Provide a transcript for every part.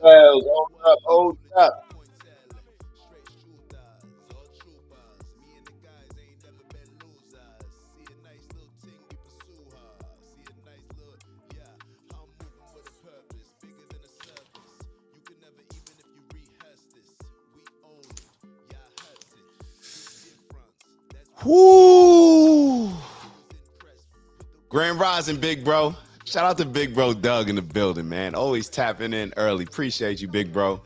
Hold up, hold up. Whoo! Grand Rising, big bro. Shout out to big bro Doug in the building, man. Always tapping in early. Appreciate you, big bro.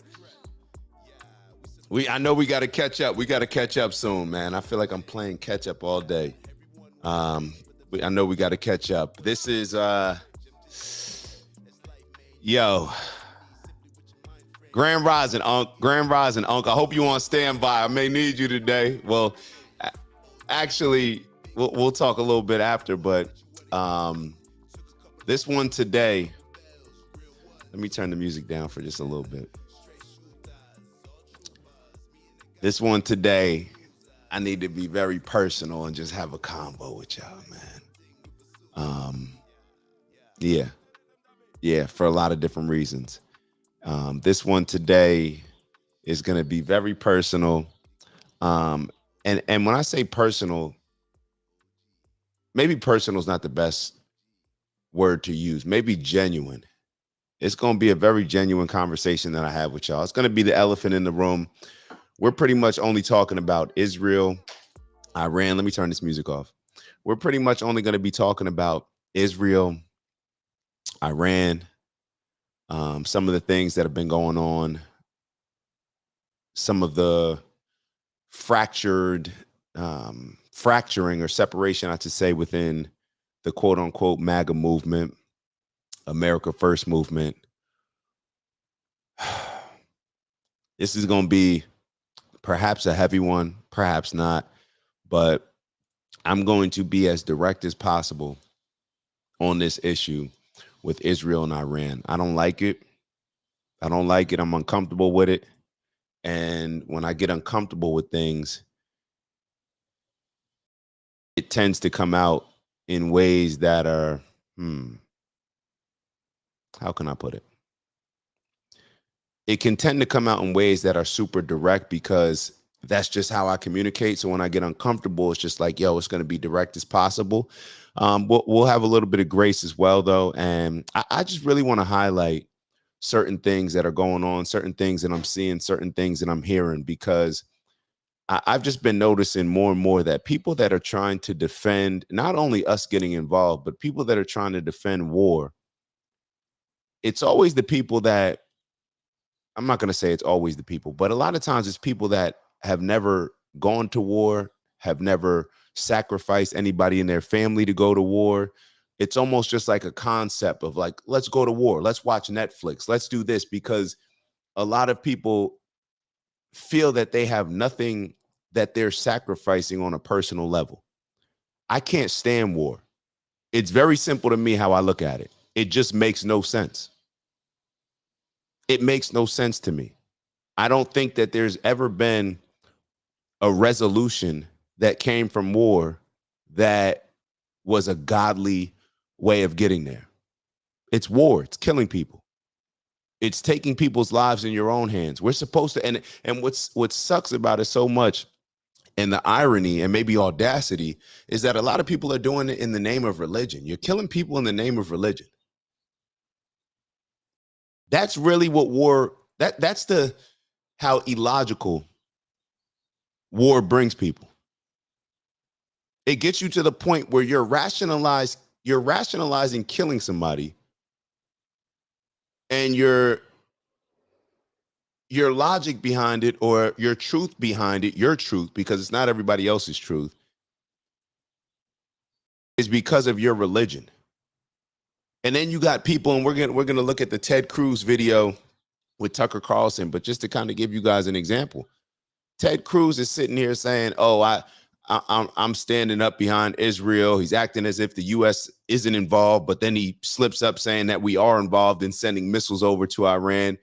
I know we got to catch up. We got to catch up soon, man. I feel like I'm playing catch up all day. I know we got to catch up. This is yo, Grand Rising, Unc. Grand Rising, Unc. I hope you on standby. I may need you today. Well, actually, we'll talk a little bit after, but this one today, let me turn the music down for just a little bit. This one today, I need to be very personal and just have a combo with y'all, man. Yeah, for a lot of different reasons. This one today is going to be very personal. And when I say personal, maybe personal is not the best word to use. Maybe genuine. It's going to be a very genuine conversation that I have with y'all. It's going to be the elephant in the room. We're pretty much only talking about Israel, Iran. Let me turn this music off. We're pretty much only going to be talking about Israel, Iran, some of the things that have been going on, some of the fracturing or separation, I should say, within the quote unquote MAGA movement, America First movement. This is going to be perhaps a heavy one, perhaps not, but I'm going to be as direct as possible on this issue with Israel and Iran. I don't like it. I'm uncomfortable with it. And when I get uncomfortable with things, it tends to come out in ways that are, how can I put it? It can tend to come out in ways that are super direct because that's just how I communicate. So when I get uncomfortable, it's just like, yo, it's going to be direct as possible. We'll have a little bit of grace as well, though. And I just really want to highlight certain things that are going on, certain things that I'm seeing, certain things that I'm hearing, because I've just been noticing more and more that people that are trying to defend not only us getting involved, but people that are trying to defend war, it's always the people that, I'm not going to say it's always the people, but a lot of times it's people that have never gone to war, have never sacrificed anybody in their family to go to war. It's almost just like a concept of like, let's go to war. Let's watch Netflix. Let's do this, because a lot of people feel that they have nothing that they're sacrificing on a personal level. I can't stand war. It's very simple to me how I look at it. It just makes no sense. It makes no sense to me. I don't think that there's ever been a resolution that came from war that was a godly way of getting there. It's war. It's killing people. It's taking people's lives in your own hands. We're supposed to, and what sucks about it so much, and the irony and maybe audacity, is that a lot of people are doing it in the name of religion. You're killing people in the name of religion. That's really what war, that's how illogical war brings people. It gets you to the point where you're rationalizing killing somebody, and your logic behind it, or your truth behind it, your truth, because it's not everybody else's truth, is because of your religion. And then you got people, and we're gonna look at the Ted Cruz video with Tucker Carlson, but just to kind of give you guys an example, Ted Cruz is sitting here saying, "Oh, I'm standing up behind Israel." He's acting as if the U.S. isn't involved, but then he slips up saying that we are involved in sending missiles over to Iran.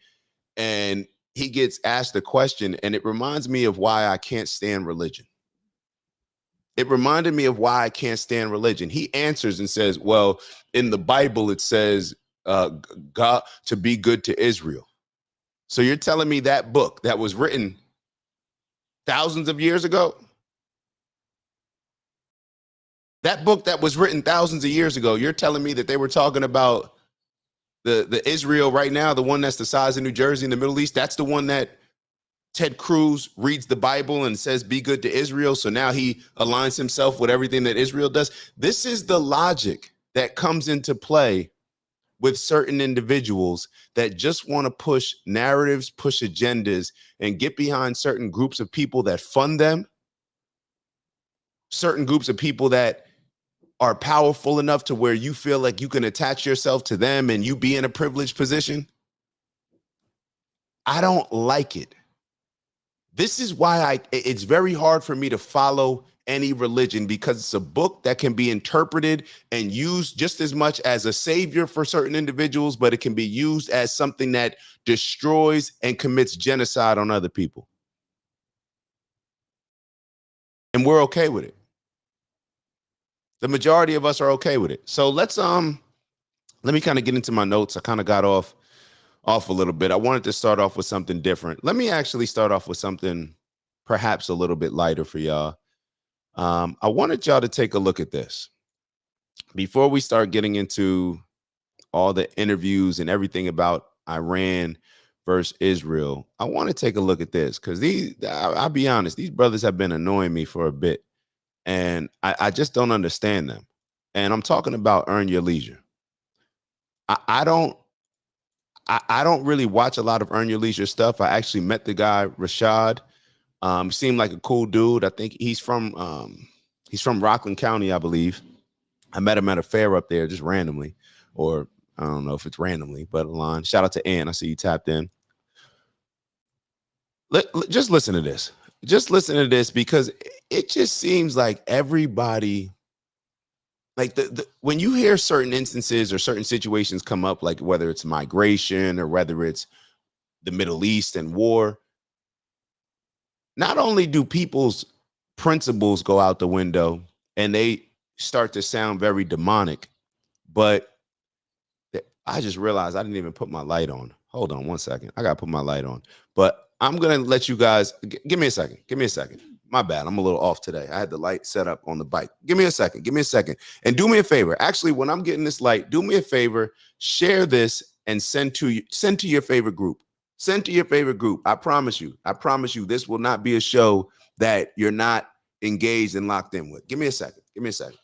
And he gets asked a question, and it reminds me of why I can't stand religion. It reminded me of why I can't stand religion. He answers and says, well, in the Bible, it says God to be good to Israel. So you're telling me that book that was written thousands of years ago, that book that was written thousands of years ago, you're telling me that they were talking about the Israel right now, the one that's the size of New Jersey in the Middle East? That's the one that Ted Cruz reads the Bible and says, be good to Israel. So now he aligns himself with everything that Israel does. This is the logic that comes into play with certain individuals that just want to push narratives, push agendas, and get behind certain groups of people that fund them, certain groups of people that are powerful enough to where you feel like you can attach yourself to them and you be in a privileged position. I don't like it. This is why it's very hard for me to follow any religion, because it's a book that can be interpreted and used just as much as a savior for certain individuals, but it can be used as something that destroys and commits genocide on other people. And we're okay with it. The majority of us are okay with it. So let me kind of get into my notes. I kind of got off a little bit. I wanted to start off with something different. Let me actually start off with something perhaps a little bit lighter for y'all. I wanted y'all to take a look at this before we start getting into all the interviews and everything about Iran versus Israel. I want to take a look at this because I'll be honest, these brothers have been annoying me for a bit, and I just don't understand them. And I'm talking about Earn Your Leisure. I don't really watch a lot of Earn Your Leisure stuff. I actually met the guy, Rashad. Seemed like a cool dude. I think he's from Rockland County, I believe. I met him at a fair up there just randomly, or I don't know if it's randomly, but Alon, shout out to Ann. I see you tapped in. Just listen to this. Just listen to this, because it just seems like everybody, like when you hear certain instances or certain situations come up, like whether it's migration or whether it's the Middle East and war, not only do people's principles go out the window and they start to sound very demonic, but I just realized I didn't even put my light on. Hold on one second. I got to put my light on. But I'm going to let you guys, give me a second. Give me a second. My bad. I'm a little off today. I had the light set up on the bike. Give me a second. Give me a second. And do me a favor. Actually, when I'm getting this light, do me a favor, share this and send to your favorite group. Send to your favorite group. I promise you, this will not be a show that you're not engaged and locked in with. Give me a second. Give me a second.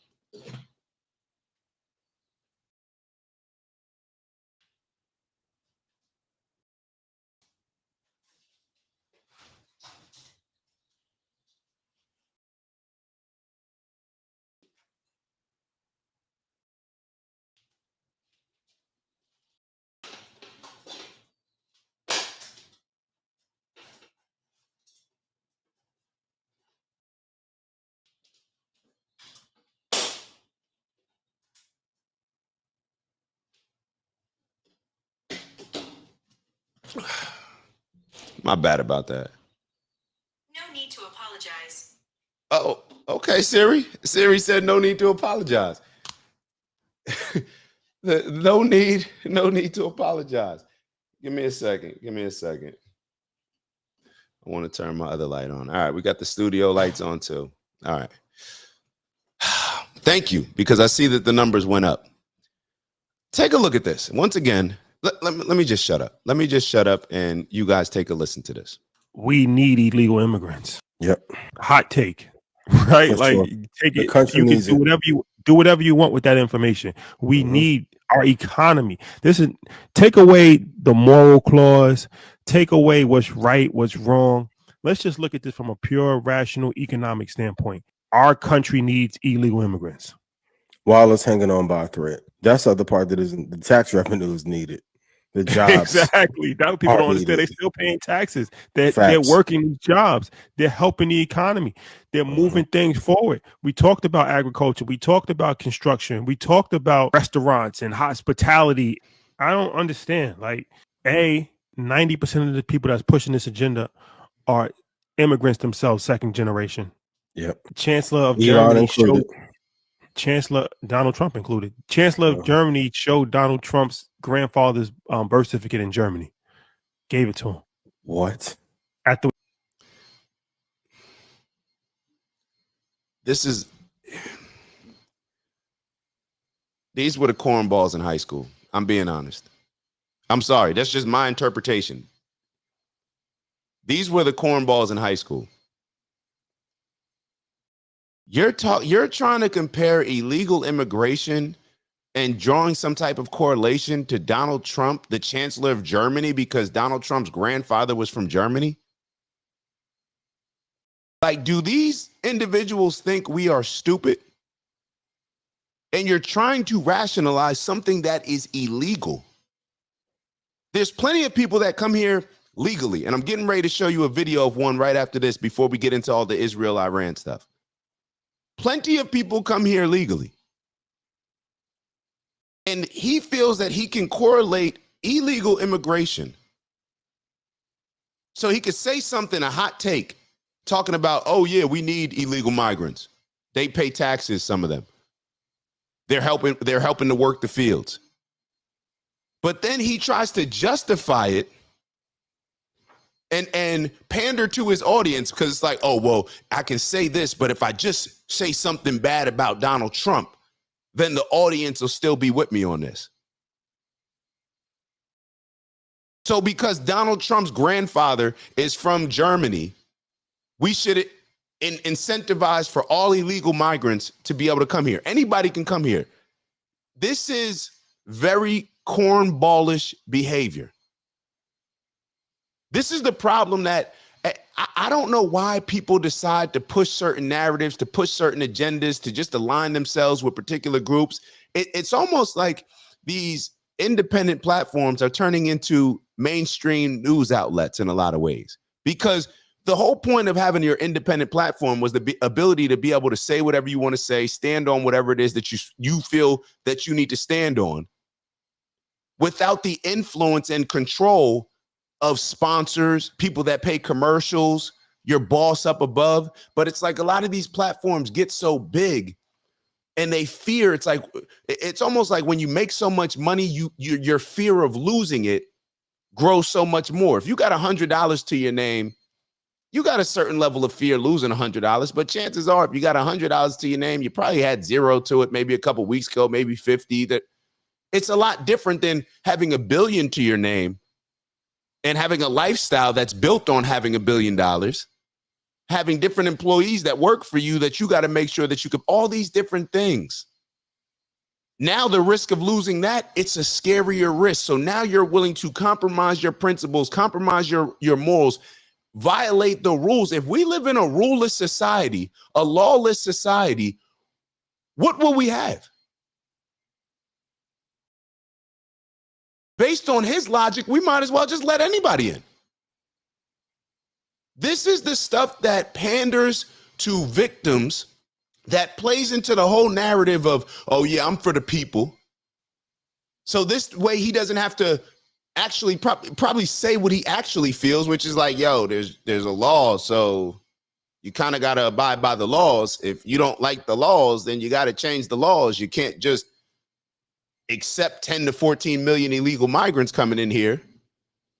My bad about that. No need to apologize. Oh, okay, Siri. Siri said no need to apologize. No need to apologize. Give me a second. Give me a second. I want to turn my other light on. All right, we got the studio lights on too. All right. Thank you, because I see that the numbers went up. Take a look at this. Once again, let me just shut up. Let me just shut up and you guys take a listen to this. We need illegal immigrants. Yep. Hot take. Right? For like sure. take The it. country You can needs do it. whatever you want with that information. We Mhm. need our economy. This is take away the moral clause, take away what's right, what's wrong. Let's just look at this from a pure rational economic standpoint. Our country needs illegal immigrants. While it's hanging on by a thread. That's the other part that isn't. The tax revenue is needed. The jobs. Exactly. That people are don't understand. needed. They're still paying taxes. They're Facts. working these jobs. They're helping the economy. They're moving things forward. We talked about agriculture. We talked about construction. We talked about restaurants and hospitality. I don't understand. Like, 90% of the people that's pushing this agenda are immigrants themselves, second generation. Yep. Chancellor of Iran Germany included. showed Chancellor Donald Trump included. Chancellor of Germany showed Donald Trump's grandfather's birth certificate in Germany. Gave it to him. What? At the These were the cornballs in high school. I'm being honest. I'm sorry. That's just my interpretation. These were the cornballs in high school. You're trying to compare illegal immigration and drawing some type of correlation to Donald Trump, the Chancellor of Germany, because Donald Trump's grandfather was from Germany. Like, do these individuals think we are stupid? And you're trying to rationalize something that is illegal. There's plenty of people that come here legally, and I'm getting ready to show you a video of one right after this before we get into all the Israel-Iran stuff. Plenty of people come here legally. And he feels that he can correlate illegal immigration. So he could say something, a hot take, talking about, oh yeah, we need illegal migrants. They pay taxes, some of them. They're helping to work the fields. But then he tries to justify it and pander to his audience, because it's like, oh, well, I can say this, but if I just say something bad about Donald Trump, then the audience will still be with me on this. So because Donald Trump's grandfather is from Germany, we should incentivize for all illegal migrants to be able to come here. Anybody can come here. This is very cornballish behavior. This is the problem that I don't know why people decide to push certain narratives, to push certain agendas, to just align themselves with particular groups. It's almost like these independent platforms are turning into mainstream news outlets in a lot of ways, because the whole point of having your independent platform was the ability to be able to say whatever you want to say, stand on whatever it is that you feel that you need to stand on, without the influence and control of sponsors, people that pay commercials, your boss up above. But it's like a lot of these platforms get so big and they fear, it's almost like when you make so much money, your fear of losing it grows so much more. If you got $100 to your name, you got a certain level of fear losing $100, but chances are if you got $100 to your name, you probably had zero to it maybe a couple weeks ago, maybe 50. That it's a lot different than having $1 billion to your name and having a lifestyle that's built on having $1 billion, having different employees that work for you that you got to make sure that you can, all these different things. Now the risk of losing that, it's a scarier risk. So now you're willing to compromise your principles, compromise your morals, violate the rules. If we live in a ruleless society, a lawless society, what will we have? Based on his logic, we might as well just let anybody in. This is the stuff that panders to victims, that plays into the whole narrative of, oh yeah, I'm for the people. So this way he doesn't have to actually probably say what he actually feels, which is like, yo, there's a law, so you kind of got to abide by the laws. If you don't like the laws, then you got to change the laws. You can't just accept 10 to 14 million illegal migrants coming in here,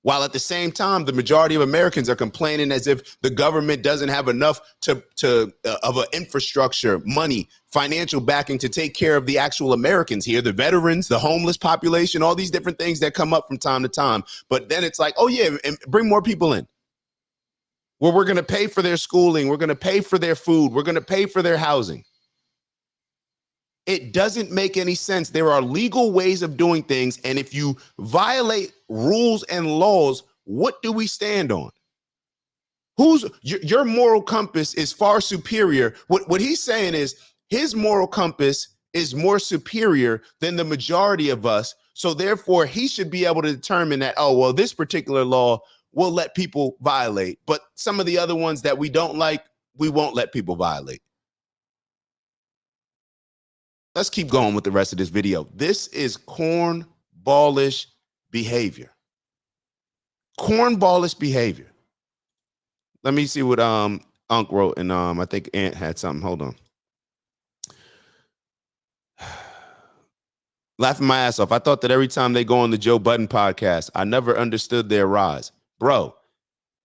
while at the same time, the majority of Americans are complaining as if the government doesn't have enough of an infrastructure, money, financial backing to take care of the actual Americans here, the veterans, the homeless population, all these different things that come up from time to time. But then it's like, oh yeah, and bring more people in. Well, we're going to pay for their schooling. We're going to pay for their food. We're going to pay for their housing. It doesn't make any sense. There are legal ways of doing things. And if you violate rules and laws, what do we stand on? Your moral compass is far superior. What he's saying is his moral compass is more superior than the majority of us. So therefore, he should be able to determine that, oh, well, this particular law will let people violate, but some of the other ones that we don't like, we won't let people violate. Let's keep going with the rest of this video. This is cornballish behavior. Cornballish behavior. Let me see what Unc wrote, and I think Ant had something. Hold on. Laughing my ass off. I thought that every time they go on the Joe Budden podcast, I never understood their rise. Bro,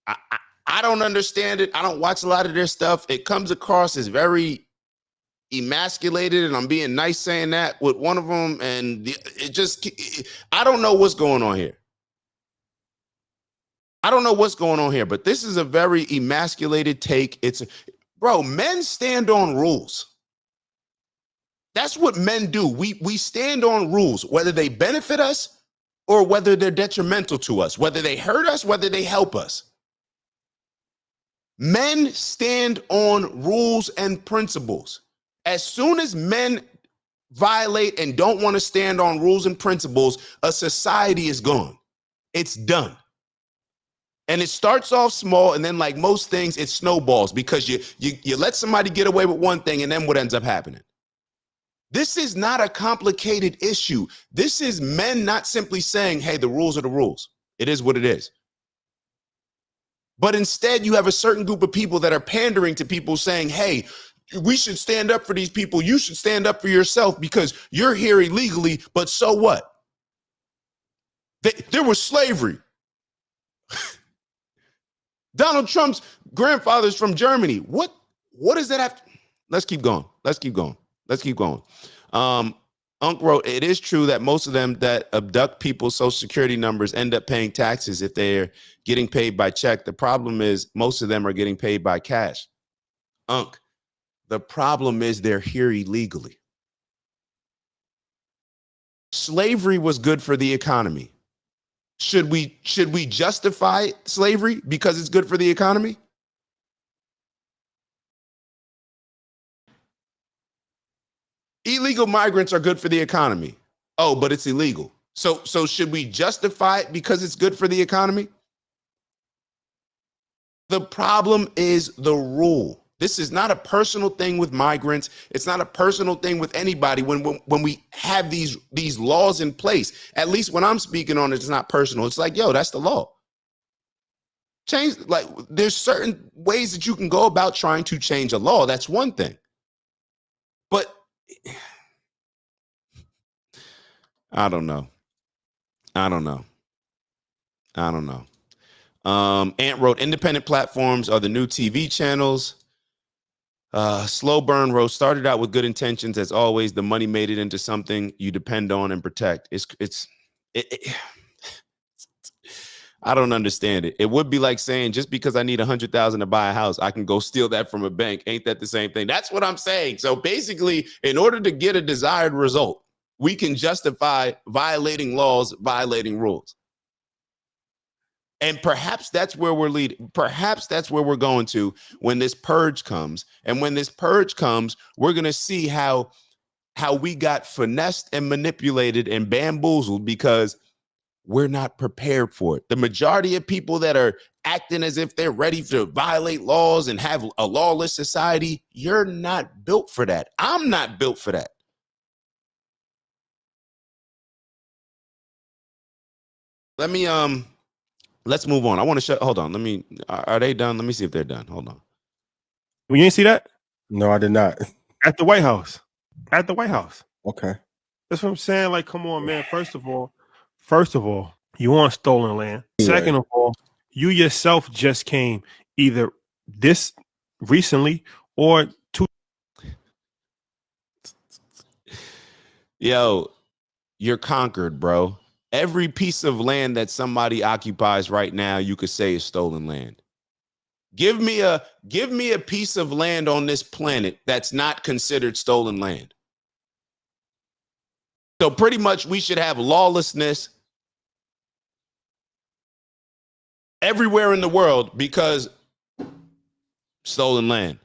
I don't understand it. I don't watch a lot of their stuff. It comes across as very emasculated, and I'm being nice saying that with one of them, and I don't know what's going on here. I don't know what's going on here, but this is a very emasculated take. Bro, men stand on rules. That's what men do. We stand on rules, whether they benefit us or whether they're detrimental to us, whether they hurt us, whether they help us. Men stand on rules and principles. As soon as men violate and don't want to stand on rules and principles, a society is gone. It's done. And it starts off small, and then like most things, it snowballs because you let somebody get away with one thing, and then what ends up happening? This is not a complicated issue. This is men not simply saying, hey, the rules are the rules. It is what it is. But instead, you have a certain group of people that are pandering to people saying, hey, we should stand up for these people. You should stand up for yourself because you're here illegally, but so what? There was slavery. Donald Trump's grandfather's from Germany. What does that have to? Let's keep going. Unc wrote, it is true that most of them that abduct people's social security numbers end up paying taxes if they're getting paid by check. The problem is most of them are getting paid by cash. Unc, the problem is they're here illegally. Slavery was good for the economy. Should we justify slavery because it's good for the economy? Illegal migrants are good for the economy. Oh, but it's illegal. So should we justify it because it's good for the economy? The problem is the rule. This is not a personal thing with migrants. It's not a personal thing with anybody. When we have these laws in place, at least when I'm speaking on it, it's not personal. It's like, yo, that's the law. Change, like, there's certain ways that you can go about trying to change a law. That's one thing. But I don't know. Ant wrote, independent platforms are the new TV channels. Slow Burn wrote, started out with good intentions. As always, the money made it into something you depend on and protect. I don't understand it. It would be like saying, just because I need 100,000 to buy a house, I can go steal that from a bank. Ain't that the same thing? That's what I'm saying. So basically, in order to get a desired result, we can justify violating laws, violating rules. And perhaps that's where we're leading. Perhaps that's where we're going to when this purge comes. And when this purge comes, we're going to see how we got finessed and manipulated and bamboozled because we're not prepared for it. The majority of people that are acting as if they're ready to violate laws and have a lawless society, you're not built for that. I'm not built for that. Let's move on. I want to hold on. Are they done? Let me see if they're done. Hold on. You didn't see that? No, I did not. At the White House. Okay. That's what I'm saying. Like, come on, man. First of all, you on stolen land. Yeah. Second of all, you yourself just came either this recently or two. Yo, you're conquered, bro. Every piece of land that somebody occupies right now, you could say is stolen land. Give me a piece of land on this planet that's not considered stolen land. So pretty much we should have lawlessness everywhere in the world because stolen land.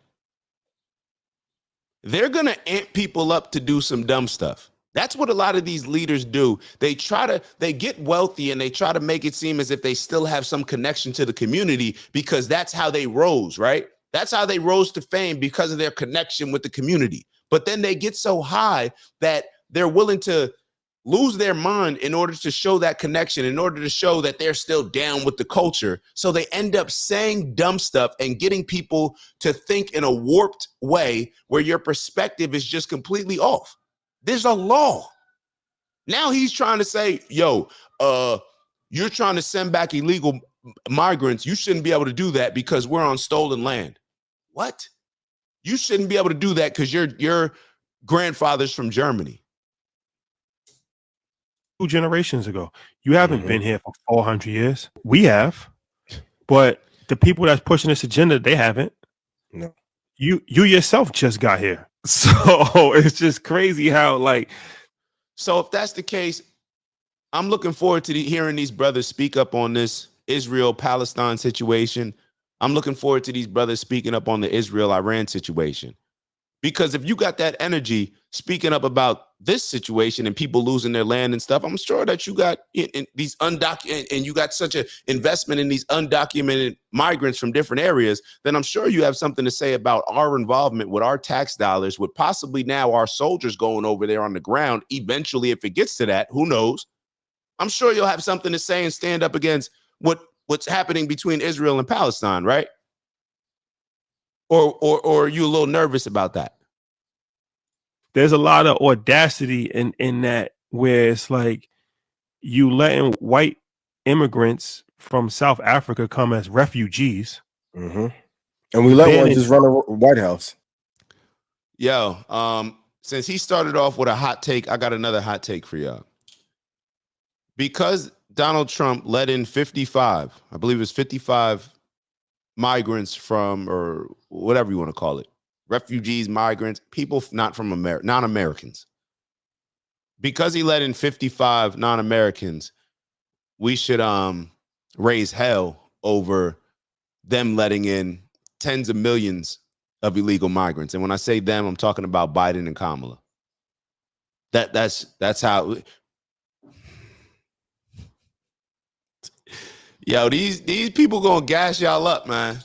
They're going to amp people up to do some dumb stuff. That's what a lot of these leaders do. They get wealthy and they try to make it seem as if they still have some connection to the community because that's how they rose, right? That's how they rose to fame, because of their connection with the community. But then they get so high that they're willing to lose their mind in order to show that connection, in order to show that they're still down with the culture. So they end up saying dumb stuff and getting people to think in a warped way where your perspective is just completely off. There's a law. Now he's trying to say, yo, you're trying to send back illegal migrants. You shouldn't be able to do that because we're on stolen land. What? You shouldn't be able to do that because your grandfather's from Germany. 2 generations ago. You haven't been here for 400 years. We have. But the people that's pushing this agenda, they haven't. No. You yourself just got here. So it's just crazy how, like. So if that's the case, I'm looking forward to hearing these brothers speak up on this Israel-Palestine situation. I'm looking forward to these brothers speaking up on the Israel-Iran situation. Because if you got that energy speaking up about this situation and people losing their land and stuff, I'm sure that you got in these undocumented, and you got such an investment in these undocumented migrants from different areas, then I'm sure you have something to say about our involvement with our tax dollars, with possibly now our soldiers going over there on the ground. Eventually, if it gets to that, who knows? I'm sure you'll have something to say and stand up against what's happening between Israel and Palestine, right? Or are you a little nervous about that? There's a lot of audacity in that, where it's like you letting white immigrants from South Africa come as refugees. And we let one just run a White House. Yo, since he started off with a hot take, I got another hot take for y'all. Because Donald Trump let in 55, I believe it was 55 migrants from, or whatever you want to call it, refugees, migrants, people not from America, non-Americans. Because he let in 55 non-Americans, we should raise hell over them letting in tens of millions of illegal migrants. And when I say them, I'm talking about Biden and Kamala. That's how. Yo, these people gonna gas y'all up, man.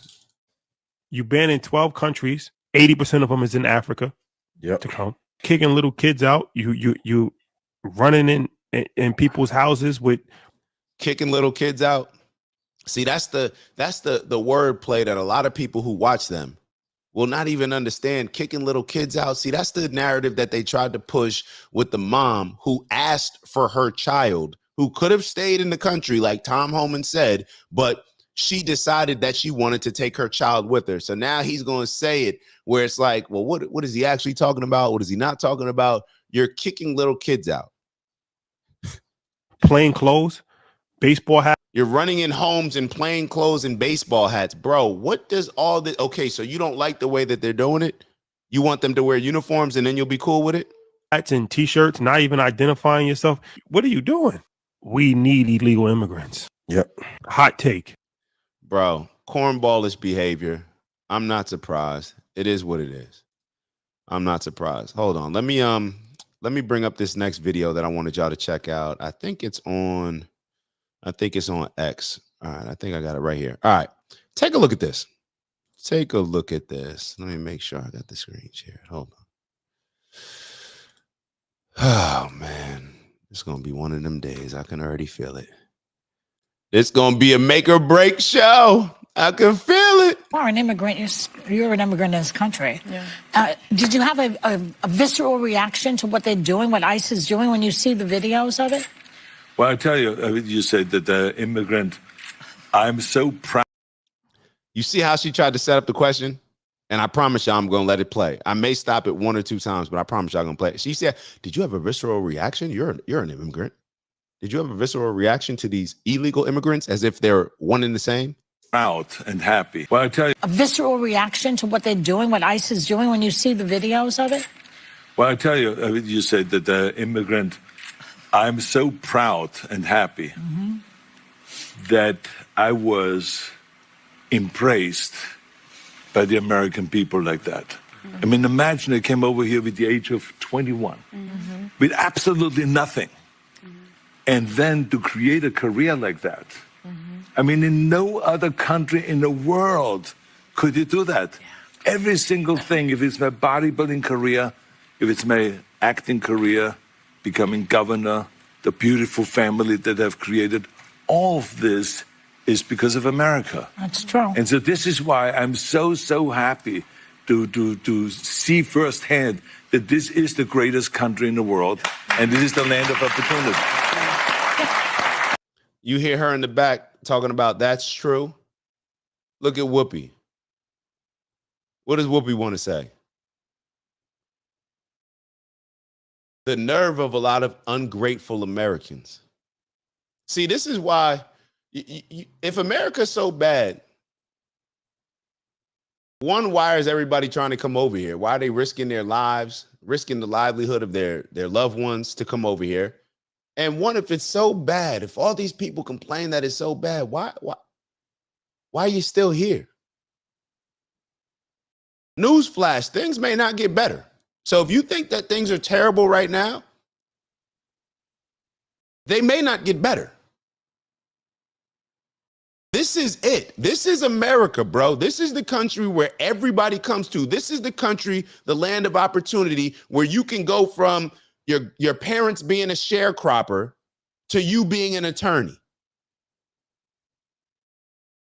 You ban in 12 countries. 80% of them is in Africa. Yep. To come, kicking little kids out. You running in people's houses with kicking little kids out. See, that's the wordplay that a lot of people who watch them will not even understand. Kicking little kids out. See, that's the narrative that they tried to push with the mom who asked for her child, who could have stayed in the country, like Tom Homan said, but she decided that she wanted to take her child with her. So now he's going to say it where it's like, well, what is he actually talking about? What is he not talking about? You're kicking little kids out. Plain clothes, baseball hat. You're running in homes in plain clothes and baseball hats. Bro, what does all this? Okay, so you don't like the way that they're doing it? You want them to wear uniforms and then you'll be cool with it? Hats and T-shirts, not even identifying yourself. What are you doing? We need illegal immigrants. Yep. Hot take. Bro, cornballish behavior. I'm not surprised. It is what it is. I'm not surprised. Hold on. Let me bring up this next video that I wanted y'all to check out. I think it's on X. All right, I think I got it right here. All right. Take a look at this. Take a look at this. Let me make sure I got the screen shared. Hold on. Oh man. It's going to be one of them days. I can already feel it. It's going to be a make or break show. I can feel it. You're an immigrant. You're an immigrant in this country. Yeah. Did you have a visceral reaction to what they're doing, what ICE is doing, when you see the videos of it? Well, I tell you, you said that the immigrant, I'm so proud. You see how she tried to set up the question? And I promise y'all I'm going to let it play. I may stop it 1 or 2 times, but I promise y'all I'm going to play it. She said, did you have a visceral reaction? You're an immigrant. Did you have a visceral reaction to these illegal immigrants as if they're one and the same? Proud and happy. Well, I tell you. A visceral reaction to what they're doing, what ICE is doing, when you see the videos of it? Well, I tell you, you said that the immigrant, I'm so proud and happy that I was impressed by the American people like that. I mean, imagine I came over here with the age of 21, with absolutely nothing. And then to create a career like that. I mean, in no other country in the world could you do that. Yeah. Every single thing, if it's my bodybuilding career, if it's my acting career, becoming governor, the beautiful family that I've created. All of this is because of America. That's true. And so this is why I'm so happy to see firsthand that this is the greatest country in the world, and this is the land of opportunity. You hear her in the back talking about that's true. Look at Whoopi. What does Whoopi want to say? The nerve of a lot of ungrateful Americans. See, this is why if America's so bad, one, why is everybody trying to come over here? Why are they risking their lives, risking the livelihood of their loved ones to come over here? And one, if it's so bad, if all these people complain that it's so bad, why are you still here? Newsflash, things may not get better. So if you think that things are terrible right now, they may not get better. This is it. This is America, bro. This is the country where everybody comes to. This is the country, the land of opportunity, where you can go from your parents being a sharecropper to you being an attorney.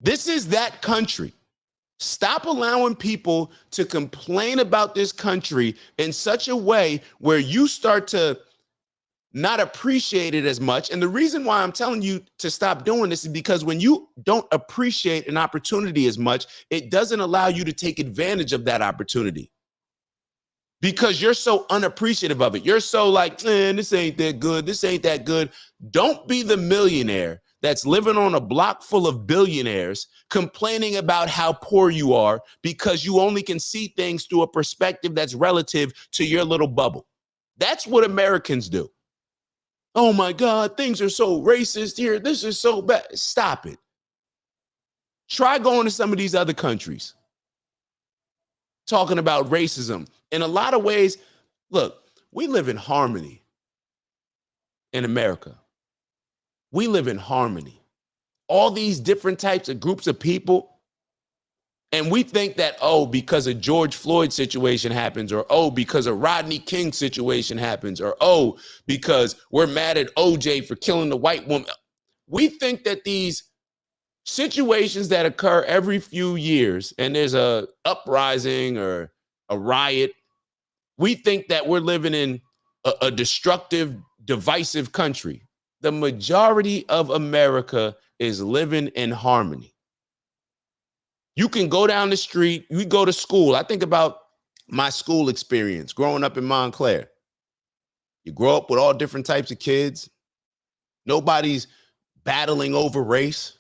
This is that country. Stop allowing people to complain about this country in such a way where you start to not appreciate it as much. And the reason why I'm telling you to stop doing this is because when you don't appreciate an opportunity as much, it doesn't allow you to take advantage of that opportunity. Because you're so unappreciative of it. You're so like, man, this ain't that good. This ain't that good. Don't be the millionaire that's living on a block full of billionaires complaining about how poor you are because you only can see things through a perspective that's relative to your little bubble. That's what Americans do. Oh my God, things are so racist here. This is so bad. Stop it. Try going to some of these other countries talking about racism. In a lot of ways, look, we live in harmony in America. We live in harmony. All these different types of groups of people. And we think that, oh, because a George Floyd situation happens, or, oh, because a Rodney King situation happens, or, oh, because we're mad at OJ for killing the white woman. We think that these situations that occur every few years, and there's a uprising or a riot, we think that we're living in a destructive, divisive country. The majority of America is living in harmony. You can go down the street, you go to school. I think about my school experience growing up in Montclair. You grow up with all different types of kids. Nobody's battling over race.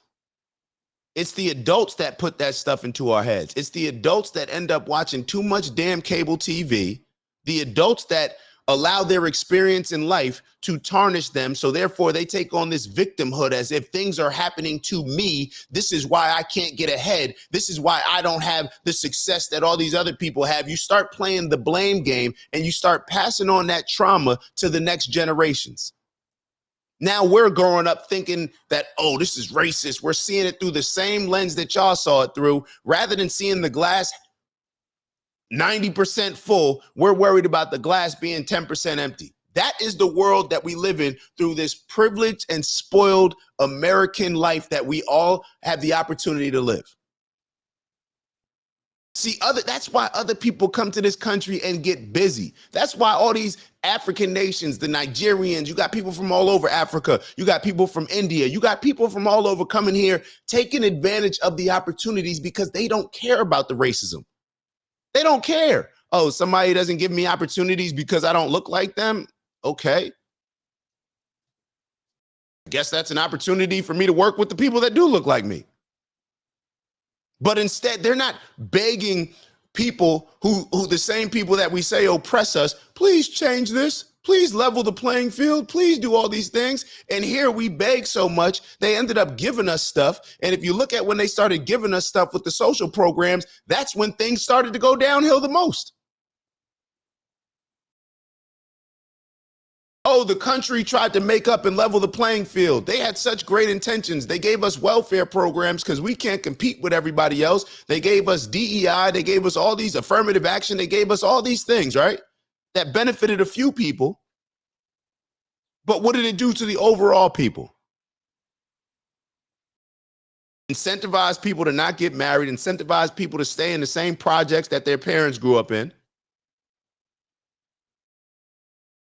It's the adults that put that stuff into our heads. It's the adults that end up watching too much damn cable TV. The adults that allow their experience in life to tarnish them. So therefore they take on this victimhood as if things are happening to me. This is why I can't get ahead. This is why I don't have the success that all these other people have. You start playing the blame game and you start passing on that trauma to the next generations. Now we're growing up thinking that, oh, this is racist. We're seeing it through the same lens that y'all saw it through. Rather than seeing the glass 90% full, we're worried about the glass being 10% empty. That is the world that we live in through this privileged and spoiled American life that we all have the opportunity to live. See, that's why other people come to this country and get busy. That's why all these African nations, the Nigerians, you got people from all over Africa, you got people from India, you got people from all over coming here, taking advantage of the opportunities because they don't care about the racism. They don't care. Oh, somebody doesn't give me opportunities because I don't look like them. Okay. I guess that's an opportunity for me to work with the people that do look like me. But instead, they're not begging people who the same people that we say oppress us, please change this. Please level the playing field. Please do all these things. And here we beg so much, they ended up giving us stuff. And if you look at when they started giving us stuff with the social programs, that's when things started to go downhill the most. Oh, the country tried to make up and level the playing field. They had such great intentions. They gave us welfare programs because we can't compete with everybody else. They gave us DEI. They gave us all these affirmative action. They gave us all these things, right? That benefited a few people. But what did it do to the overall people? Incentivize people to not get married, incentivize people to stay in the same projects that their parents grew up in.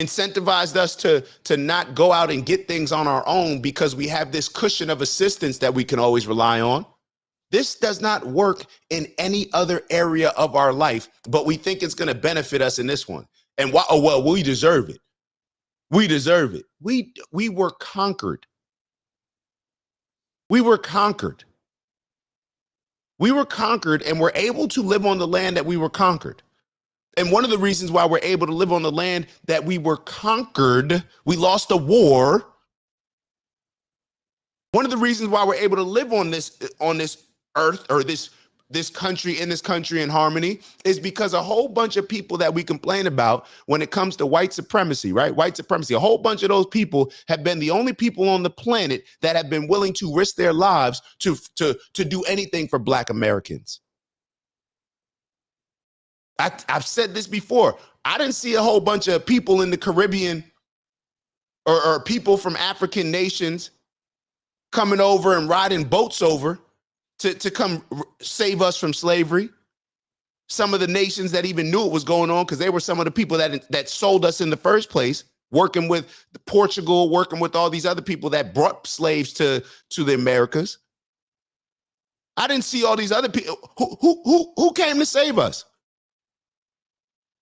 Incentivized us to not go out and get things on our own because we have this cushion of assistance that we can always rely on. This does not work in any other area of our life, but we think it's going to benefit us in this one. And why? Oh, well, we deserve it. We deserve it. We were conquered. We were conquered. We were conquered and we're able to live on the land that we were conquered. And one of the reasons why we're able to live on the land that we were conquered, we lost a war. One of the reasons why we're able to live on this earth or this country in harmony is because a whole bunch of people that we complain about when it comes to white supremacy, right? White supremacy, a whole bunch of those people have been the only people on the planet that have been willing to risk their lives to do anything for Black Americans. I've said this before. I didn't see a whole bunch of people in the Caribbean or people from African nations coming over and riding boats over to come save us from slavery. Some of the nations that even knew it was going on, because they were some of the people that sold us in the first place, working with Portugal, working with all these other people that brought slaves to the Americas. I didn't see all these other people who came to save us.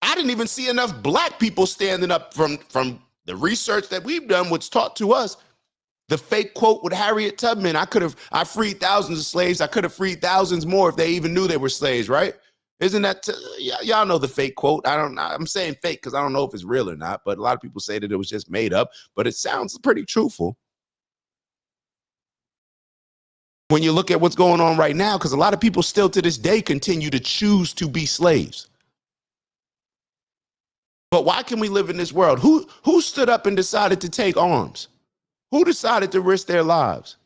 I didn't even see enough Black people standing up from the research that we've done, what's taught to us. The fake quote with Harriet Tubman, I freed thousands of slaves. I could have freed thousands more if they even knew they were slaves, right? Isn't that, y'all know the fake quote. I'm saying fake because I don't know if it's real or not, but a lot of people say that it was just made up, but it sounds pretty truthful. When you look at what's going on right now, because a lot of people still to this day continue to choose to be slaves. But why can we live in this world? Who stood up and decided to take arms? Who decided to risk their lives?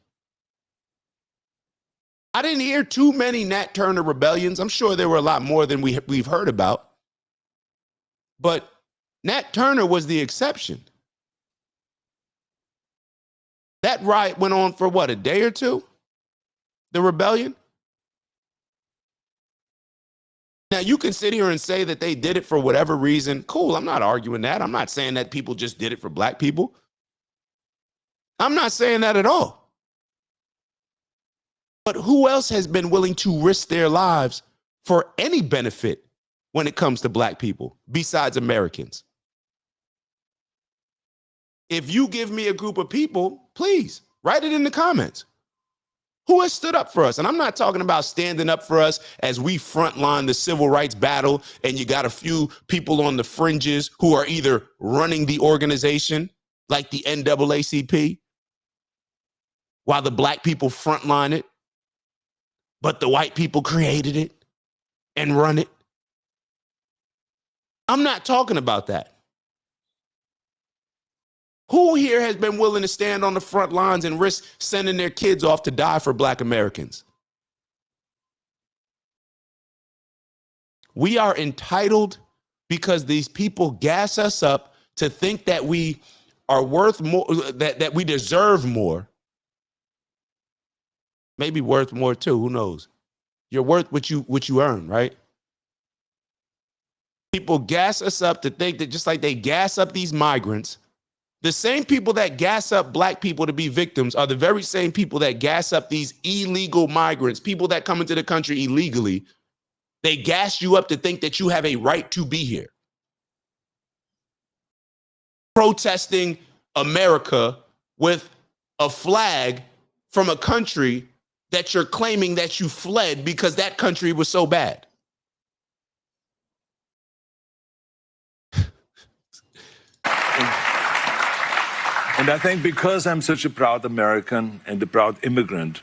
I didn't hear too many Nat Turner rebellions. I'm sure there were a lot more than we've heard about. But Nat Turner was the exception. That riot went on for what, a day or two? The rebellion? Now, you can sit here and say that they did it for whatever reason. Cool, I'm not arguing that. I'm not saying that people just did it for Black people. I'm not saying that at all. But who else has been willing to risk their lives for any benefit when it comes to Black people besides Americans? If you give me a group of people, please write it in the comments. Who has stood up for us? And I'm not talking about standing up for us as we frontline the civil rights battle and you got a few people on the fringes who are either running the organization like the NAACP while the Black people frontline it, but the white people created it and run it. I'm not talking about that. Who here has been willing to stand on the front lines and risk sending their kids off to die for Black Americans? We are entitled because these people gas us up to think that we are worth more, that we deserve more. Maybe worth more too, who knows? You're worth what you earn, right? People gas us up to think that just like they gas up these migrants, the same people that gas up Black people to be victims are the very same people that gas up these illegal migrants, people that come into the country illegally. They gas you up to think that you have a right to be here. Protesting America with a flag from a country that you're claiming that you fled because that country was so bad. And I think because I'm such a proud American and a proud immigrant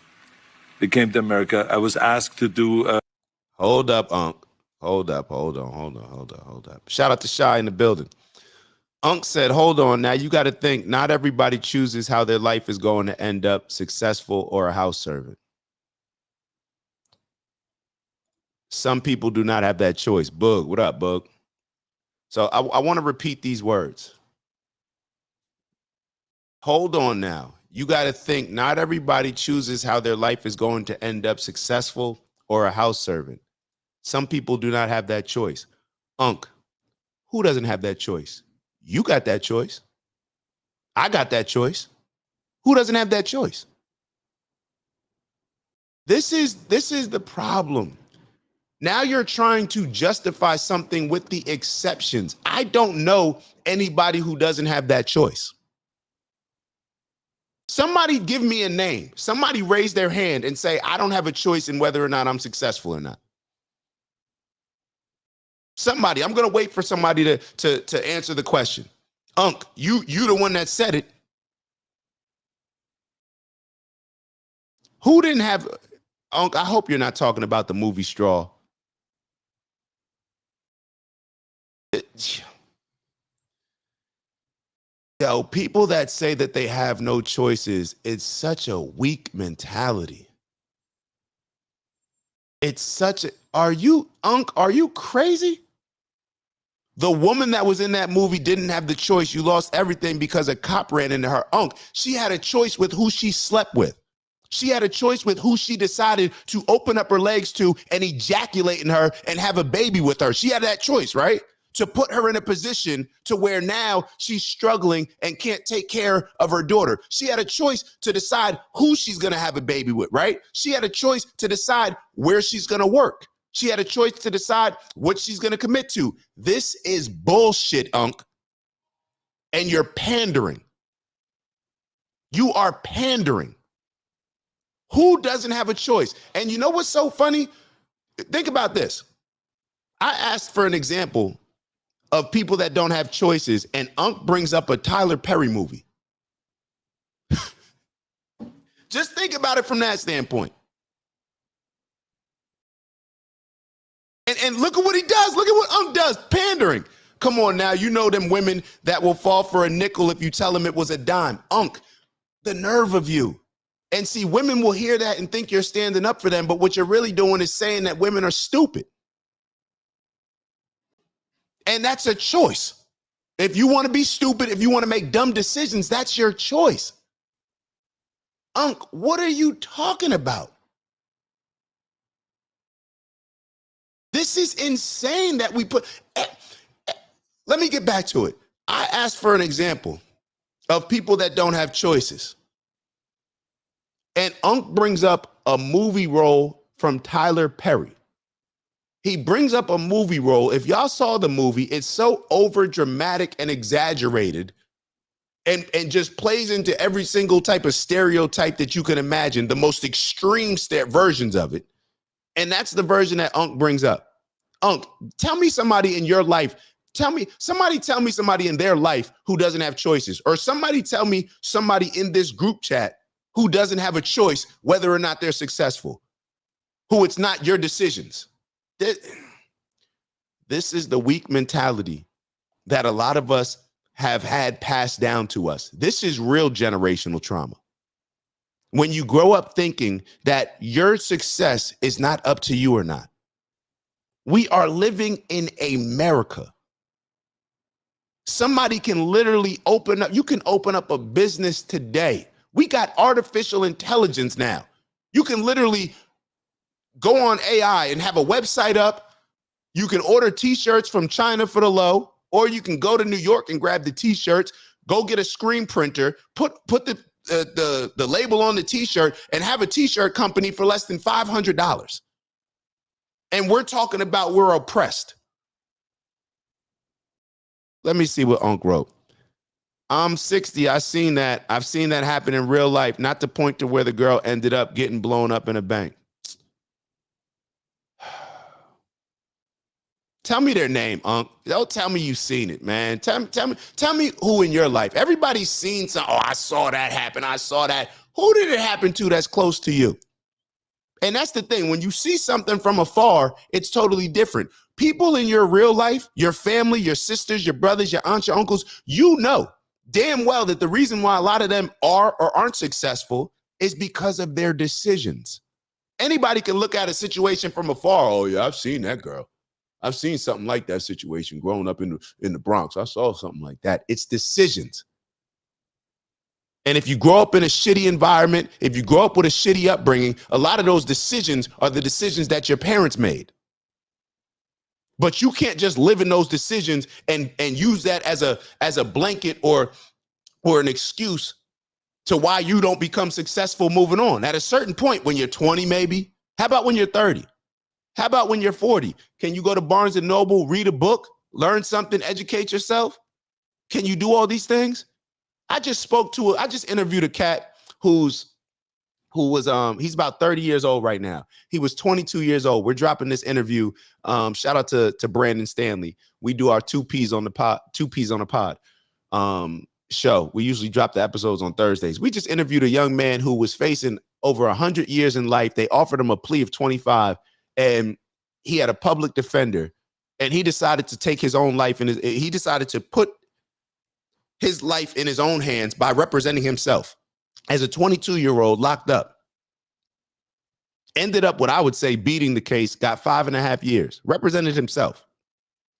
that came to America, I was asked to do. Hold up, Unc. Hold up. Shout out to Shy in the building. Unc said, hold on. Now you got to think, not everybody chooses how their life is going to end up, successful or a house servant. Some people do not have that choice. Boog, what up, Boog? So I want to repeat these words. hold on now. You got to think not everybody chooses how their life is going to end up successful or a house servant. Some people do not have that choice. Unc, who doesn't have that choice? You got that choice. I got that choice. Who doesn't have that choice? This is the problem. Now you're trying to justify something with the exceptions. I don't know anybody who doesn't have that choice. Somebody give me a name. Somebody raise their hand and say, I don't have a choice in whether or not I'm successful or not. Somebody, I'm going to wait for somebody to answer the question. Unc, you the one that said it. Who didn't have, Unc, I hope you're not talking about the movie Straw. Yo, people that say that they have no choices, it's such a weak mentality. It's such a, Unc, are you crazy? The woman that was in that movie didn't have the choice. You lost everything because a cop ran into her. Unc, she had a choice with who she slept with. She had a choice with who she decided to open up her legs to and ejaculate in her and have a baby with her. She had that choice, right? To put her in a position to where now she's struggling and can't take care of her daughter. She had a choice to decide who she's going to have a baby with, right? She had a choice to decide where she's going to work. She had a choice to decide what she's going to commit to. This is bullshit, Unc. And you're pandering. You are pandering. Who doesn't have a choice? And you know what's so funny? Think about this. I asked for an example of people that don't have choices, and Unc brings up a Tyler Perry movie. Just think about it from that standpoint. And look at what he does. Look at what Unc does, pandering. Come on now, you know them women that will fall for a nickel if you tell them it was a dime. Unc, the nerve of you. And see, women will hear that and think you're standing up for them, but what you're really doing is saying that women are stupid. And that's a choice. If you want to be stupid, if you want to make dumb decisions, that's your choice. Unc, what are you talking about? This is insane that we put. Let me get back to it. I asked for an example of people that don't have choices. And Unc brings up a movie role from Tyler Perry. He brings up a movie role. If y'all saw the movie, it's so over dramatic and exaggerated and just plays into every single type of stereotype that you can imagine, the most extreme versions of it. And that's the version that Unc brings up. Unc, tell me somebody in your life. Tell me somebody in their life who doesn't have choices, or somebody tell me somebody in this group chat who doesn't have a choice whether or not they're successful, who it's not your decisions. This is the weak mentality that a lot of us have had passed down to us. This is real generational trauma. When you grow up thinking that your success is not up to you or not. We are living in America. Somebody can literally open up, you can open up a business today. We got artificial intelligence now. You can literally go on AI and have a website up. You can order t-shirts from China for the low, or you can go to New York and grab the t-shirts, go get a screen printer, put the label on the t-shirt and have a t-shirt company for less than $500. And we're talking about we're oppressed. Let me see what Unc wrote. I'm 60. I've seen that happen in real life, not to point to where the girl ended up getting blown up in a bank. Tell me their name, Unc. Don't tell me you've seen it, man. Tell me who in your life. Everybody's seen some, oh, I saw that happen. I saw that. Who did it happen to that's close to you? And that's the thing. When you see something from afar, it's totally different. People in your real life, your family, your sisters, your brothers, your aunts, your uncles, you know damn well that the reason why a lot of them are or aren't successful is because of their decisions. Anybody can look at a situation from afar. Oh, yeah, I've seen that girl. I've seen something like that situation growing up in the Bronx. I saw something like that. It's decisions. And if you grow up in a shitty environment, if you grow up with a shitty upbringing, a lot of those decisions are the decisions that your parents made. But you can't just live in those decisions and use that as a blanket or an excuse to why you don't become successful moving on. At a certain point, when you're 20, maybe. How about when you're 30? How about when you're 40? Can you go to Barnes and Noble, read a book, learn something, educate yourself? Can you do all these things? I just interviewed a cat who was he's about 30 years old right now. He was 22 years old. We're dropping this interview. Shout out to Brandon Stanley. We do our two peas on the pod show. We usually drop the episodes on Thursdays. We just interviewed a young man who was facing over 100 years in life. They offered him a plea of 25, and he had a public defender, and he decided to take his own life, and he decided to put his life in his own hands by representing himself as a 22-year-old locked up. Ended up, what I would say, beating the case, got 5.5 years, represented himself.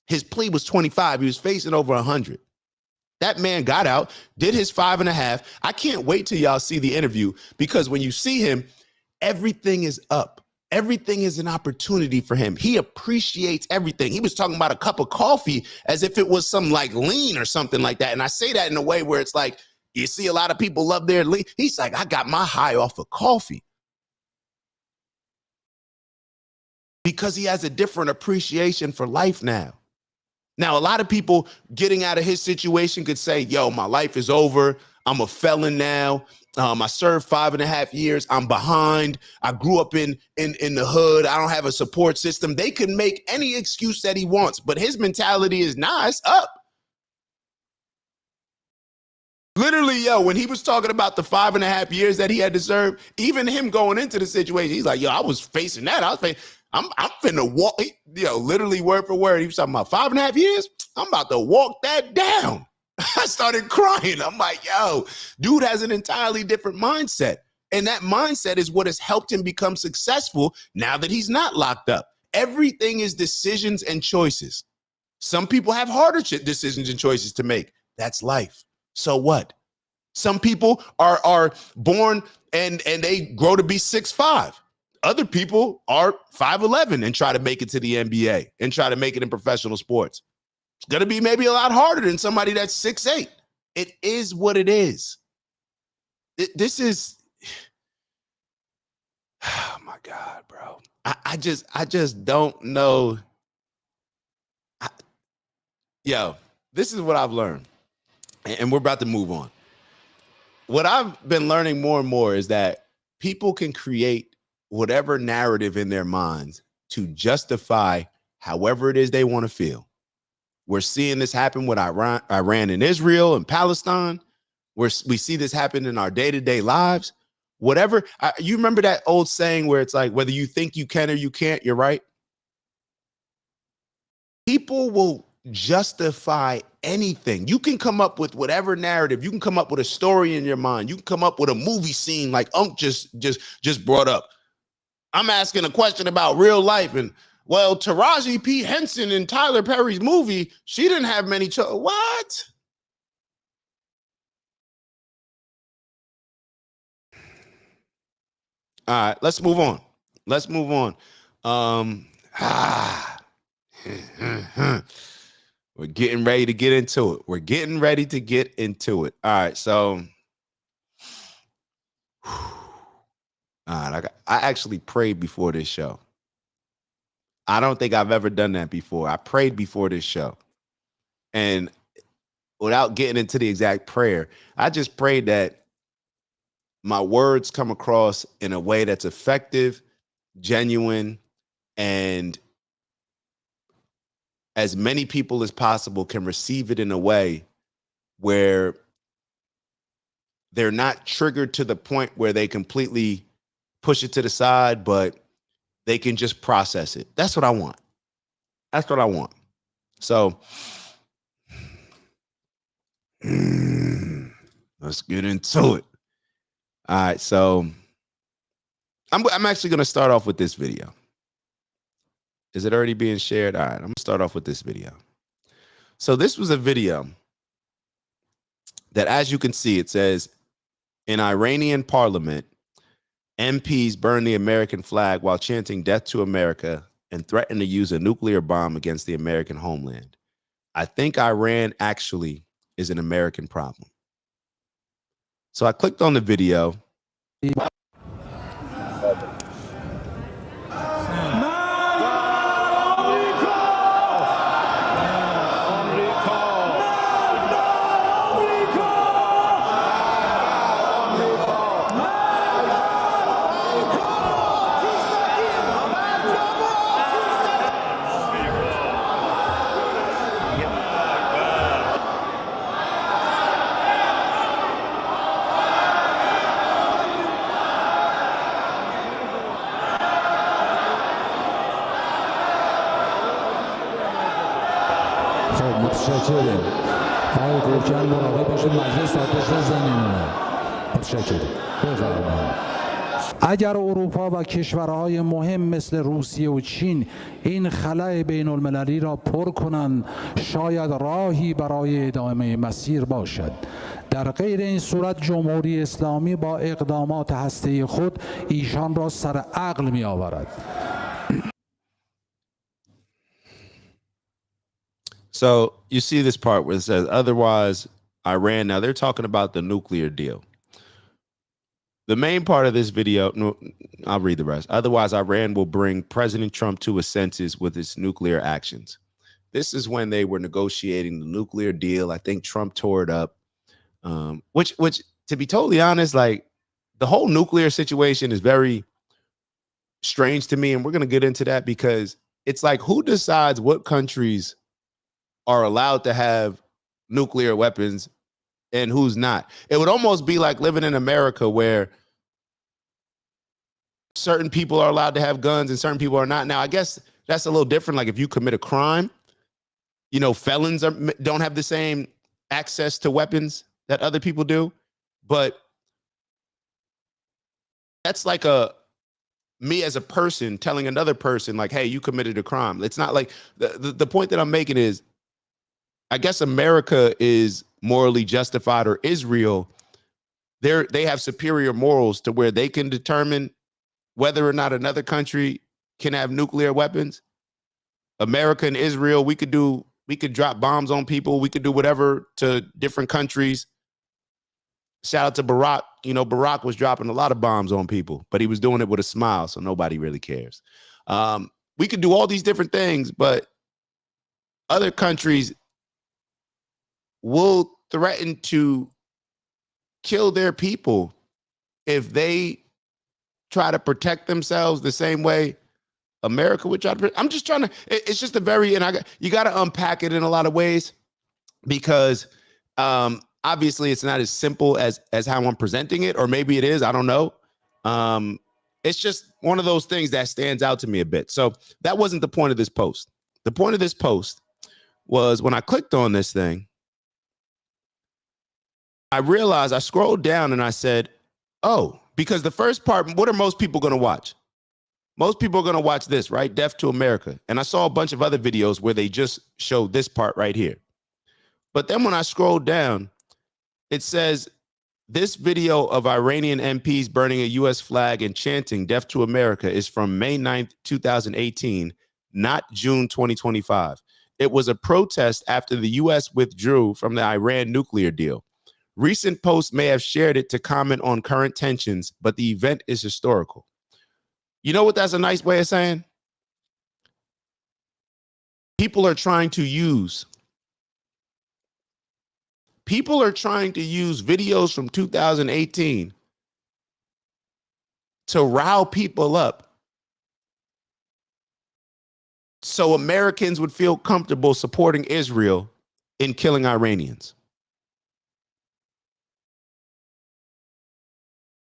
His plea was 25. He was facing over 100. That man got out, did his 5.5. I can't wait till y'all see the interview, because when you see him, everything is up. Everything is an opportunity for him. He appreciates everything. He was talking about a cup of coffee as if it was some like lean or something like that. And I say that in a way where it's like, you see a lot of people love their lean. He's like, I got my high off of coffee. Because he has a different appreciation for life now. Now, a lot of people getting out of his situation could say, yo, my life is over. I'm a felon now. I served 5.5 years. I'm behind. I grew up in the hood. I don't have a support system. They can make any excuse that he wants, but his mentality is, nah, it's up. Literally, yo, when he was talking about the 5.5 years that he had to serve, even him going into the situation, he's like, yo, I was facing that. I'm finna walk, literally word for word. He was talking about 5.5 years. I'm about to walk that down. I started crying. I'm like, yo, dude has an entirely different mindset. And that mindset is what has helped him become successful now that he's not locked up. Everything is decisions and choices. Some people have harder decisions and choices to make. That's life. So what? Some people are born and they grow to be 6'5". Other people are 5'11" and try to make it to the NBA and try to make it in professional sports. It's going to be maybe a lot harder than somebody that's 6'8". It is what it is. This is, oh my God, bro. I just don't know. Yo, this is what I've learned. And we're about to move on. What I've been learning more and more is that people can create whatever narrative in their minds to justify however it is they want to feel. We're seeing this happen with Iran and Israel and Palestine. We see this happen in our day-to-day lives. Whatever. You remember that old saying where it's like, whether you think you can or you can't, you're right. People will justify anything. You can come up with whatever narrative. You can come up with a story in your mind. You can come up with a movie scene like Unc just brought up. I'm asking a question about real life, and well, Taraji P. Henson in Tyler Perry's movie, she didn't have many children. What? All right, let's move on. We're getting ready to get into it. All right, so all right, I actually prayed before this show. I don't think I've ever done that before. I prayed before this show. And without getting into the exact prayer, I just prayed that my words come across in a way that's effective, genuine, and as many people as possible can receive it in a way where they're not triggered to the point where they completely push it to the side, but they can just process it. That's what I want. So let's get into it. All right, so I'm actually going to start off with this video. Is it already being shared? All right, I'm going to start off with this video. So this was a video that, as you can see, it says, In Iranian parliament, MPs burned the American flag while chanting death to America and threatened to use a nuclear bomb against the American homeland. I think Iran actually is an American problem. So I clicked on the video. متشکرم. آقای گورکن مراقب باشید مجلس آتش نزنید. متشکرم. بفرمایید. اگر اروپا و کشورهای مهم مثل روسیه و چین این خلأ بین المللی را پر کنند شاید راهی برای ادامه مسیر باشد. در غیر این صورت جمهوری اسلامی با اقدامات هسته‌ای خود ایشان را سر عقل می آورد. So you see this part where it says, otherwise, Iran, now they're talking about the nuclear deal. The main part of this video, no, I'll read the rest. Otherwise, Iran will bring President Trump to his senses with its nuclear actions. This is when they were negotiating the nuclear deal. I think Trump tore it up, which, to be totally honest, like the whole nuclear situation is very strange to me. And we're going to get into that because it's like, who decides what countries are allowed to have nuclear weapons and who's not? It would almost be like living in America where certain people are allowed to have guns and certain people are not. Now, I guess that's a little different. Like if you commit a crime, you know, felons don't have the same access to weapons that other people do. But that's like me as a person telling another person like, hey, you committed a crime. It's not like the point that I'm making is, I guess America is morally justified, or Israel, they have superior morals to where they can determine whether or not another country can have nuclear weapons. America and Israel, we could drop bombs on people. We could do whatever to different countries. Shout out to Barack. You know, Barack was dropping a lot of bombs on people, but he was doing it with a smile, so nobody really cares. We could do all these different things, but other countries will threaten to kill their people if they try to protect themselves the same way America would try to. I'm just trying to, it's just a very, and you got to unpack it in a lot of ways because obviously it's not as simple as how I'm presenting it, or maybe it is, I don't know. It's just one of those things that stands out to me a bit. So that wasn't the point of this post. The point of this post was when I clicked on this thing, I realized I scrolled down and I said, oh, because the first part, what are most people going to watch? Most people are going to watch this, right? Death to America. And I saw a bunch of other videos where they just showed this part right here. But then when I scrolled down, it says this video of Iranian MPs burning a U.S. flag and chanting death to America is from May 9th, 2018, not June 2025. It was a protest after the U.S. withdrew from the Iran nuclear deal. Recent posts may have shared it to comment on current tensions, but the event is historical. You know what that's a nice way of saying? People are trying to use videos from 2018 to rile people up so Americans would feel comfortable supporting Israel in killing Iranians.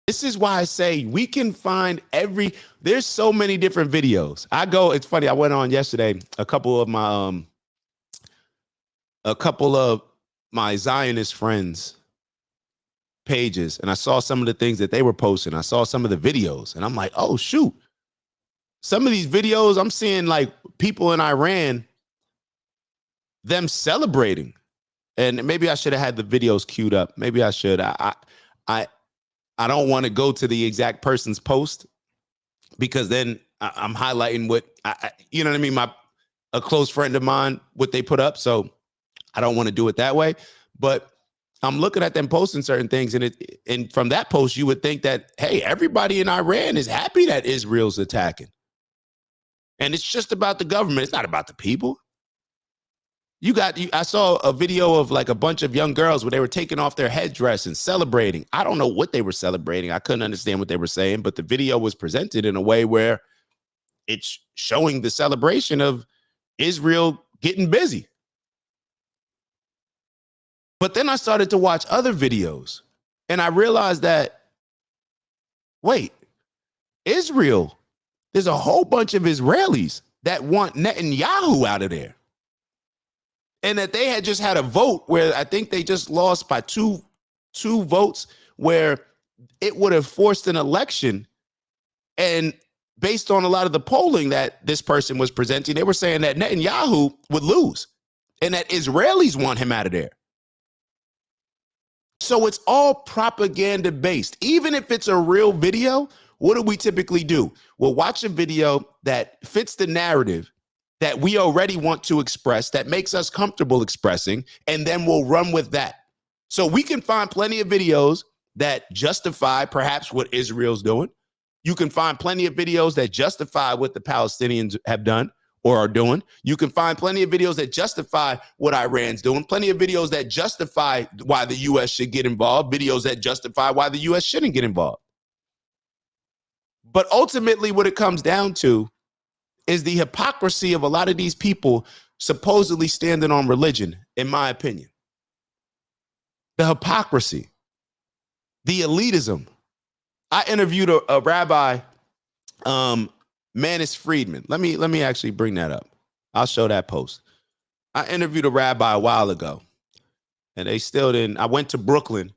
This is why I say we can find there's so many different videos. It's funny, I went on yesterday, a couple of my Zionist friends' pages, and I saw some of the things that they were posting. I saw some of the videos, and I'm like, oh, shoot. Some of these videos, I'm seeing like people in Iran, them celebrating. And maybe I should have had the videos queued up. Maybe I should. I don't want to go to the exact person's post because then I'm highlighting what you know what I mean. A close friend of mine, what they put up. So I don't want to do it that way. But I'm looking at them posting certain things, and from that post, you would think that, hey, everybody in Iran is happy that Israel's attacking. And it's just about the government. It's not about the people. I saw a video of like a bunch of young girls where they were taking off their headdress and celebrating. I don't know what they were celebrating. I couldn't understand what they were saying, but the video was presented in a way where it's showing the celebration of Israel getting busy. But then I started to watch other videos and I realized that, wait, Israel, there's a whole bunch of Israelis that want Netanyahu out of there. And that they had just had a vote where I think they just lost by two votes where it would have forced an election. And based on a lot of the polling that this person was presenting, they were saying that Netanyahu would lose and that Israelis want him out of there. So it's all propaganda based. Even if it's a real video, what do we typically do? We'll watch a video that fits the narrative that we already want to express, that makes us comfortable expressing, and then we'll run with that. So we can find plenty of videos that justify perhaps what Israel's doing. You can find plenty of videos that justify what the Palestinians have done or are doing. You can find plenty of videos that justify what Iran's doing, plenty of videos that justify why the U.S. should get involved, videos that justify why the U.S. shouldn't get involved. But ultimately, what it comes down to is the hypocrisy of a lot of these people supposedly standing on religion, in my opinion. The hypocrisy, the elitism. I interviewed a rabbi, Manis Friedman. Let me actually bring that up. I'll show that post. I interviewed a rabbi a while ago, and they still didn't. I went to Brooklyn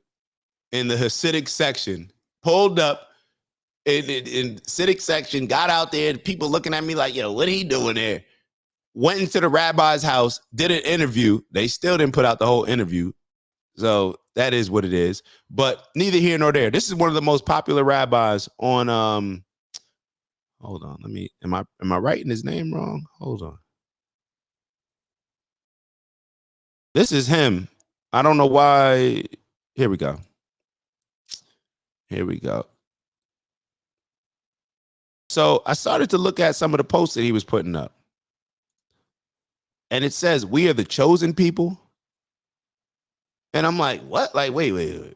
in the Hasidic section, pulled up in Hasidic section, got out there, and people looking at me like, yo, what are he doing there? Went into the rabbi's house, did an interview. They still didn't put out the whole interview. So that is what it is. But neither here nor there. This is one of the most popular rabbis on hold on, am I writing his name wrong? Hold on. This is him. I don't know why. Here we go. Here we go. So I started to look at some of the posts that he was putting up. And it says, we are the chosen people. And I'm like, what? Like, wait.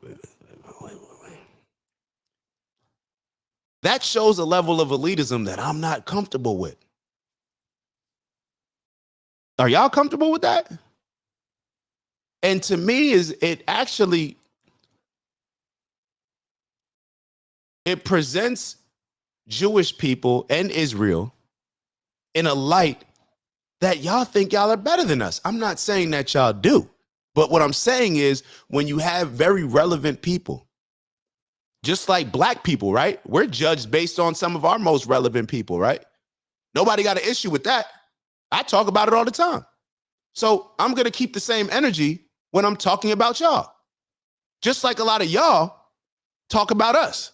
That shows a level of elitism that I'm not comfortable with. Are y'all comfortable with that? And to me, it presents Jewish people and Israel in a light that y'all think y'all are better than us. I'm not saying that y'all do. But what I'm saying is when you have very relevant people, just like black people, right? We're judged based on some of our most relevant people, right? Nobody got an issue with that. I talk about it all the time. So I'm going to keep the same energy when I'm talking about y'all. Just like a lot of y'all talk about us.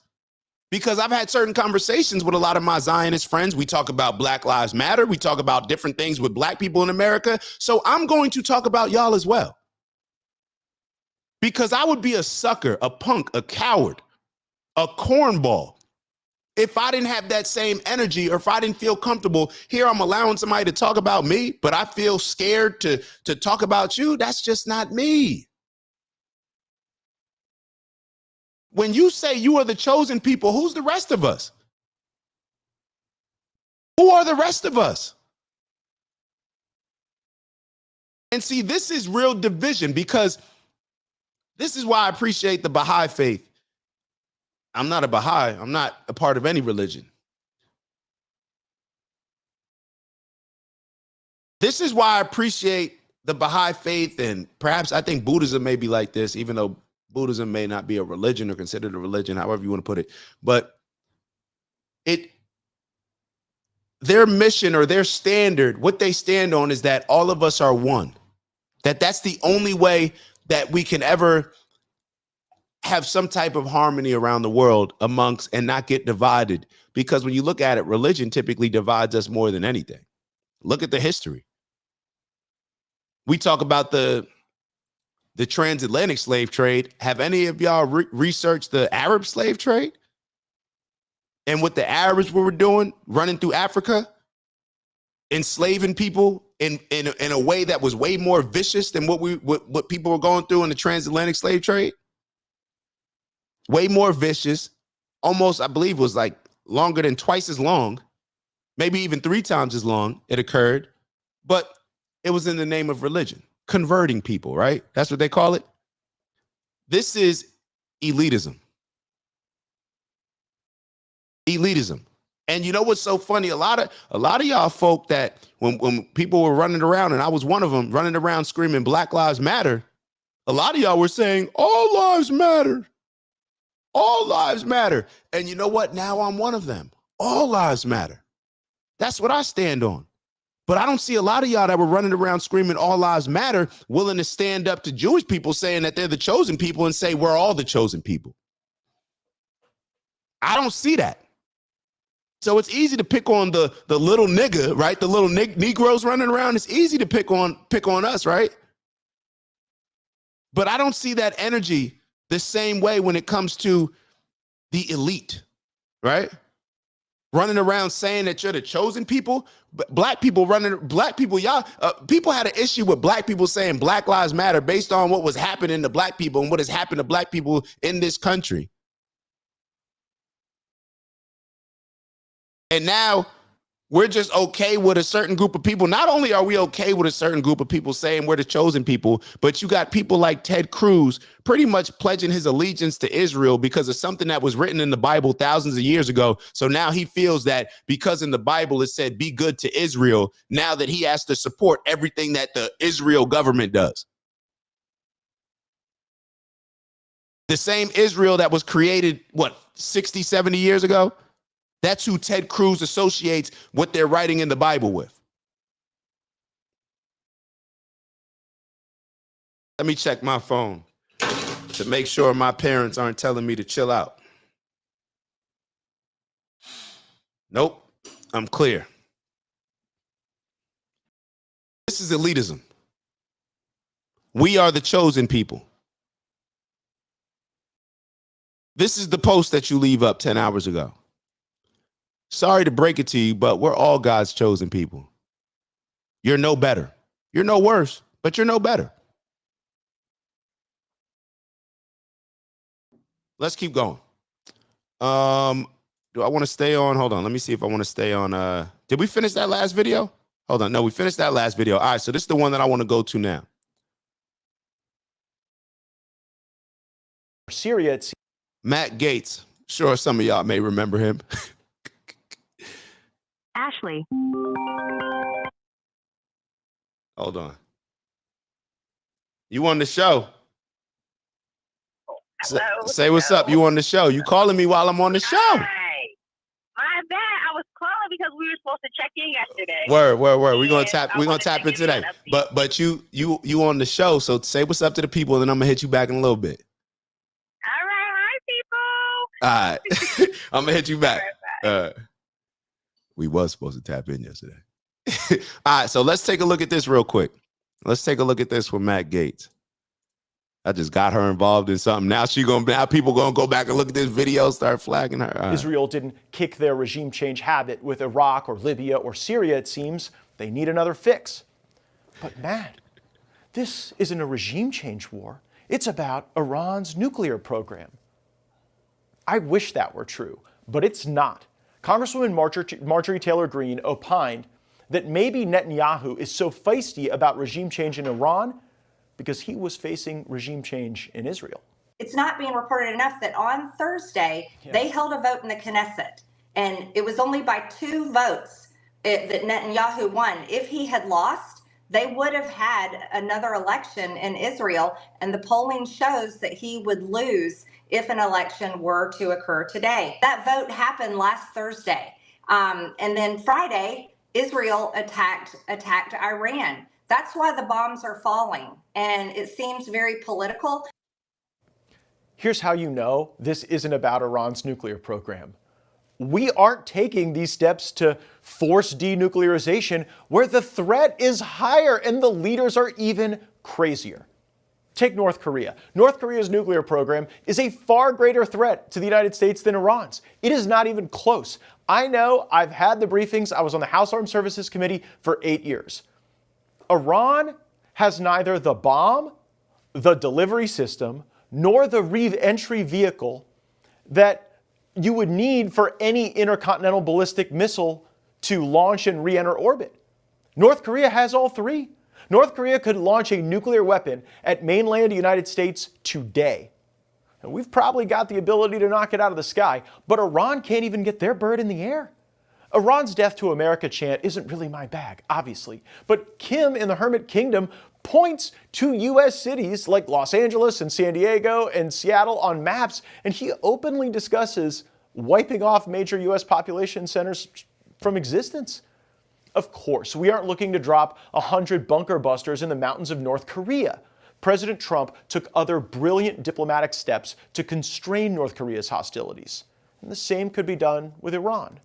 Because I've had certain conversations with a lot of my Zionist friends. We talk about Black Lives Matter. We talk about different things with black people in America. So I'm going to talk about y'all as well. Because I would be a sucker, a punk, a coward, a cornball if I didn't have that same energy or if I didn't feel comfortable. Here I'm allowing somebody to talk about me, but I feel scared to talk about you. That's just not me. When you say you are the chosen people, who's the rest of us? Who are the rest of us? And see, this is real division, because this is why I appreciate the Baha'i faith. I'm not a Baha'i. I'm not a part of any religion. This is why I appreciate the Baha'i faith, and perhaps I think Buddhism may be like this, even though Buddhism may not be a religion or considered a religion, however you want to put it. But their mission or their standard, what they stand on is that all of us are one. That's the only way that we can ever have some type of harmony around the world amongst and not get divided. Because when you look at it, religion typically divides us more than anything. Look at the history. We talk about the transatlantic slave trade. Have any of y'all researched the Arab slave trade and what the Arabs were doing, running through Africa, enslaving people in a way that was way more vicious than what people were going through in the transatlantic slave trade? Way more vicious, almost, I believe, was like longer than twice as long, maybe even 3 times as long it occurred, but it was in the name of religion, converting people, right? That's what they call it. This is elitism. Elitism. And you know what's so funny? A lot of y'all folk that when people were running around, and I was one of them, running around screaming Black Lives Matter, a lot of y'all were saying all lives matter. All lives matter. And you know what? Now I'm one of them. All lives matter. That's what I stand on. But I don't see a lot of y'all that were running around screaming all lives matter, willing to stand up to Jewish people saying that they're the chosen people and say we're all the chosen people. I don't see that. So it's easy to pick on the little nigga, right? The little Negroes running around. It's easy to pick on us, right? But I don't see that energy the same way when it comes to the elite, right? Running around saying that you're the chosen people. Black people, y'all, people had an issue with black people saying Black Lives Matter based on what was happening to black people and what has happened to black people in this country. And now we're just okay with a certain group of people. Not only are we okay with a certain group of people saying we're the chosen people, but you got people like Ted Cruz pretty much pledging his allegiance to Israel because of something that was written in the Bible thousands of years ago. So now he feels that because in the Bible it said be good to Israel, now that he has to support everything that the Israel government does. The same Israel that was created, 60, 70 years ago? That's who Ted Cruz associates what they're writing in the Bible with. Let me check my phone to make sure my parents aren't telling me to chill out. Nope, I'm clear. This is elitism. We are the chosen people. This is the post that you leave up 10 hours ago. Sorry to break it to you, but we're all God's chosen people. You're no better. You're no worse, but you're no better. Let's keep going. Do I want to stay on? Hold on. Let me see if I want to stay on. Did we finish that last video? Hold on. No, we finished that last video. All right. So this is the one that I want to go to now. Syria. Matt Gaetz. Sure, some of y'all may remember him. Ashley. Hold on. You on the show? Hello. Say what's up. You on the show? You calling me while I'm on the show? Hi. My bad. I was calling because we were supposed to check in yesterday. Word. We're gonna tap in today. But you on the show, so say what's up to the people, and then I'm gonna hit you back in a little bit. All right. Hi, people. All right. I'm gonna hit you back. We was supposed to tap in yesterday. All right, so let's take a look at this real quick. Let's take a look at this with Matt Gaetz. I just got her involved in something. Now people gonna go back and look at this video, start flagging her. Right. Israel didn't kick their regime change habit with Iraq or Libya or Syria, it seems. They need another fix. But Matt, this isn't a regime change war. It's about Iran's nuclear program. I wish that were true, but it's not. Congresswoman Marjorie Taylor Greene opined that maybe Netanyahu is so feisty about regime change in Iran because he was facing regime change in Israel. It's not being reported enough that on Thursday, they held a vote in the Knesset, and it was only by 2 votes that Netanyahu won. If he had lost, they would have had another election in Israel, and the polling shows that he would lose if an election were to occur today. That vote happened last Thursday. And then Friday, Israel attacked Iran. That's why the bombs are falling. And it seems very political. Here's how you know this isn't about Iran's nuclear program. We aren't taking these steps to force denuclearization where the threat is higher and the leaders are even crazier. Take North Korea. North Korea's nuclear program is a far greater threat to the United States than Iran's. It is not even close. I know, I've had the briefings. I was on the House Armed Services Committee for 8 years. Iran has neither the bomb, the delivery system, nor the re-entry vehicle that you would need for any intercontinental ballistic missile to launch and re-enter orbit. North Korea has all three. North Korea could launch a nuclear weapon at mainland United States today. And we've probably got the ability to knock it out of the sky, but Iran can't even get their bird in the air. Iran's Death to America chant isn't really my bag, obviously, but Kim in the Hermit Kingdom points to U.S. cities like Los Angeles and San Diego and Seattle on maps, and he openly discusses wiping off major U.S. population centers from existence. Of course, we aren't looking to drop 100 bunker busters in the mountains of North Korea. President Trump took other brilliant diplomatic steps to constrain North Korea's hostilities. And the same could be done with Iran.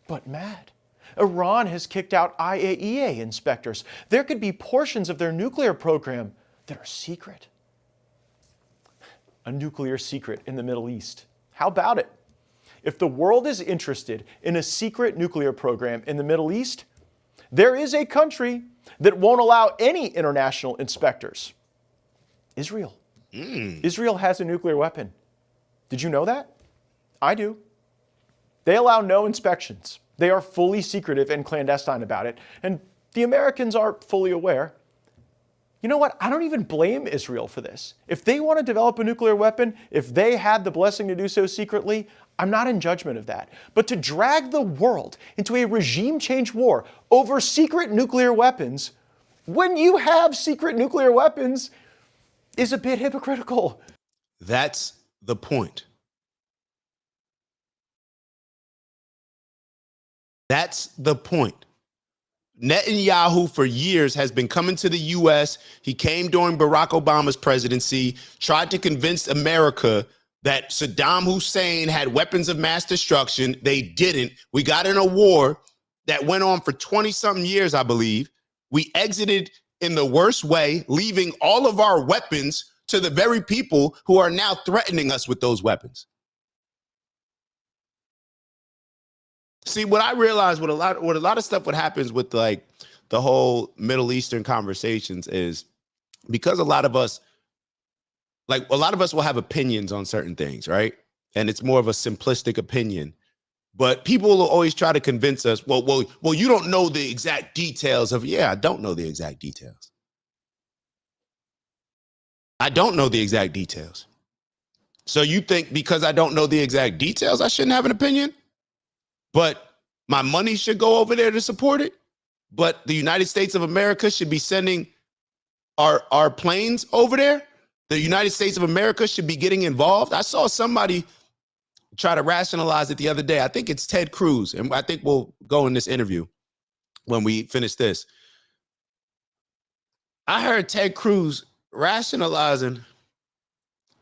But Matt, Iran has kicked out IAEA inspectors. There could be portions of their nuclear program that are secret. A nuclear secret in the Middle East. How about it? If the world is interested in a secret nuclear program in the Middle East, there is a country that won't allow any international inspectors. Israel. Israel has a nuclear weapon. Did you know that? I do. They allow no inspections. They are fully secretive and clandestine about it, and the Americans are fully aware. You know what? I don't even blame Israel for this. If they want to develop a nuclear weapon, if they had the blessing to do so secretly, I'm not in judgment of that. But to drag the world into a regime change war over secret nuclear weapons, when you have secret nuclear weapons, is a bit hypocritical. That's the point. That's the point. Netanyahu for years has been coming to the U.S. He came during Barack Obama's presidency, tried to convince America that Saddam Hussein had weapons of mass destruction. They didn't. We got in a war that went on for 20-something years, I believe. We exited in the worst way, leaving all of our weapons to the very people who are now threatening us with those weapons. See, what I realized with a lot of stuff, what happens with like the whole Middle Eastern conversations is because a lot of us will have opinions on certain things, right? And it's more of a simplistic opinion. But people will always try to convince us, well, you don't know the exact details of, yeah, I don't know the exact details. I don't know the exact details. So you think because I don't know the exact details, I shouldn't have an opinion? But my money should go over there to support it? But the United States of America should be sending our planes over there? The United States of America should be getting involved? I saw somebody try to rationalize it the other day. I think it's Ted Cruz, and I think we'll go in this interview when we finish this. I heard Ted Cruz rationalizing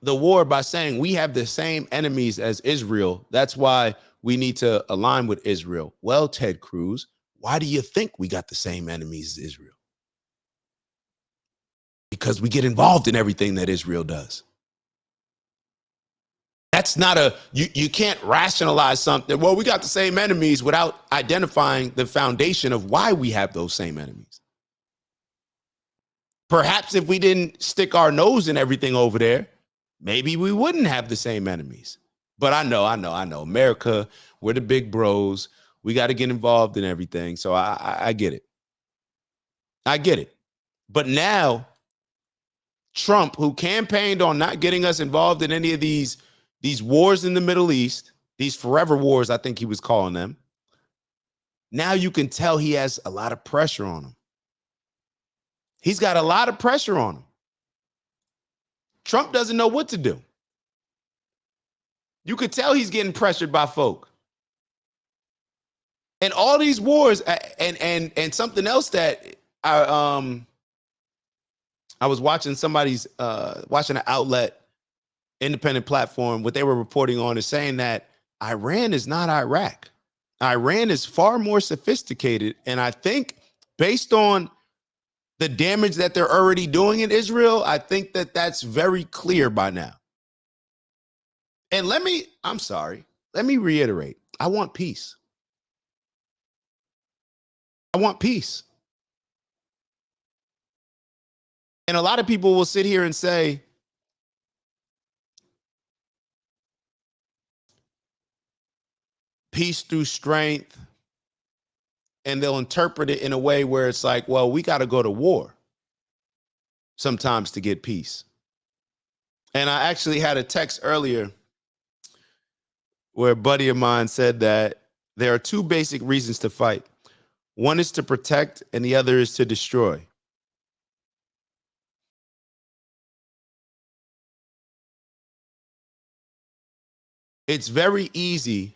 the war by saying we have the same enemies as Israel. That's why we need to align with Israel. Well, Ted Cruz, why do you think we got the same enemies as Israel? Because we get involved in everything that Israel does. That's not you can't rationalize something. Well, we got the same enemies without identifying the foundation of why we have those same enemies. Perhaps if we didn't stick our nose in everything over there, maybe we wouldn't have the same enemies. But I know. America, we're the big bros. We got to get involved in everything. So I get it. I get it. But now, Trump, who campaigned on not getting us involved in any of these wars in the Middle East, these forever wars, I think he was calling them. Now you can tell he has a lot of pressure on him. He's got a lot of pressure on him. Trump doesn't know what to do. You could tell he's getting pressured by folk. And all these wars, and something else that I was watching watching an outlet independent platform, what they were reporting on is saying that Iran is not Iraq. Iran is far more sophisticated. And I think based on the damage that they're already doing in Israel, I think that that's very clear by now. And let me reiterate, I want peace. I want peace. And a lot of people will sit here and say, peace through strength. And they'll interpret it in a way where it's like, well, we got to go to war sometimes to get peace. And I actually had a text earlier where a buddy of mine said that there are two basic reasons to fight. One is to protect and the other is to destroy. It's very easy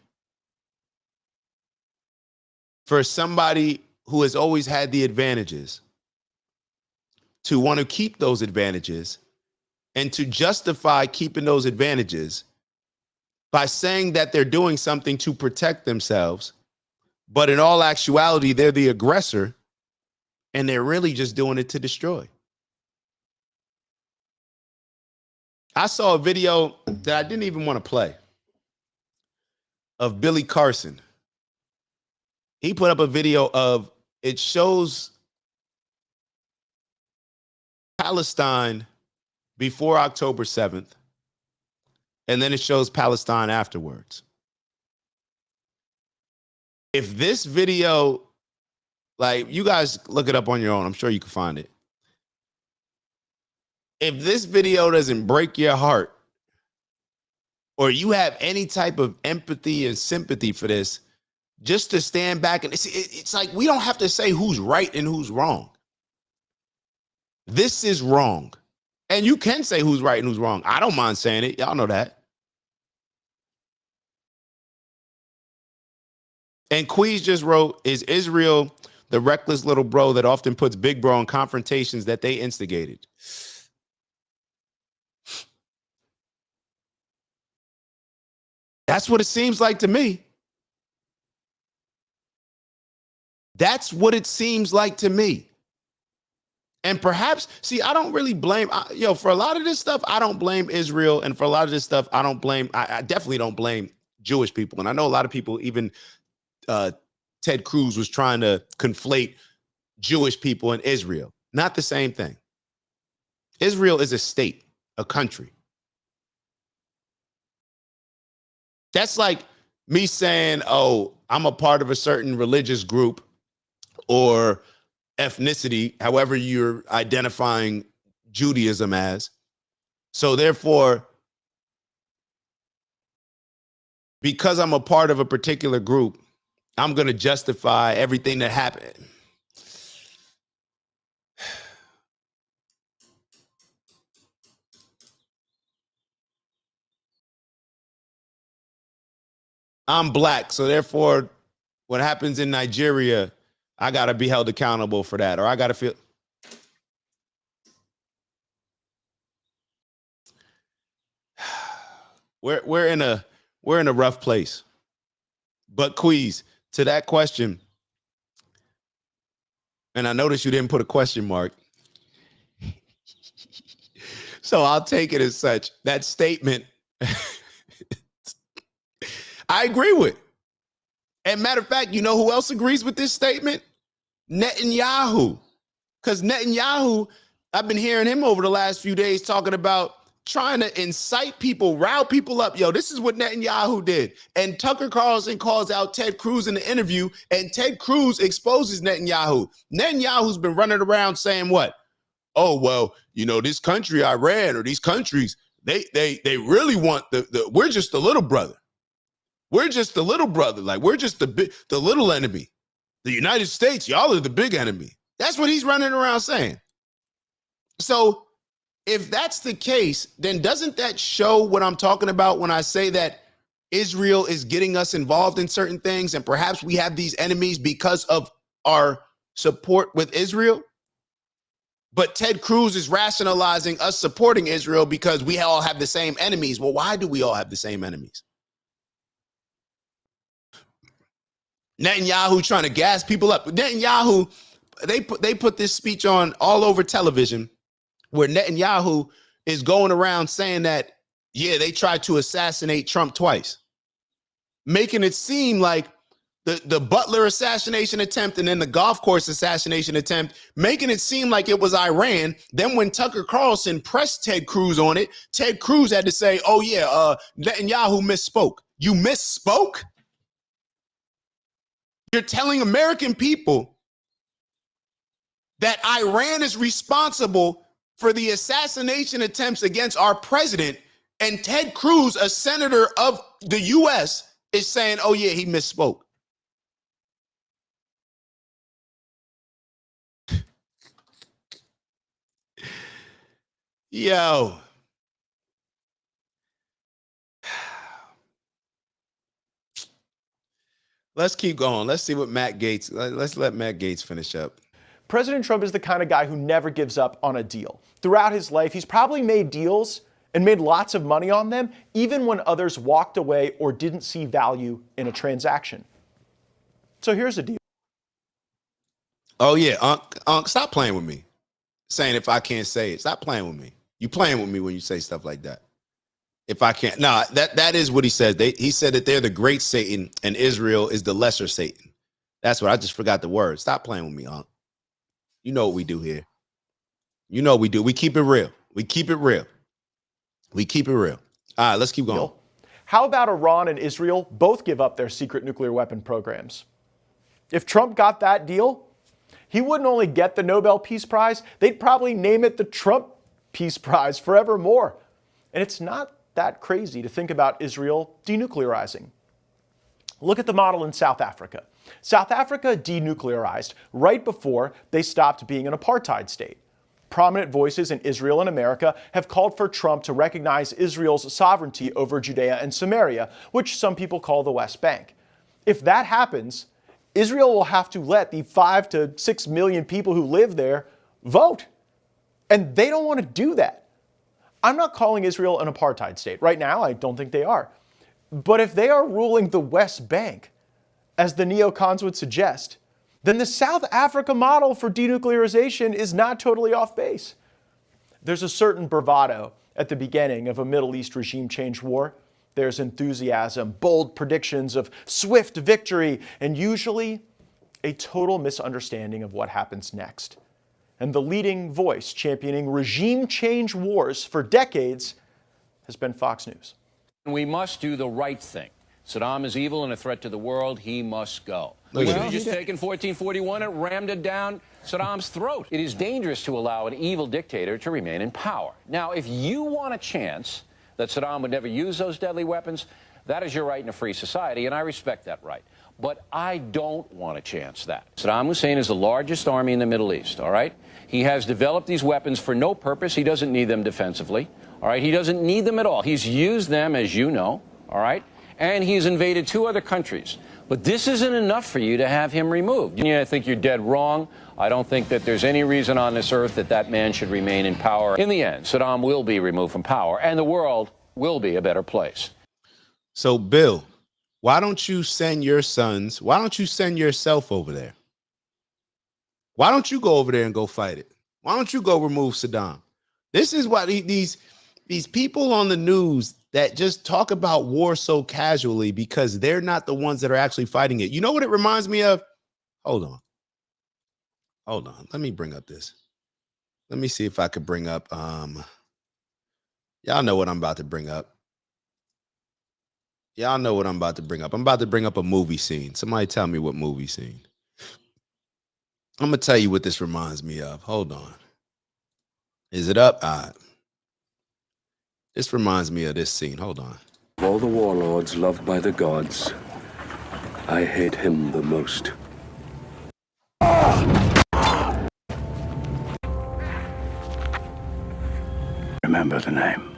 for somebody who has always had the advantages to want to keep those advantages and to justify keeping those advantages by saying that they're doing something to protect themselves, but in all actuality, they're the aggressor and they're really just doing it to destroy. I saw a video that I didn't even want to play of Billy Carson. He put up a video of, it shows Palestine before October 7th, and then it shows Palestine afterwards. If this video, like, you guys look it up on your own, I'm sure you can find it. If this video doesn't break your heart, or you have any type of empathy and sympathy for this, just to stand back and it's like, we don't have to say who's right and who's wrong. This is wrong. And you can say who's right and who's wrong. I don't mind saying it. Y'all know that. And Queez just wrote, is Israel the reckless little bro that often puts big bro in confrontations that they instigated? That's what it seems like to me. That's what it seems like to me. And perhaps, see, I don't really blame, for a lot of this stuff, I don't blame Israel. And for a lot of this stuff, I definitely don't blame Jewish people. And I know a lot of people, even Ted Cruz was trying to conflate Jewish people and Israel. Not the same thing. Israel is a state, a country. That's like me saying, oh, I'm a part of a certain religious group or ethnicity, however you're identifying Judaism as. So therefore, because I'm a part of a particular group, I'm going to justify everything that happened. I'm black, so therefore, what happens in Nigeria, I got to be held accountable for that, or I got to feel. We're in a rough place. But Queez, to that question, and I noticed you didn't put a question mark, so I'll take it as such. That statement, I agree with. And matter of fact, you know who else agrees with this statement? Netanyahu. Because Netanyahu, I've been hearing him over the last few days talking about trying to incite people, rile people up. Yo, this is what Netanyahu did. And Tucker Carlson calls out Ted Cruz in the interview, and Ted Cruz exposes Netanyahu. Netanyahu's been running around saying what? Oh, well, this country, Iran, or these countries, they really want we're just the little brother. We're just the little brother. Like, we're just the little enemy. The United States, y'all are the big enemy. That's what he's running around saying. So if that's the case, then doesn't that show what I'm talking about when I say that Israel is getting us involved in certain things, and perhaps we have these enemies because of our support with Israel? But Ted Cruz is rationalizing us supporting Israel because we all have the same enemies. Well, why do we all have the same enemies? Netanyahu trying to gas people up. Netanyahu, they put this speech on all over television where Netanyahu is going around saying that, yeah, they tried to assassinate Trump twice, making it seem like the Butler assassination attempt and then the golf course assassination attempt, making it seem like it was Iran. Then when Tucker Carlson pressed Ted Cruz on it, Ted Cruz had to say, oh yeah, Netanyahu misspoke. You misspoke? You're telling American people that Iran is responsible for the assassination attempts against our president, and Ted Cruz, a senator of the U.S., is saying, oh yeah, he misspoke. Yo. Let's keep going. Let's see what Matt Gaetz, let's let Matt Gaetz finish up. President Trump is the kind of guy who never gives up on a deal. Throughout his life, he's probably made deals and made lots of money on them, even when others walked away or didn't see value in a transaction. So here's a deal. Oh yeah, Unc, stop playing with me. Saying if I can't say it, stop playing with me. You playing with me when you say stuff like that. If I can't, no, that is what he says. He said that they're the great Satan and Israel is the lesser Satan. That's what I just forgot the word. Stop playing with me, Unc. You know what we do here. You know what we do. We keep it real. We keep it real. We keep it real. All right, let's keep going. How about Iran and Israel both give up their secret nuclear weapon programs? If Trump got that deal, he wouldn't only get the Nobel Peace Prize, they'd probably name it the Trump Peace Prize forevermore. And it's not that crazy to think about Israel denuclearizing. Look at the model in South Africa. South Africa denuclearized right before they stopped being an apartheid state. Prominent voices in Israel and America have called for Trump to recognize Israel's sovereignty over Judea and Samaria, which some people call the West Bank. If that happens, Israel will have to let the 5 to 6 million people who live there vote. And they don't want to do that. I'm not calling Israel an apartheid state. Right now, I don't think they are. But if they are ruling the West Bank, as the neocons would suggest, then the South Africa model for denuclearization is not totally off base. There's a certain bravado at the beginning of a Middle East regime change war. There's enthusiasm, bold predictions of swift victory, and usually a total misunderstanding of what happens next. And the leading voice championing regime change wars for decades has been Fox News. We must do the right thing. Saddam is evil and a threat to the world. He must go. Look We at should have that. just taken 1441 and rammed it down Saddam's throat. It is dangerous to allow an evil dictator to remain in power. Now, if you want a chance that Saddam would never use those deadly weapons, that is your right in a free society, and I respect that right. But I don't want to chance that. Saddam Hussein is the largest army in the Middle East, all right? He has developed these weapons for no purpose. He doesn't need them defensively, all right? He doesn't need them at all. He's used them, as you know, all right? And he's invaded 2 other countries. But this isn't enough for you to have him removed. I think you're dead wrong. I don't think that there's any reason on this earth that that man should remain in power. In the end, Saddam will be removed from power, and the world will be a better place. So, Bill, why don't you send your sons? Why don't you send yourself over there? Why don't you go over there and go fight it? Why don't you go remove Saddam? This is what these people on the news that just talk about war so casually because they're not the ones that are actually fighting it. You know what it reminds me of? Hold on. Let me bring up this. Let me see if I could bring up. Y'all know what I'm about to bring up. Y'all know what I'm about to bring up. I'm about to bring up a movie scene. Somebody tell me what movie scene. I'm going to tell you what this reminds me of. Hold on. Is it up? All right. This reminds me of this scene. Hold on. Of all the warlords loved by the gods, I hate him the most. Remember the name.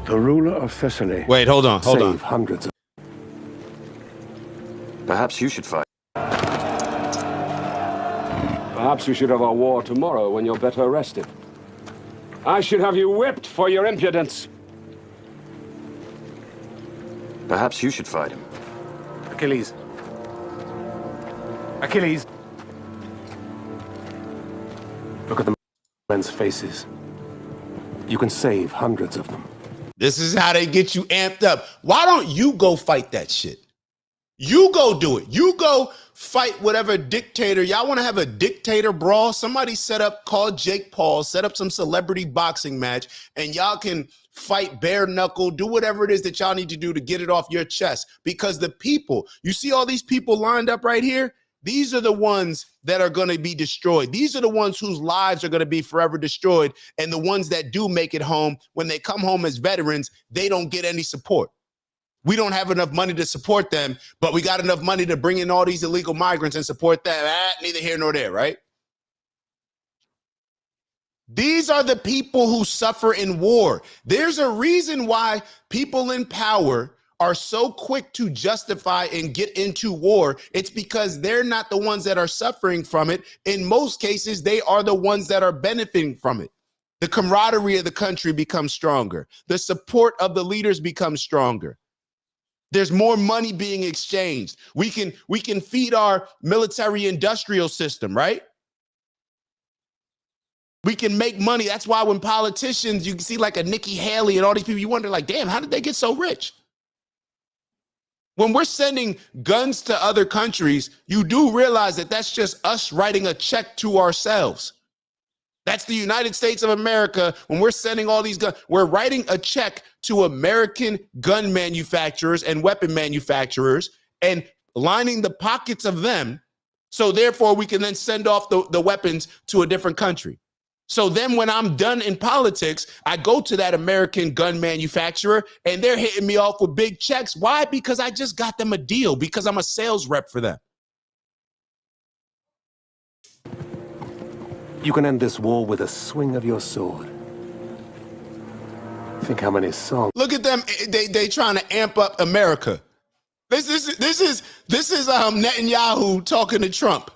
The ruler of Thessaly. Wait, hold on. Saved hundreds of... Perhaps you should fight. Perhaps we should have our war tomorrow when you're better rested. I should have you whipped for your impudence. Perhaps you should fight him. Achilles. Achilles. Look at the men's faces. You can save hundreds of them. This is how they get you amped up. Why don't you go fight that shit? You go do it. You go fight whatever dictator. Y'all want to have a dictator brawl? Somebody call Jake Paul, set up some celebrity boxing match, and y'all can fight bare knuckle, do whatever it is that y'all need to do to get it off your chest. Because the people, you see all these people lined up right here? These are the ones that are going to be destroyed. These are the ones whose lives are going to be forever destroyed. And the ones that do make it home, when they come home as veterans, they don't get any support. We don't have enough money to support them, but we got enough money to bring in all these illegal migrants and support them. Neither here nor there, right? These are the people who suffer in war. There's a reason why people in power are so quick to justify and get into war. It's because they're not the ones that are suffering from it. In most cases, they are the ones that are benefiting from it. The camaraderie of the country becomes stronger. The support of the leaders becomes stronger. There's more money being exchanged. We can feed our military industrial system, right? We can make money. That's why when politicians, you can see like a Nikki Haley and all these people, you wonder like, damn, how did they get so rich? When we're sending guns to other countries, you do realize that that's just us writing a check to ourselves. That's the United States of America. When we're sending all these guns, we're writing a check to American gun manufacturers and weapon manufacturers and lining the pockets of them. So therefore, we can then send off the weapons to a different country. So then when I'm done in politics, I go to that American gun manufacturer and they're hitting me off with big checks. Why? Because I just got them a deal, because I'm a sales rep for them. You can end this war with a swing of your sword. Think how many songs. Look at them. They trying to amp up America. This is Netanyahu talking to Trump.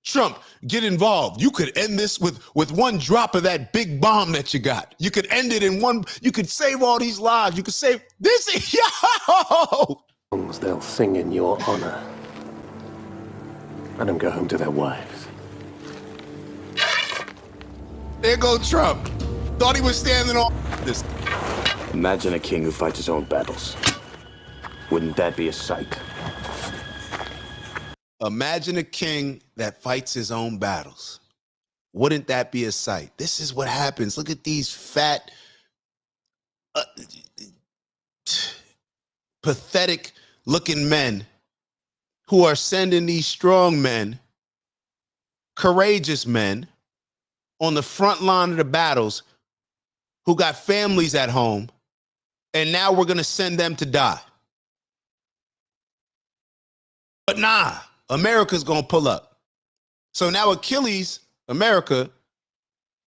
Trump, get involved. You could end this with one drop of that big bomb that you got. You could end it in one. You could save all these lives. You could save this. Yo! Songs they'll sing in your honor. Let them go home to their wives. There go Trump. Thought he was standing on this. Imagine a king who fights his own battles. Wouldn't that be a sight? Imagine a king that fights his own battles. Wouldn't that be a sight? This is what happens. Look at these fat, pathetic looking men who are sending these strong men, courageous men on the front line of the battles who got families at home. And now we're going to send them to die. But nah. America's going to pull up. So now Achilles, America,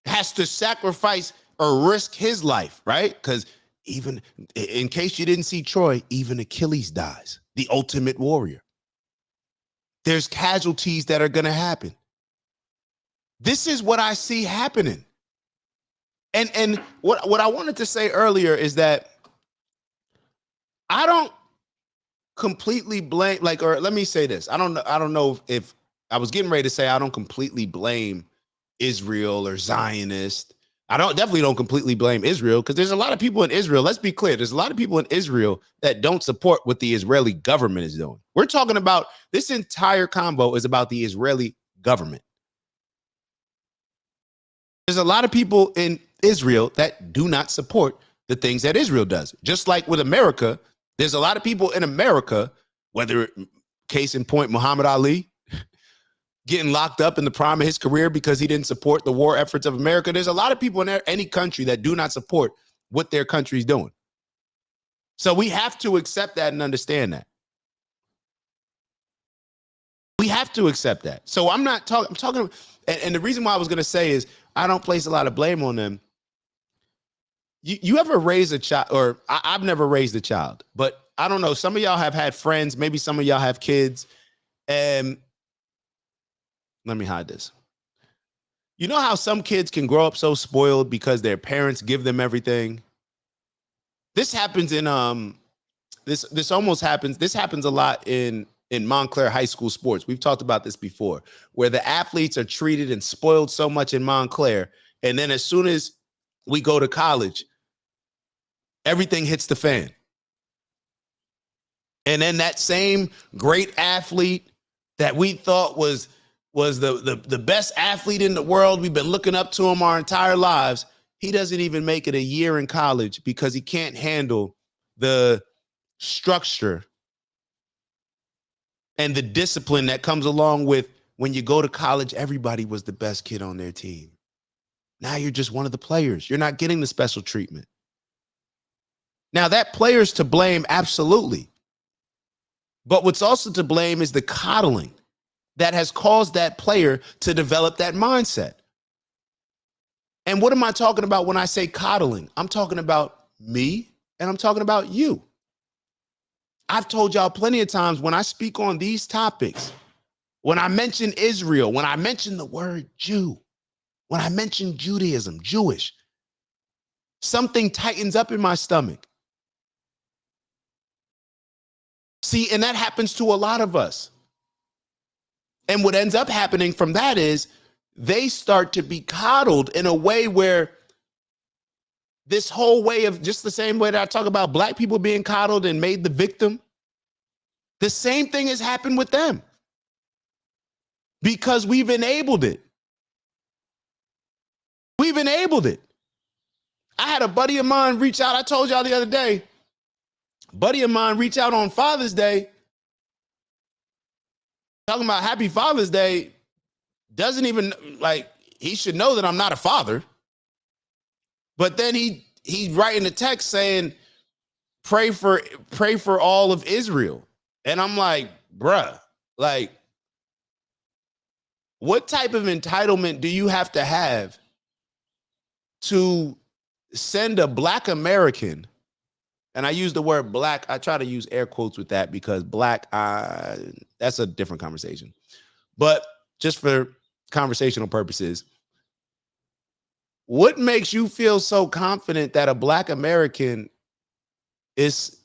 has to sacrifice or risk his life, right? Because even in case you didn't see Troy, even Achilles dies, the ultimate warrior. There's casualties that are going to happen. This is what I see happening. And what I wanted to say earlier is that I don't completely blame, or let me say this. I don't know if I was getting ready to say I don't completely blame Israel or Zionist. Definitely don't completely blame Israel, because there's a lot of people in Israel. Let's be clear. There's a lot of people in Israel that don't support what the Israeli government is doing. We're talking about this entire convo is about the Israeli government. There's a lot of people in Israel that do not support the things that Israel does. Just like with America, there's a lot of people in America, whether case in point, Muhammad Ali getting locked up in the prime of his career because he didn't support the war efforts of America. There's a lot of people in any country that do not support what their country's doing. So we have to accept that and understand that. We have to accept that. So I'm talking, and the reason why I was going to say is I don't place a lot of blame on them. You ever raise a child, or I've never raised a child, but I don't know. Some of y'all have had friends. Maybe some of y'all have kids. And let me hide this. You know how some kids can grow up so spoiled because their parents give them everything? This happens in this almost happens. This happens a lot in Montclair high school sports. We've talked about this before, where the athletes are treated and spoiled so much in Montclair, and then as soon as we go to college, everything hits the fan. And then that same great athlete that we thought was the best athlete in the world, we've been looking up to him our entire lives, he doesn't even make it a year in college because he can't handle the structure and the discipline that comes along with when you go to college. Everybody was the best kid on their team. Now you're just one of the players. You're not getting the special treatment. Now that player's to blame, absolutely. But what's also to blame is the coddling that has caused that player to develop that mindset. And what am I talking about when I say coddling? I'm talking about me, and I'm talking about you. I've told y'all plenty of times when I speak on these topics, when I mention Israel, when I mention the word Jew, when I mention Judaism, Jewish, something tightens up in my stomach. See, and that happens to a lot of us. And what ends up happening from that is they start to be coddled in a way where this whole way of, just the same way that I talk about black people being coddled and made the victim, the same thing has happened with them because we've enabled it. We've enabled it. I had a buddy of mine reach out. I told y'all the other day, buddy of mine reach out on Father's Day, talking about Happy Father's Day, doesn't even, like, he should know that I'm not a father. But then he writing a text saying, pray for all of Israel. And I'm like, bruh, like, what type of entitlement do you have to send a black American? And I use the word black. I try to use air quotes with that because black, that's a different conversation. But just for conversational purposes, what makes you feel so confident that a black American is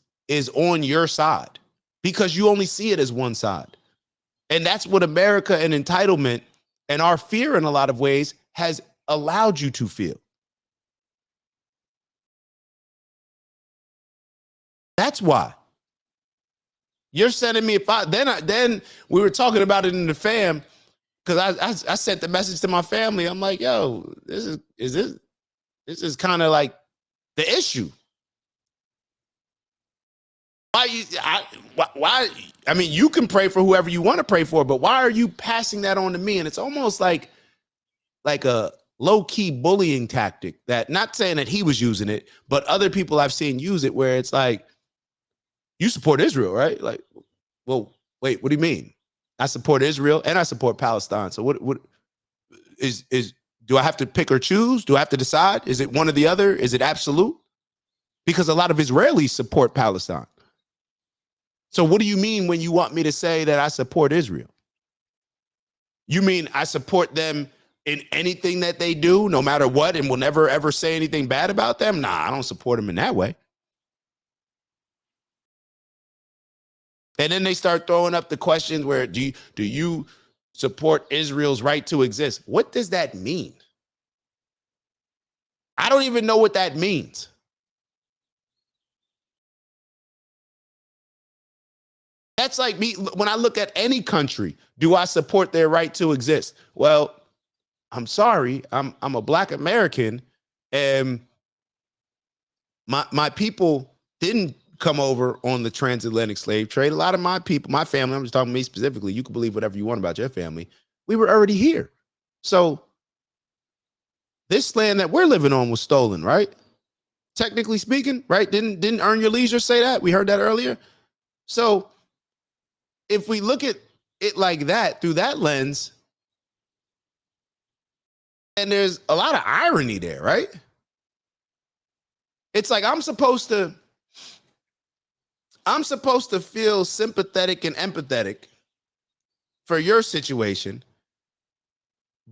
on your side? Because you only see it as one side. And that's what America and entitlement and our fear in a lot of ways has allowed you to feel. That's why. You're sending me then we were talking about it in the fam, because I sent the message to my family. I'm like, yo, this is kind of like the issue. Why? I mean, you can pray for whoever you want to pray for, but why are you passing that on to me? And it's almost like a low-key bullying tactic, that, not saying that he was using it, but other people I've seen use it, where it's like, you support Israel, right? Like, well, wait, what do you mean? I support Israel and I support Palestine. So what is do I have to pick or choose? Do I have to decide? Is it one or the other? Is it absolute? Because a lot of Israelis support Palestine. So what do you mean when you want me to say that I support Israel? You mean I support them in anything that they do, no matter what, and will never ever say anything bad about them? Nah, I don't support them in that way. And then they start throwing up the questions where, do you support Israel's right to exist? What does that mean? I don't even know what that means. That's like me when I look at any country. Do I support their right to exist? Well, I'm sorry. I'm a black American, and my people didn't come over on the transatlantic slave trade. A lot of my people, my family, I'm just talking to me specifically, you can believe whatever you want about your family, we were already here. So this land that we're living on was stolen, right? Technically speaking, right? Didn't Earn Your Leisure say that? We heard that earlier. So if we look at it like that, through that lens, and there's a lot of irony there, right? It's like I'm supposed to feel sympathetic and empathetic for your situation,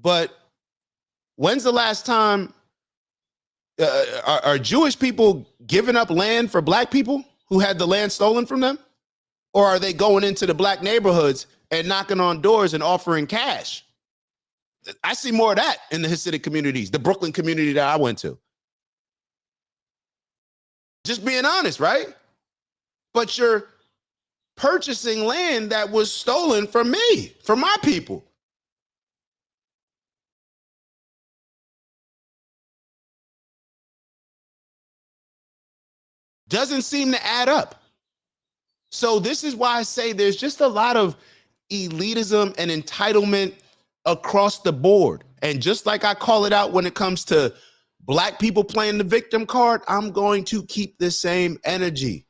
But when's the last time are Jewish people giving up land for black people who had the land stolen from them? Or are they going into the black neighborhoods and knocking on doors and offering cash? I see more of that in the Hasidic communities, the Brooklyn community that I went to. Just being honest, right? But you're purchasing land that was stolen from me, from my people. Doesn't seem to add up. So this is why I say there's just a lot of elitism and entitlement across the board. And just like I call it out when it comes to black people playing the victim card, I'm going to keep the same energy.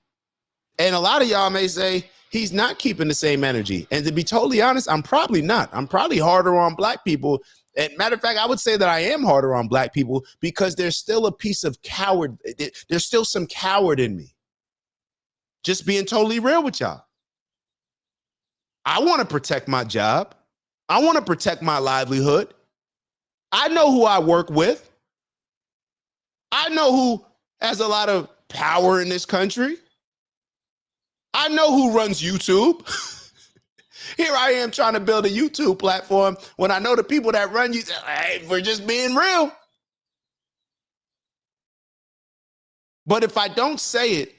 And a lot of y'all may say he's not keeping the same energy. And to be totally honest, I'm probably not. I'm probably harder on black people. And matter of fact, I would say that I am harder on black people because there's still a piece of coward. There's still some coward in me. Just being totally real with y'all. I want to protect my job. I want to protect my livelihood. I know who I work with. I know who has a lot of power in this country. I know who runs YouTube. Here I am trying to build a YouTube platform when I know the people that run you, hey, we're just being real. But if I don't say it,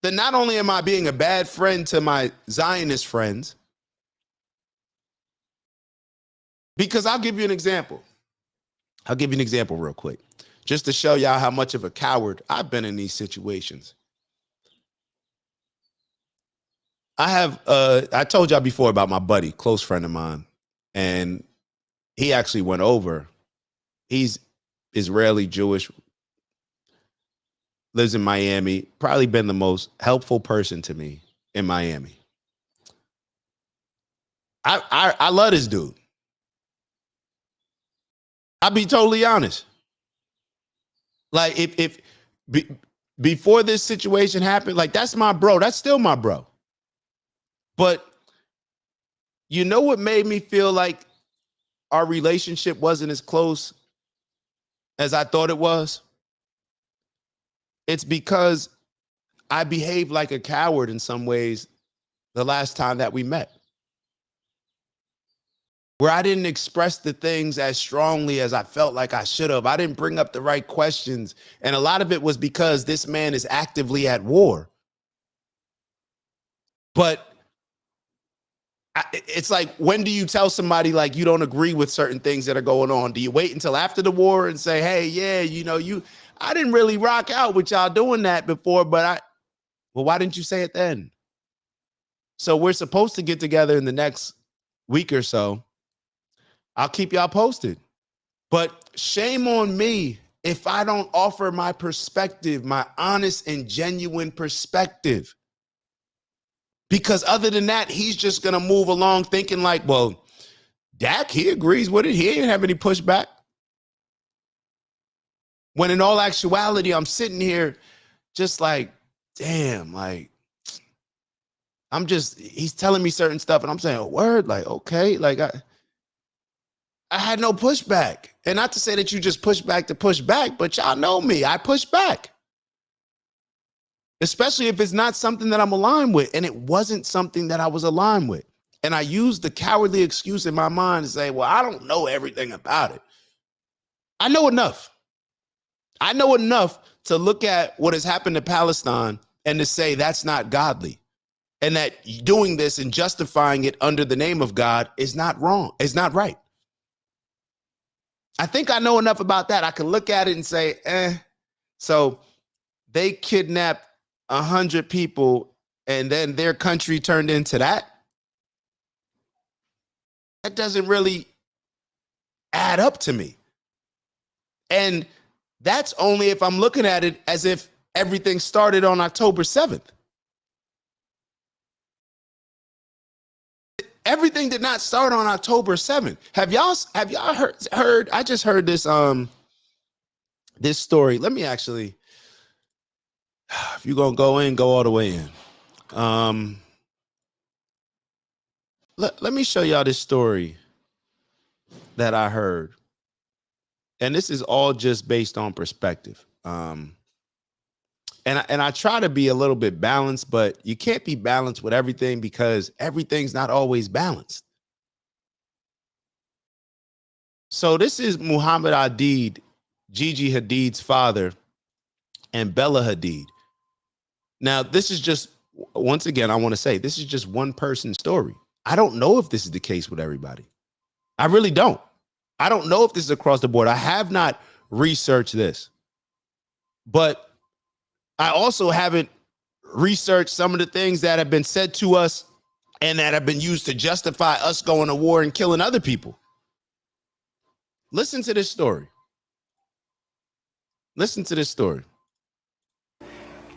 then not only am I being a bad friend to my Zionist friends, because I'll give you an example. I'll give you an example real quick, just to show y'all how much of a coward I've been in these situations. I told y'all before about my buddy, close friend of mine, and he actually went over. He's Israeli Jewish, lives in Miami, probably been the most helpful person to me in Miami. I love this dude. I'll be totally honest. Like before this situation happened, like that's my bro. That's still my bro. But you know what made me feel like our relationship wasn't as close as I thought it was? It's because I behaved like a coward in some ways the last time that we met, where I didn't express the things as strongly as I felt like I should have. I didn't bring up the right questions. And a lot of it was because this man is actively at war. But it's like, when do you tell somebody like you don't agree with certain things that are going on? Do you wait until after the war and say, hey, yeah, you know, I didn't really rock out with y'all doing that before, but well, why didn't you say it then? So we're supposed to get together in the next week or so. I'll keep y'all posted. But shame on me if I don't offer my perspective, my honest and genuine perspective. Because other than that, he's just going to move along thinking like, well, Dak, he agrees with it. He ain't have any pushback. When in all actuality, I'm sitting here just like, damn, like, he's telling me certain stuff and I'm saying, a word, like, okay, like I had no pushback. And not to say that you just push back to push back, but y'all know me, I push back. Especially if it's not something that I'm aligned with. And it wasn't something that I was aligned with. And I used the cowardly excuse in my mind to say, well, I don't know everything about it. I know enough. I know enough to look at what has happened to Palestine and to say that's not godly. And that doing this and justifying it under the name of God is not wrong. It's not right. I think I know enough about that. I can look at it and say, so they kidnapped 100 people and then their country turned into that. That doesn't really add up to me. And that's only if I'm looking at it as if everything started on October 7th. Everything did not start on October 7th. Have y'all heard? I just heard this this story. Let me actually, if you're gonna go in, go all the way in. Let me show y'all this story that I heard, and this is all just based on perspective. And I try to be a little bit balanced, but you can't be balanced with everything because everything's not always balanced. So this is Muhammad Hadid, Gigi Hadid's father, and Bella Hadid. Now, this is just, once again, I want to say, this is just one person's story. I don't know if this is the case with everybody. I really don't. I don't know if this is across the board. I have not researched this. But I also haven't researched some of the things that have been said to us and that have been used to justify us going to war and killing other people. Listen to this story. Listen to this story.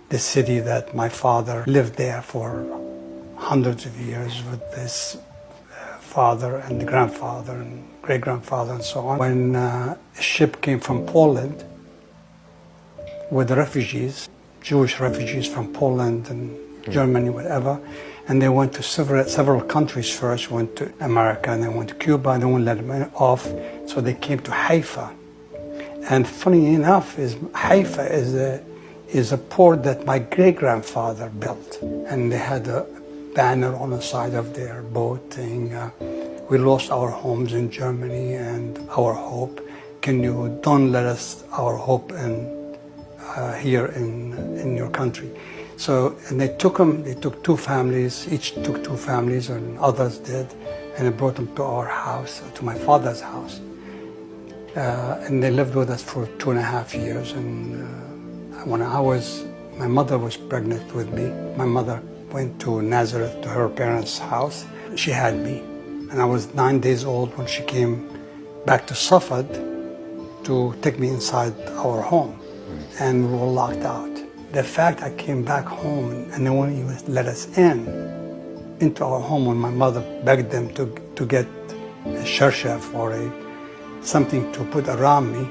The city that my father lived there for hundreds of years with his father and grandfather and great-grandfather and so on. When a ship came from Poland with refugees, Jewish refugees from Poland and Germany, whatever, and they went to several countries first, went to America, and then went to Cuba, and they wouldn't let them off, so they came to Haifa. And funny enough, Haifa is a port that my great-grandfather built, and they had a banner on the side of their boat saying, we lost our homes in Germany and our hope. Don't let us our hope here in your country. So, and they took two families, each took two families, and others did, and they brought them to our house, to my father's house. And they lived with us for 2.5 years. And when my mother was pregnant with me, my mother went to Nazareth to her parents' house. She had me, and I was 9 days old when she came back to Safed to take me inside our home, and we were locked out. The fact I came back home and they wouldn't even let us into our home when my mother begged them to get a shershef or something to put around me,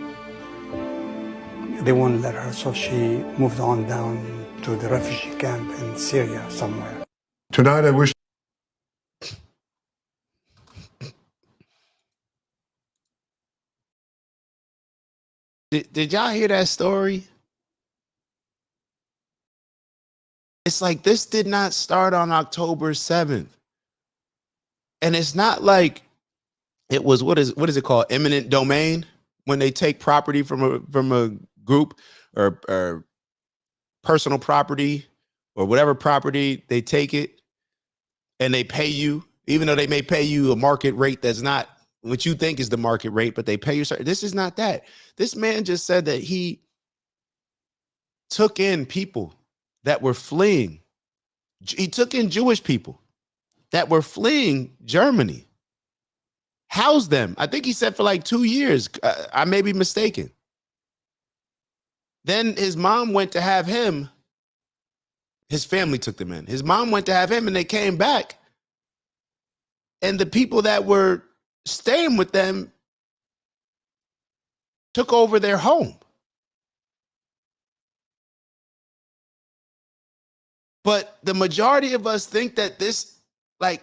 they wouldn't let her, so she moved on down to the refugee camp in Syria somewhere. Tonight I wish... Did y'all hear that story? It's like this did not start on October 7th. And it's not like it was, what is it called? Eminent domain, when they take property from a group or personal property or whatever property, they take it and they pay you, even though they may pay you a market rate that's not what you think is the market rate, but they pay you. This is not that. This man just said that he took in people that were fleeing. He took in Jewish people that were fleeing Germany, housed them. I think he said for like 2 years. I may be mistaken. Then his mom went to have him. His family took them in. His mom went to have him, and they came back. And the people that were staying with them took over their home. But the majority of us think that this, that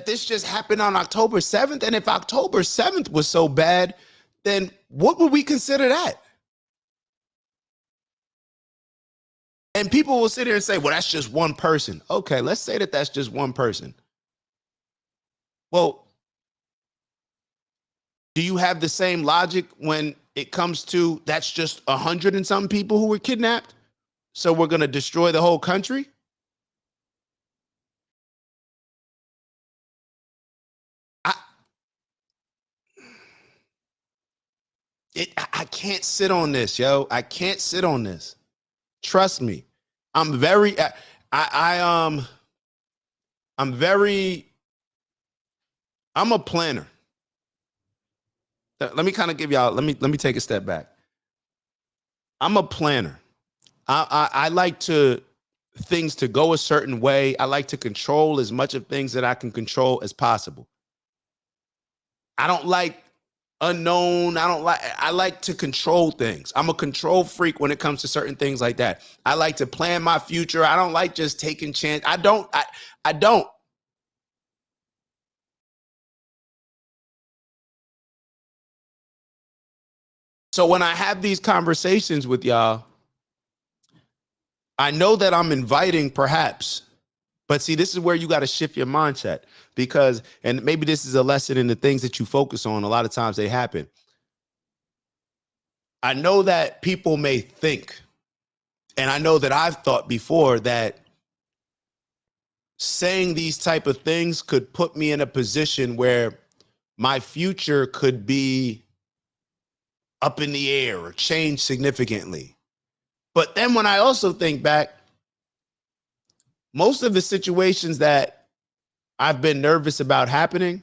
this just happened on October 7th. And if October 7th was so bad, then what would we consider that? And people will sit here and say, well, that's just one person. Okay, let's say that that's just one person. Well, do you have the same logic when it comes to that's just 100 and some people who were kidnapped? So we're going to destroy the whole country? I can't sit on this, yo. I can't sit on this. Trust me. I'm a planner. Let me kind of give y'all, let me take a step back. I'm a planner. I like things to go a certain way. I like to control as much of things that I can control as possible. I don't like unknown. I like to control things. I'm a control freak when it comes to certain things like that. I like to plan my future. I don't like just taking chance. I don't. So when I have these conversations with y'all, I know that I'm inviting perhaps, but see, this is where you got to shift your mindset because, and maybe this is a lesson in the things that you focus on. A lot of times they happen. I know that people may think, and I know that I've thought before that saying these type of things could put me in a position where my future could be up in the air or change significantly. But then when I also think back, most of the situations that I've been nervous about happening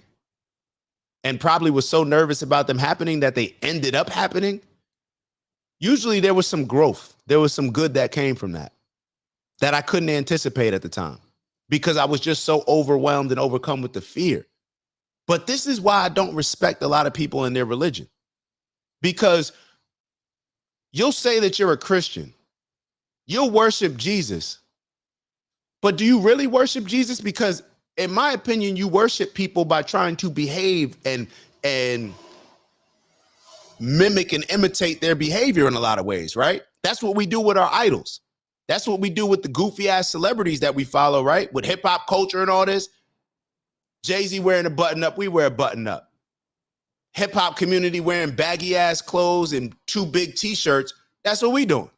and probably was so nervous about them happening that they ended up happening, usually there was some growth. There was some good that came from that I couldn't anticipate at the time because I was just so overwhelmed and overcome with the fear. But this is why I don't respect a lot of people in their religion. Because you'll say that you're a Christian. You'll worship Jesus. But do you really worship Jesus? Because in my opinion, you worship people by trying to behave and mimic and imitate their behavior in a lot of ways, right? That's what we do with our idols. That's what we do with the goofy ass celebrities that we follow, right? With hip hop culture and all this. Jay-Z wearing a button up, we wear a button up. Hip hop community wearing baggy ass clothes and too big t-shirts. That's what we doing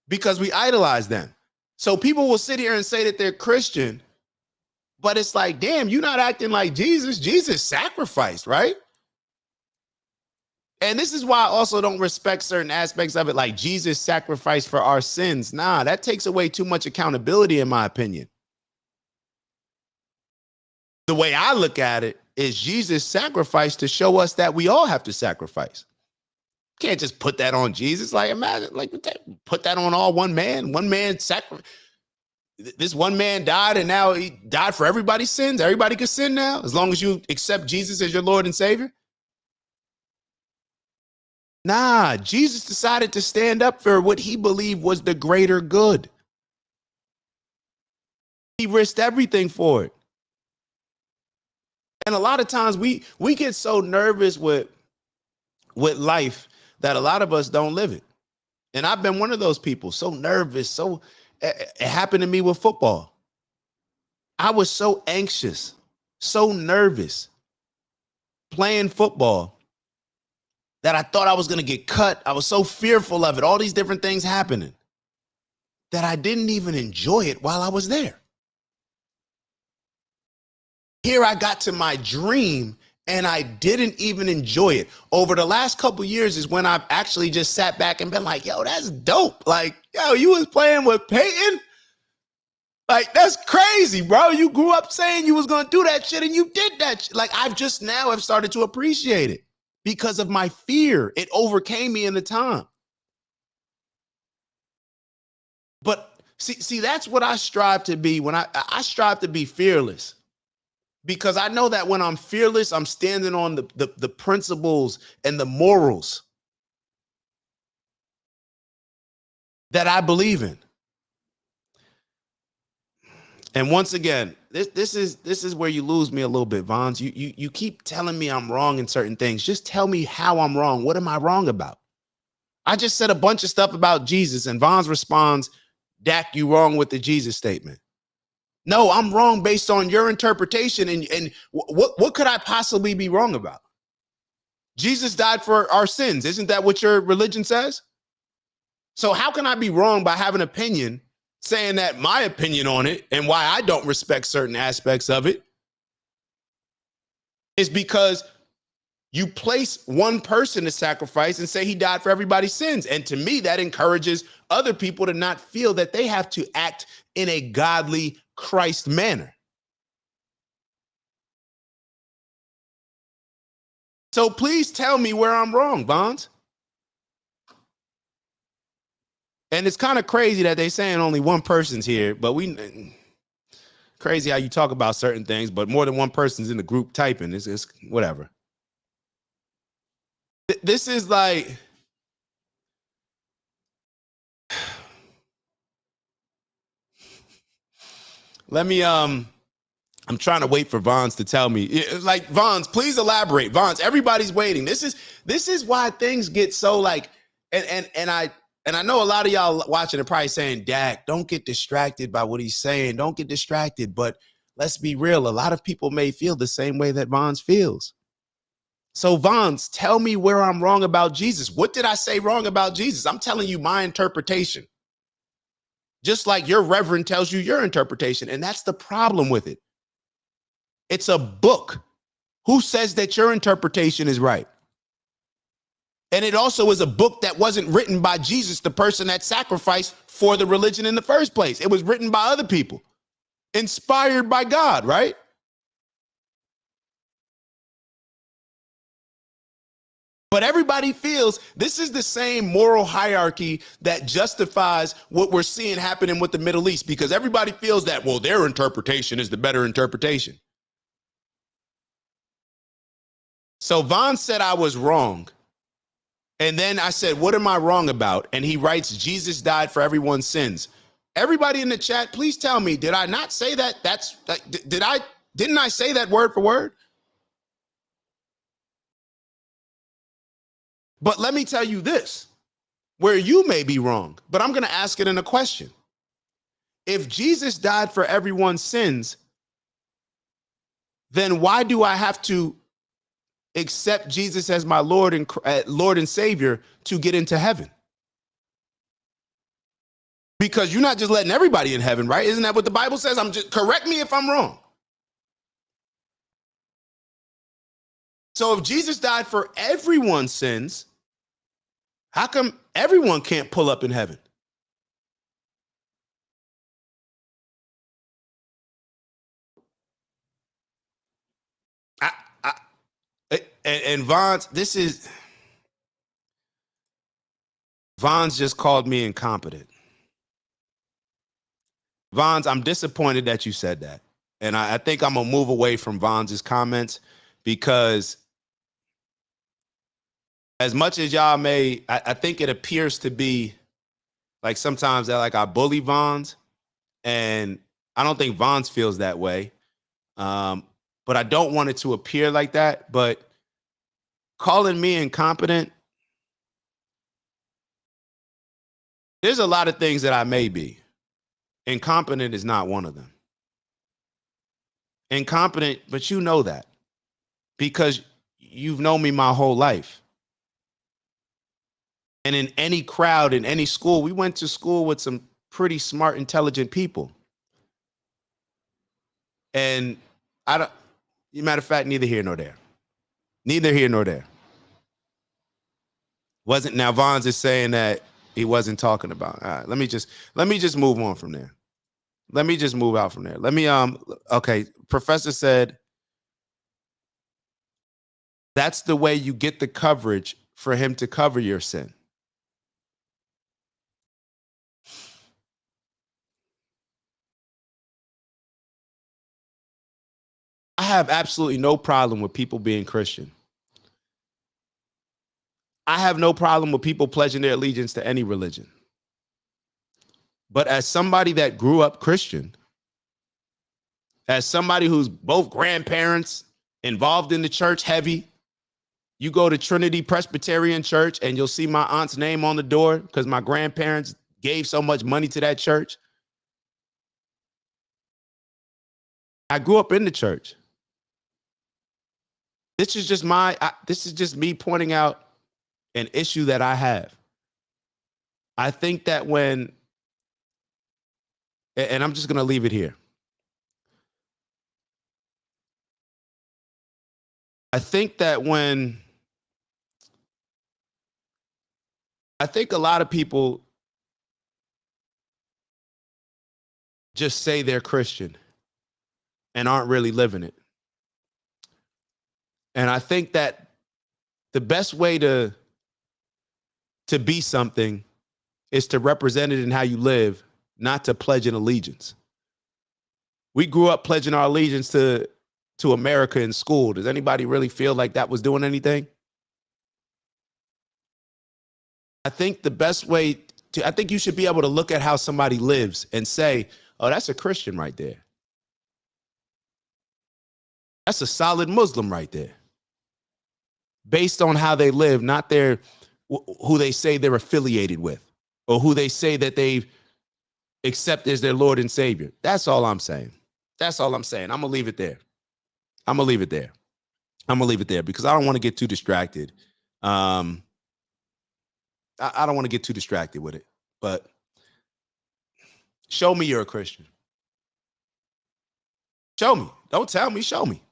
because we idolize them. So people will sit here and say that they're Christian, but it's like, damn, you're not acting like Jesus. Jesus sacrificed, right? And this is why I also don't respect certain aspects of it, like Jesus sacrificed for our sins. Nah, that takes away too much accountability, in my opinion. The way I look at it is Jesus sacrificed to show us that we all have to sacrifice. Can't just put that on Jesus. Like, imagine, like, put that on all one man. One man sacrificed. This one man died, and now he died for everybody's sins. Everybody can sin now, as long as you accept Jesus as your Lord and Savior. Nah, Jesus decided to stand up for what he believed was the greater good. He risked everything for it. And a lot of times we get so nervous with life that a lot of us don't live it. And I've been one of those people, so nervous. It happened to me with football. I was so anxious, so nervous playing football that I thought I was going to get cut. I was so fearful of it, all these different things happening, that I didn't even enjoy it while I was there. Here I got to my dream and I didn't even enjoy it. Over the last couple years is when I've actually just sat back and been like, yo, that's dope. Like, yo, you was playing with Peyton? Like, that's crazy, bro. You grew up saying you was going to do that shit and you did that shit. Like, I've just now have started to appreciate it because of my fear. It overcame me in the time. But see, that's what I strive to be. When I strive to be fearless. Because I know that when I'm fearless, I'm standing on the principles and the morals that I believe in. And once again, this is where you lose me a little bit, Vons. You keep telling me I'm wrong in certain things. Just tell me how I'm wrong. What am I wrong about? I just said a bunch of stuff about Jesus, and Vons responds, Dak, you wrong with the Jesus statement. No, I'm wrong based on your interpretation. And what could I possibly be wrong about? Jesus died for our sins. Isn't that what your religion says? So how can I be wrong by having an opinion, saying that my opinion on it and why I don't respect certain aspects of it is because you place one person to sacrifice and say he died for everybody's sins. And to me, that encourages other people to not feel that they have to act in a godly Christ manner. So please tell me where I'm wrong, Bonds. And it's kind of crazy that they're saying only one person's here, but crazy how you talk about certain things, but more than one person's in the group typing. It's whatever. This is like, let me I'm trying to wait for Vons to tell me. Like, Vons, please elaborate. Vons, everybody's waiting. This is why things get so like, and I know a lot of y'all watching are probably saying, Dak, don't get distracted by what he's saying. Don't get distracted. But let's be real. A lot of people may feel the same way that Vons feels. So Vons, tell me where I'm wrong about Jesus. What did I say wrong about Jesus? I'm telling you my interpretation. Just like your reverend tells you your interpretation. And that's the problem with it. It's a book. Who says that your interpretation is right? And it also is a book that wasn't written by Jesus, the person that sacrificed for the religion in the first place. It was written by other people, inspired by God, right? But everybody feels this is the same moral hierarchy that justifies what we're seeing happening with the Middle East, because everybody feels that, well, their interpretation is the better interpretation. So Vaughn said I was wrong. And then I said, what am I wrong about? And he writes, Jesus died for everyone's sins. Everybody in the chat, please tell me, did I not say that? Didn't I say that word for word? But let me tell you this, where you may be wrong, but I'm going to ask it in a question. If Jesus died for everyone's sins, then why do I have to accept Jesus as my Lord and Savior to get into heaven? Because you're not just letting everybody in heaven, right? Isn't that what the Bible says? Correct me if I'm wrong. So if Jesus died for everyone's sins, how come everyone can't pull up in heaven? And Vons, Vons just called me incompetent. Vons, I'm disappointed that you said that. And I think I'm going to move away from Vons's comments, because as much as y'all may, I think it appears to be like sometimes that like I bully Vons, and I don't think Vons feels that way. But I don't want it to appear like that. But calling me incompetent, there's a lot of things that I may be. Incompetent is not one of them. Incompetent, but you know that because you've known me my whole life. And in any crowd, in any school, we went to school with some pretty smart, intelligent people. And matter of fact, neither here nor there. Neither here nor there. Now Vons is saying that he wasn't talking about. All right, let me just move on from there. Let me just move out from there. Okay, Professor said that's the way you get the coverage for him to cover your sin. I have absolutely no problem with people being Christian. I have no problem with people pledging their allegiance to any religion. But as somebody that grew up Christian, as somebody who's both grandparents involved in the church heavy, you go to Trinity Presbyterian Church and you'll see my aunt's name on the door because my grandparents gave so much money to that church. I grew up in the church. This is just me pointing out an issue that I have. I think that and I'm just going to leave it here. I think a lot of people just say they're Christian and aren't really living it. And I think that the best way to be something is to represent it in how you live, not to pledge an allegiance. We grew up pledging our allegiance to America in school. Does anybody really feel like that was doing anything? I think the best way I think you should be able to look at how somebody lives and say, oh, that's a Christian right there. That's a solid Muslim right there. Based on how they live, not their who they say they're affiliated with or who they say that they accept as their Lord and Savior. That's all I'm saying. That's all I'm saying. I'm going to leave it there. I'm going to leave it there. I'm going to leave it there because I don't want to get too distracted. I don't want to get too distracted with it, but show me you're a Christian. Show me. Don't tell me. Show me.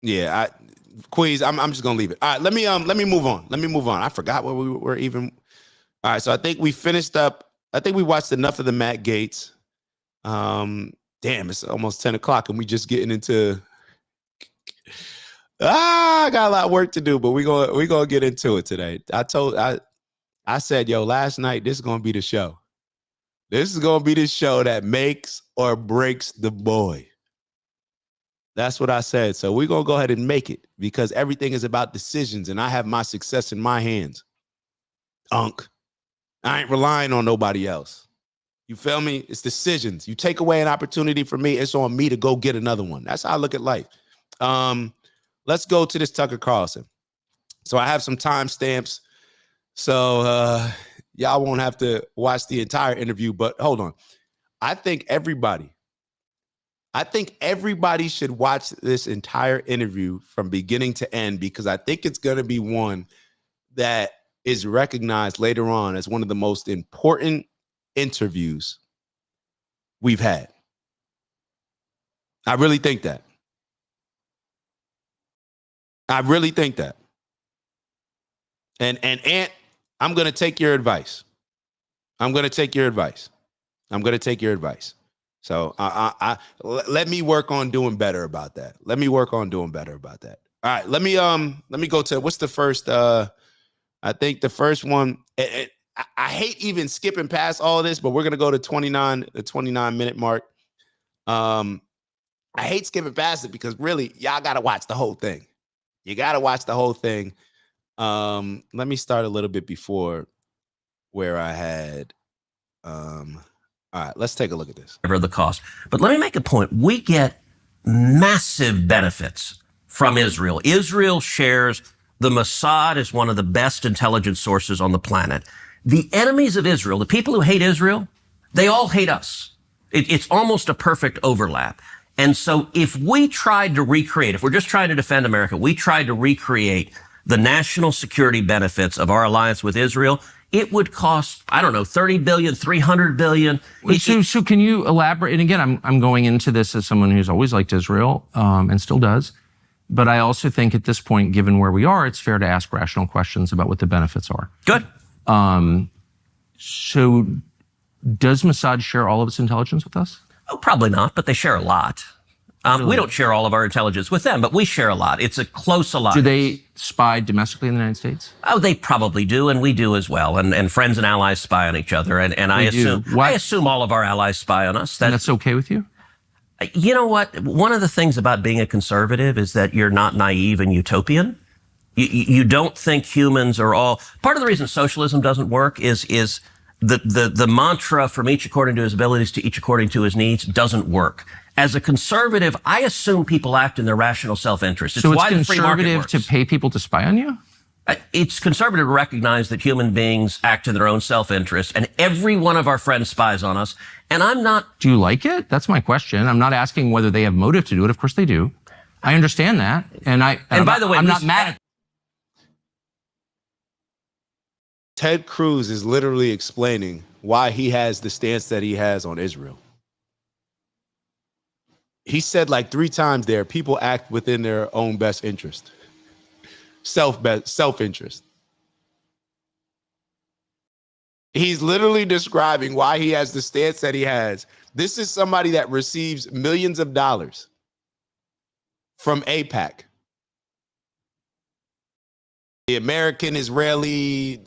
Yeah, Queez, I'm just gonna leave it. All right, let me move on. Let me move on. I forgot where we were even. All right, so I think we finished up. I think we watched enough of the Matt Gaetz. Damn, it's almost 10 o'clock and we just getting into. I got a lot of work to do, but we gonna get into it today. I said, yo, last night this is gonna be the show. This is gonna be the show that makes or breaks the boy. That's what I said. So we're going to go ahead and make it because everything is about decisions and I have my success in my hands. I ain't relying on nobody else. You feel me? It's decisions. You take away an opportunity from me, it's on me to go get another one. That's how I look at life. Let's go to this Tucker Carlson. So I have some timestamps. So y'all won't have to watch the entire interview, but hold on. I think everybody should watch this entire interview from beginning to end because I think it's going to be one that is recognized later on as one of the most important interviews we've had. I really think that. I really think that. And Ant, I'm going to take your advice. I'm going to take your advice. So let me work on doing better about that. All right, let me go to what's the first. I think the first one. I hate even skipping past all this, but we're gonna go to the 29-minute mark. I hate skipping past it because really y'all gotta watch the whole thing. You gotta watch the whole thing. Let me start a little bit before where I had. All right, let's take a look at this. The cost. But let me make a point. We get massive benefits from Israel. Israel shares the Mossad is one of the best intelligence sources on the planet. The enemies of Israel, the people who hate Israel, they all hate us. It's almost a perfect overlap. And so if we tried to recreate, if we're just trying to defend America, we tried to recreate the national security benefits of our alliance with Israel, it would cost, I don't know, $30 billion, $300 billion. So can you elaborate? And again, I'm going into this as someone who's always liked Israel and still does. But I also think at this point, given where we are, it's fair to ask rational questions about what the benefits are. Good. So does Mossad share all of its intelligence with us? Oh, probably not, but they share a lot. We don't share all of our intelligence with them, but we share a lot. It's a close alliance. Do they spy domestically in the United States? Oh, they probably do, and we do as well. And friends and allies spy on each other. And I assume all of our allies spy on us. And that's okay with you? You know what? One of the things about being a conservative is that you're not naive and utopian. You don't think humans are all. Part of the reason socialism doesn't work is the mantra from each according to his abilities to each according to his needs doesn't work. As a conservative, I assume people act in their rational self-interest. So it's conservative to pay people to spy on you? It's conservative to recognize that human beings act in their own self-interest, and every one of our friends spies on us, and I'm not... Do you like it? That's my question. I'm not asking whether they have motive to do it. Of course they do. I understand that, and by the way, I'm not mad at... Ted Cruz is literally explaining why he has the stance that he has on Israel. He said like 3 times there, people act within their own best interest. Self-interest. He's literally describing why he has the stance that he has. This is somebody that receives millions of dollars from AIPAC. The American Israeli,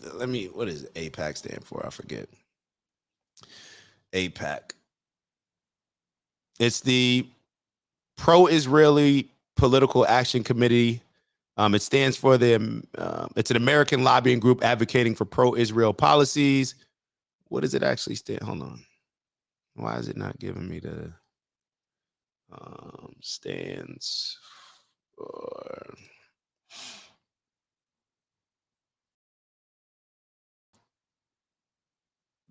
what does AIPAC stand for? I forget. AIPAC. It's the Pro-Israeli Political Action Committee. It stands for it's an American lobbying group advocating for pro-Israel policies. What does it actually stand? Hold on. Why is it not giving me the stands for?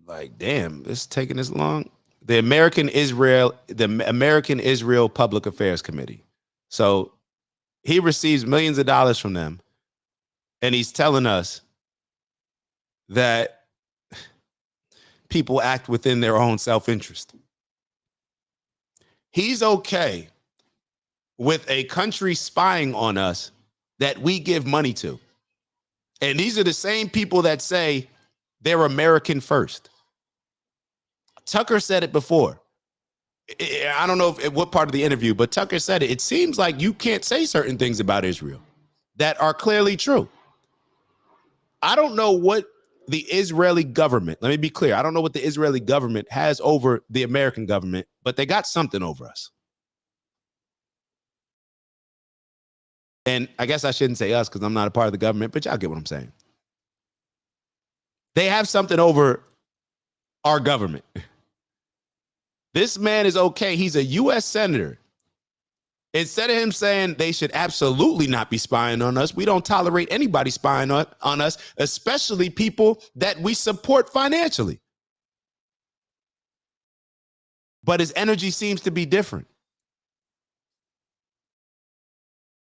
Like, damn, it's taking this long. The American Israel Public Affairs Committee. So he receives millions of dollars from them, and he's telling us that people act within their own self-interest. He's okay with a country spying on us that we give money to. And these are the same people that say they're American first. Tucker said it before. I don't know what part of the interview, but Tucker said it. It seems like you can't say certain things about Israel that are clearly true. I don't know what the Israeli government, let me be clear, I don't know what the Israeli government has over the American government, but they got something over us. And I guess I shouldn't say us because I'm not a part of the government, but y'all get what I'm saying. They have something over our government. This man is okay. He's a U.S. senator. Instead of him saying they should absolutely not be spying on us, we don't tolerate anybody spying on us, especially people that we support financially. But his energy seems to be different.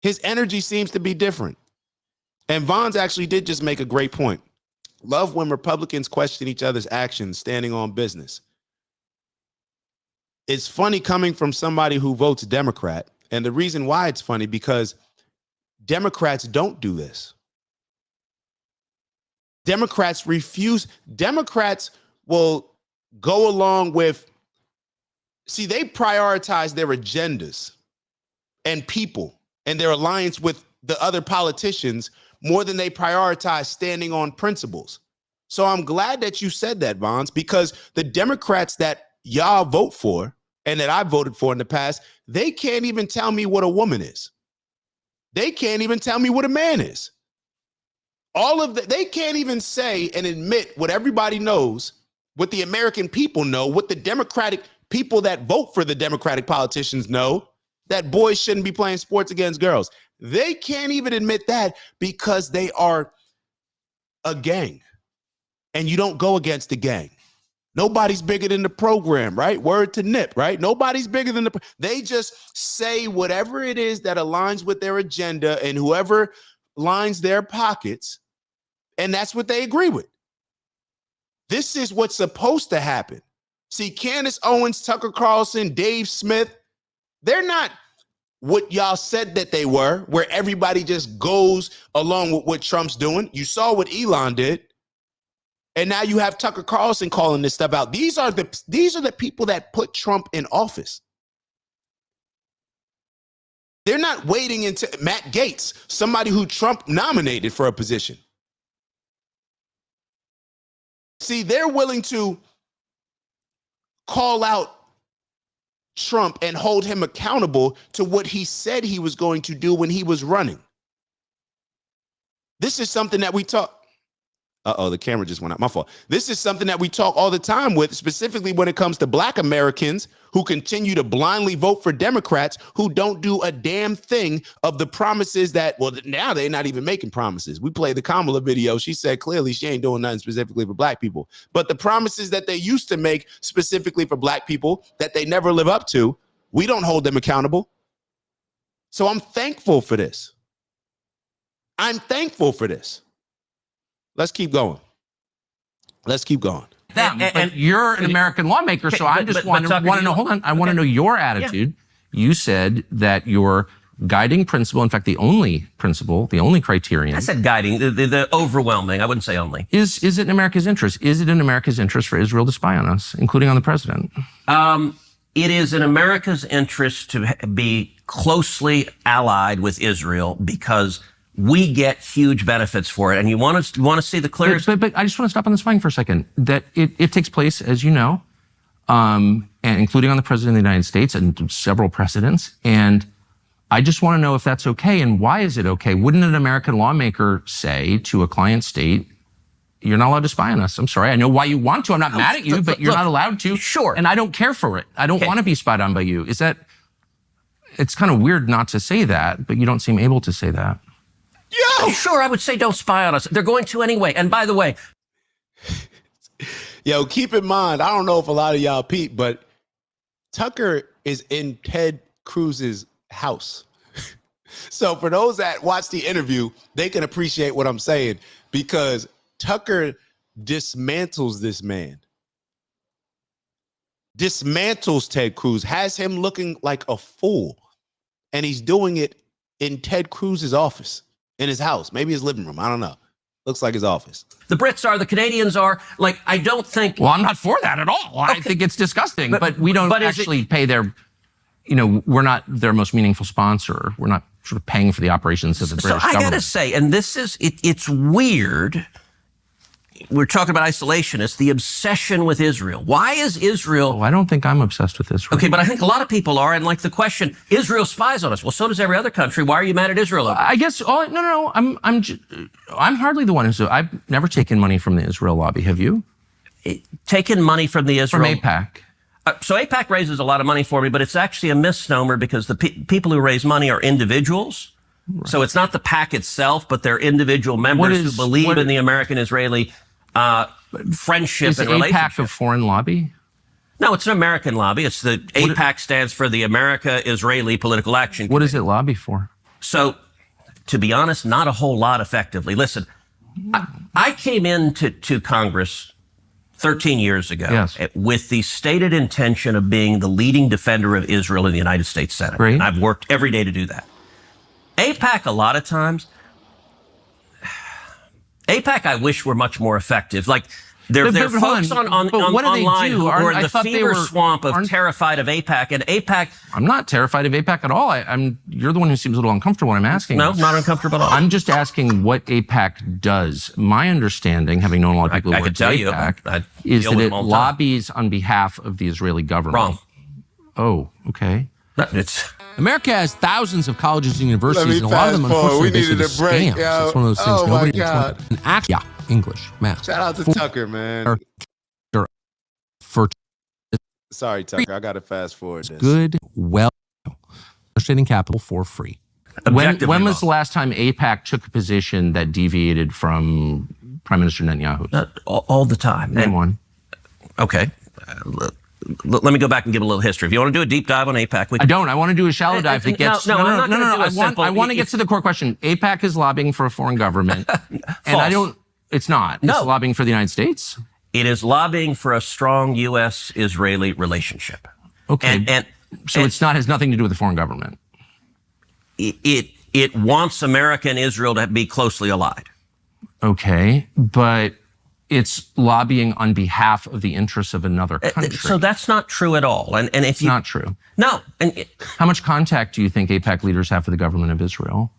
His energy seems to be different. And Vons actually did just make a great point. Love when Republicans question each other's actions standing on business. It's funny coming from somebody who votes Democrat. And the reason why it's funny, because Democrats don't do this. Democrats refuse. Democrats will go along with, see, they prioritize their agendas and people and their alliance with the other politicians more than they prioritize standing on principles. So I'm glad that you said that, Vons, because the Democrats that y'all vote for and that I voted for in the past, they can't even tell me what a woman is. They can't even tell me what a man is. They can't even say and admit what everybody knows, what the American people know, what the Democratic people that vote for the Democratic politicians know, that boys shouldn't be playing sports against girls. They can't even admit that because they are a gang. And you don't go against the gang. Nobody's bigger than the program, right? Word to Nip, right? Nobody's bigger than they just say whatever it is that aligns with their agenda and whoever lines their pockets, and that's what they agree with. This is what's supposed to happen. See, Candace Owens, Tucker Carlson, Dave Smith, they're not what y'all said that they were, where everybody just goes along with what Trump's doing. You saw what Elon did. And now you have Tucker Carlson calling this stuff out. These are the people that put Trump in office. They're not waiting until Matt Gaetz, somebody who Trump nominated for a position. See, they're willing to call out Trump and hold him accountable to what he said he was going to do when he was running. This is something that we talk. The camera just went out. My fault. This is something that we talk all the time with, specifically when it comes to Black Americans who continue to blindly vote for Democrats who don't do a damn thing of the promises that, well, now they're not even making promises. We played the Kamala video. She said clearly she ain't doing nothing specifically for Black people. But the promises that they used to make specifically for Black people that they never live up to, we don't hold them accountable. So I'm thankful for this. I'm thankful for this. Let's keep going. Let's keep going. And you're an American lawmaker, so I just want to know. Hold on, I want to know your attitude. Yeah. You said that your guiding principle, in fact, the only principle, the only criterion. I said guiding, the overwhelming. I wouldn't say only. Is it in America's interest? Is it in America's interest for Israel to spy on us, including on the president? It is in America's interest to be closely allied with Israel because we get huge benefits for it. And you want to see the clearest. But I just want to stop on the spying for a second. That it takes place, as you know, and including on the president of the United States and several presidents. And I just want to know if that's okay and why is it okay? Wouldn't an American lawmaker say to a client state, you're not allowed to spy on us. I'm sorry. I know why you want to. I'm not mad at you, but you're not allowed to. Sure. And I don't care for it. I don't want to be spied on by you. It's kind of weird not to say that, but you don't seem able to say that. Oh, sure, I would say don't spy on us. They're going to anyway. And by the way, yo, keep in mind, I don't know if a lot of y'all peep, but Tucker is in Ted Cruz's house. So for those that watch the interview, they can appreciate what I'm saying, because Tucker dismantles this man. Dismantles Ted Cruz, has him looking like a fool. And he's doing it in Ted Cruz's office, in his house, maybe his living room. I don't know. Looks like his office. The Brits are, the Canadians are. Like, I don't think. Well, I'm not for that at all. Okay. I think it's disgusting, but we don't actually pay their, we're not their most meaningful sponsor. We're not sort of paying for the operations of the British government. So I got to say, and this is, it's weird. We're talking about isolationists, the obsession with Israel. Why is Israel? Oh, I don't think I'm obsessed with Israel. Okay, but I think a lot of people are. And like the question, Israel spies on us. Well, so does every other country. Why are you mad at Israel? I guess. Oh, no. I'm hardly the one I've never taken money from the Israel lobby. Have you? Taken money from the Israel? From AIPAC. So AIPAC raises a lot of money for me, but it's actually a misnomer because the people who raise money are individuals. Right. So it's not the PAC itself, but they're individual members who believe in the American-Israeli friendship and relationship. Is AIPAC a foreign lobby? No, it's an American lobby. It's the AIPAC stands for the America-Israeli Political Action Committee. What does it lobby for? So, to be honest, not a whole lot effectively. Listen, I came into Congress 13 years ago with the stated intention of being the leading defender of Israel in the United States Senate. Great. And I've worked every day to do that. AIPAC, a lot of times, AIPAC, I wish were much more effective. Like, there are folks online who are in the fever swamp of terrified of AIPAC, and AIPAC... I'm not terrified of AIPAC at all. You're the one who seems a little uncomfortable when I'm asking. No, not uncomfortable at all. I'm just asking what AIPAC does. My understanding, having known a lot of people who work at AIPAC, is that it lobbies on behalf of the Israeli government. Wrong. Oh, okay. America has thousands of colleges and universities, and a lot of them, unfortunately, are basically scams. It's one of those things nobody knows. English, math. Shout out to Tucker, man. Sorry, Tucker. I got to fast forward this. Good, understanding capital for free. When was the last time AIPAC took a position that deviated from Prime Minister Netanyahu? All the time. Name one. Okay. Let me go back and give a little history. If you want to do a deep dive on AIPAC, I don't. I want to do a shallow dive that gets. No. I want to get to the core question. AIPAC is lobbying for a foreign government, and I don't. It's not. No. It's lobbying for the United States. It is lobbying for a strong U.S.-Israeli relationship. Okay, so it's not has nothing to do with the foreign government. It wants America and Israel to be closely allied. Okay, but it's lobbying on behalf of the interests of another country. So that's not true at all. And if it's not true. No. How much contact do you think AIPAC leaders have for the government of Israel?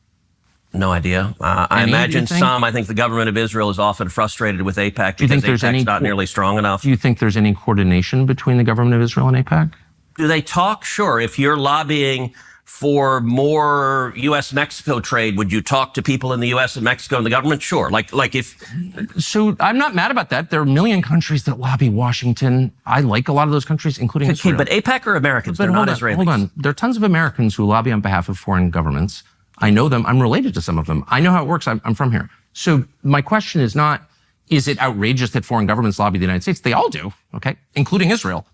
No idea. I imagine some. I think the government of Israel is often frustrated with AIPAC because AIPAC's not nearly strong enough. Do you think there's any coordination between the government of Israel and AIPAC? Do they talk? Sure. If you're lobbying for more U.S.-Mexico trade, would you talk to people in the U.S. and Mexico and the government? Sure. Like if... So I'm not mad about that. There are a million countries that lobby Washington. I like a lot of those countries, including Israel. But AIPAC are Americans. They're not Israelis. Hold on. There are tons of Americans who lobby on behalf of foreign governments. I know them. I'm related to some of them. I know how it works. I'm from here. So my question is not, is it outrageous that foreign governments lobby the United States? They all do, okay, including Israel.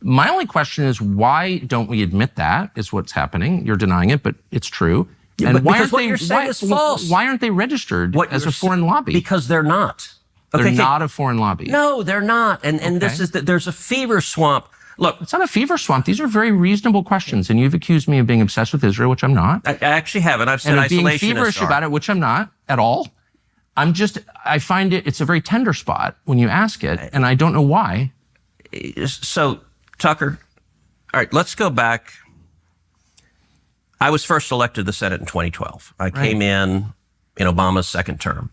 My only question is, why don't we admit that is what's happening? You're denying it, but it's true. Yeah, and why aren't they registered as a foreign lobby? Because they're not. They're not a foreign lobby. No, they're not. And this is that there's a fever swamp. Look, it's not a fever swamp. These are very reasonable questions. And you've accused me of being obsessed with Israel, which I'm not. I actually haven't. I've said isolationists being feverish are. about it, which I'm not at all. I find it's a very tender spot when you ask it, and I don't know why. So, Tucker, all right, let's go back. I was first elected to the Senate in 2012. I came in Obama's second term.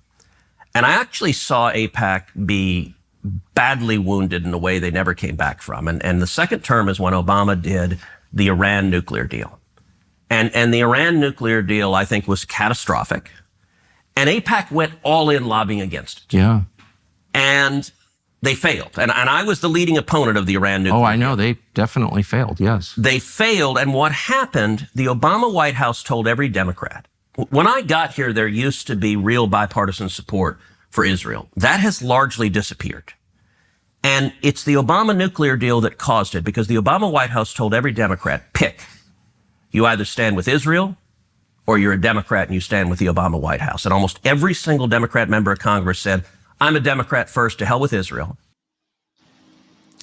And I actually saw AIPAC be badly wounded in a way they never came back from. And the second term is when Obama did the Iran nuclear deal. And the Iran nuclear deal, I think, was catastrophic. And AIPAC went all in lobbying against it. Yeah. And they failed. And I was the leading opponent of the Iran nuclear deal. Oh, I know. They definitely failed, yes. They failed. And what happened, the Obama White House told every Democrat, when I got here, there used to be real bipartisan support for Israel. That has largely disappeared. And it's the Obama nuclear deal that caused it, because the Obama White House told every Democrat, pick. You either stand with Israel or you're a Democrat and you stand with the Obama White House. And almost every single Democrat member of Congress said, I'm a Democrat first, to hell with Israel.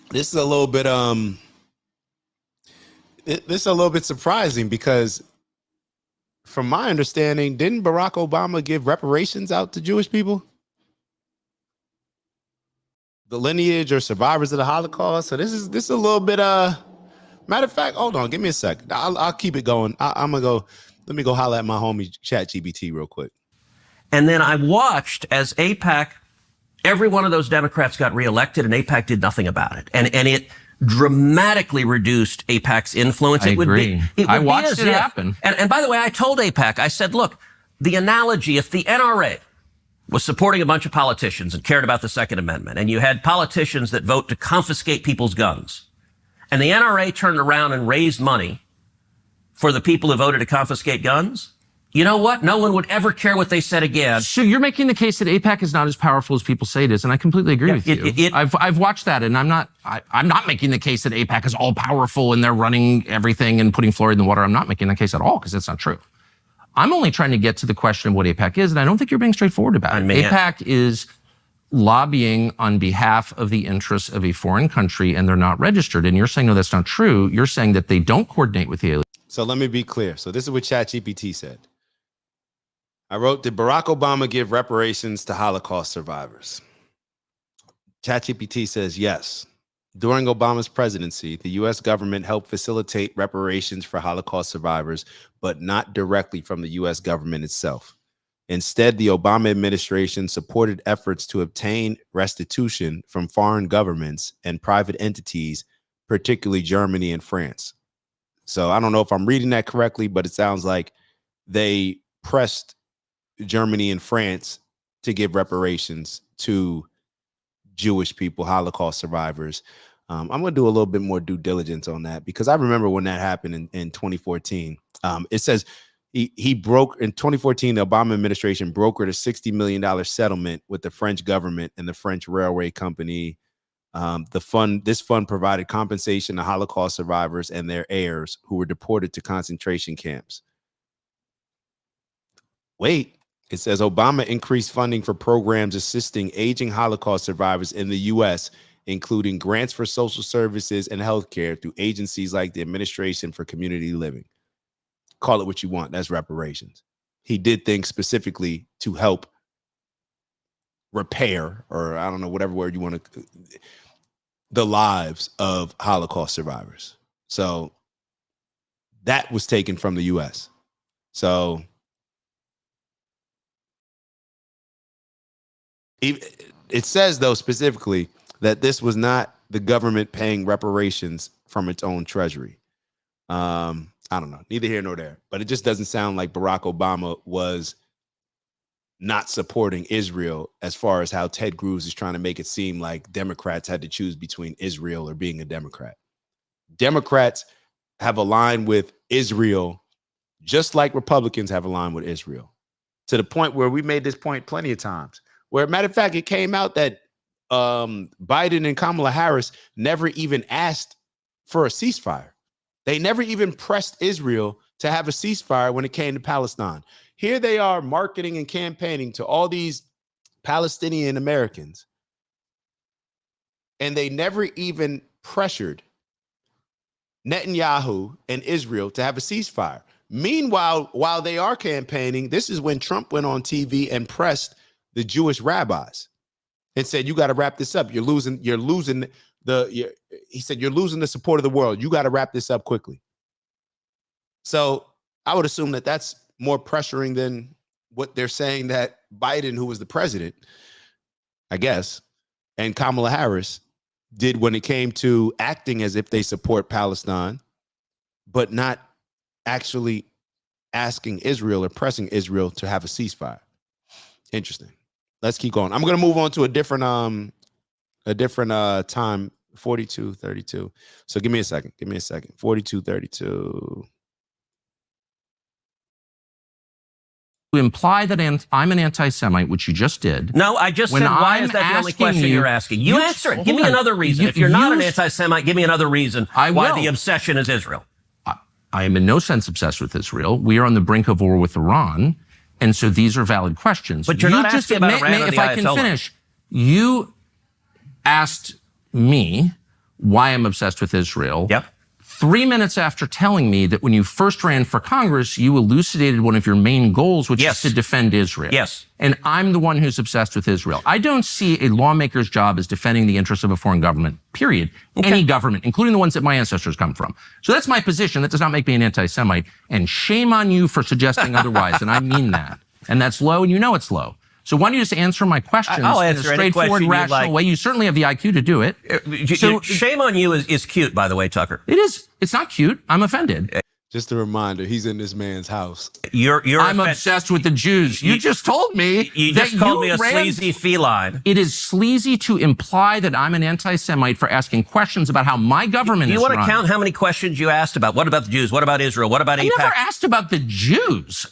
This is a little bit this is a little bit surprising, because from my understanding, didn't Barack Obama give reparations out to Jewish people? The lineage or survivors of the Holocaust. So this is a little bit matter of fact, hold on, give me a sec. I'll keep it going. I'm gonna go. Let me go holler at my homie ChatGPT real quick. And then I watched as AIPAC, every one of those Democrats got reelected, and AIPAC did nothing about it. And it dramatically reduced AIPAC's influence. I agree. I watched it happen. And by the way, I told AIPAC, I said, look, the analogy, if the NRA was supporting a bunch of politicians and cared about the Second Amendment, and you had politicians that vote to confiscate people's guns, and the NRA turned around and raised money for the people who voted to confiscate guns, you know what? No one would ever care what they said again. So you're making the case that AIPAC is not as powerful as people say it is, and I completely agree with you. I've watched that, and I'm not making the case that AIPAC is all powerful and they're running everything and putting fluoride in the water. I'm not making that case at all, because that's not true. I'm only trying to get to the question of what AIPAC is, and I don't think you're being straightforward about it. AIPAC is lobbying on behalf of the interests of a foreign country, and they're not registered. And you're saying, no, that's not true. You're saying that they don't coordinate with the alien. So let me be clear. So this is what ChatGPT said. I wrote, did Barack Obama give reparations to Holocaust survivors? ChatGPT says yes. During Obama's presidency, the U.S. government helped facilitate reparations for Holocaust survivors, but not directly from the U.S. government itself. Instead, the Obama administration supported efforts to obtain restitution from foreign governments and private entities, particularly Germany and France. So I don't know if I'm reading that correctly, but it sounds like they pressed Germany and France to give reparations to Jewish people, Holocaust survivors. I'm going to do a little bit more due diligence on that, because I remember when that happened in 2014. It says he broke in 2014. The Obama administration brokered a $60 million settlement with the French government and the French railway company. This fund provided compensation to Holocaust survivors and their heirs who were deported to concentration camps. Wait. It says Obama increased funding for programs assisting aging Holocaust survivors in the U.S., including grants for social services and healthcare through agencies like the Administration for Community Living. Call it what you want. That's reparations. He did things specifically to help repair, or I don't know, whatever word you want to, the lives of Holocaust survivors. So that was taken from the U.S. So it says, though, specifically that this was not the government paying reparations from its own treasury. I don't know, neither here nor there, but it just doesn't sound like Barack Obama was not supporting Israel, as far as how Ted Cruz is trying to make it seem like Democrats had to choose between Israel or being a Democrat. Democrats have aligned with Israel just like Republicans have aligned with Israel, to the point where we made this point plenty of times. Where, matter of fact, it came out that Biden and Kamala Harris never even asked for a ceasefire. They never even pressed Israel to have a ceasefire when it came to Palestine. Here they are marketing and campaigning to all these Palestinian Americans, and they never even pressured Netanyahu and Israel to have a ceasefire. Meanwhile, while they are campaigning, this is when Trump went on TV and pressed the Jewish rabbis and said, you got to wrap this up. He said, you're losing the support of the world. You got to wrap this up quickly. So I would assume that that's more pressuring than what they're saying that Biden, who was the president, I guess, and Kamala Harris did when it came to acting as if they support Palestine, but not actually asking Israel or pressing Israel to have a ceasefire. Interesting. let's keep going. I'm gonna move on to a different time. 42:32. So give me a second. 42:32. To imply that I'm an anti-Semite, which you just did. No, I just said, why is that the only question you're asking? You answer it. Give me another reason. If you're not an anti-Semite, give me another reason why the obsession is Israel. I am in no sense obsessed with Israel. We are on the brink of war with Iran. And so these are valid questions. But you're not asking about Iran or the If I can finish, you asked me why I'm obsessed with Israel. Yep. 3 minutes after telling me that when you first ran for Congress, you elucidated one of your main goals, which is to defend Israel. Yes. And I'm the one who's obsessed with Israel. I don't see a lawmaker's job as defending the interests of a foreign government, period. Okay. Any government, including the ones that my ancestors come from. So that's my position. That does not make me an anti-Semite. And shame on you for suggesting otherwise. And I mean that. And that's low, and you know it's low. So why don't you just answer my questions I'll in a answer any straightforward, question rational way? You certainly have the IQ to do it. So, shame on you is cute, by the way, Tucker. It is. It's not cute. I'm offended. Just a reminder, he's in this man's house. I'm obsessed with the Jews. You just told me. You just called me a sleazy feline. It is sleazy to imply that I'm an anti-Semite for asking questions about how my government is run. You want to run. count how many questions you asked about? What about the Jews? What about Israel? What about AIPAC? I never asked about the Jews.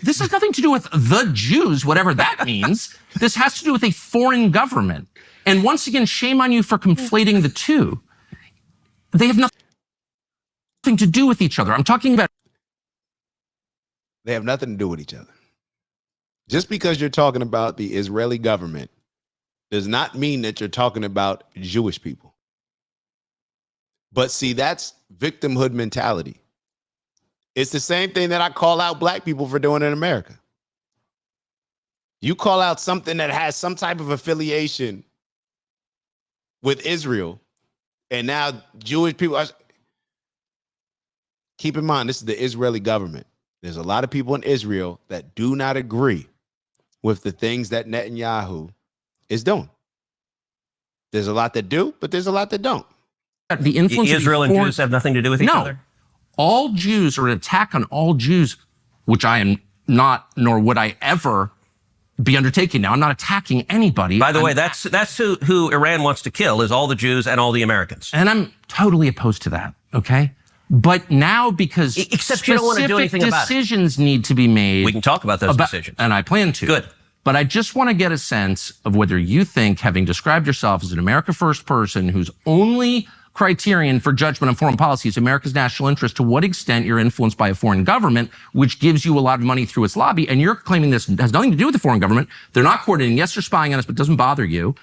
This has nothing to do with the Jews, whatever that means. This has to do with a foreign government. And once again, shame on you for conflating the two. They have nothing to do with each other. I'm talking about. They have nothing to do with each other. Just because you're talking about the Israeli government does not mean that you're talking about Jewish people. But see, that's victimhood mentality. It's the same thing that I call out black people for doing in America. You call out something that has some type of affiliation with Israel, and now Jewish people are. Keep in mind, this is the Israeli government. There's a lot of people in Israel that do not agree with the things that Netanyahu is doing. There's a lot that do, but there's a lot that don't. The influence Israel and Jews have nothing to do with each other? All Jews, or an attack on all Jews, which I am not, nor would I ever be undertaking now. I'm not attacking anybody. By the way, that's who Iran wants to kill, is all the Jews and all the Americans. And I'm totally opposed to that, okay? But now, because except you don't want to do anything about it. Decisions need to be made. We can talk about those decisions. And I plan to. Good. But I just want to get a sense of whether you think, having described yourself as an America First person whose only criterion for judgment on foreign policy is America's national interest, to what extent you're influenced by a foreign government, which gives you a lot of money through its lobby, and you're claiming this has nothing to do with the foreign government. They're not coordinating. Yes, they're spying on us, but it doesn't bother you.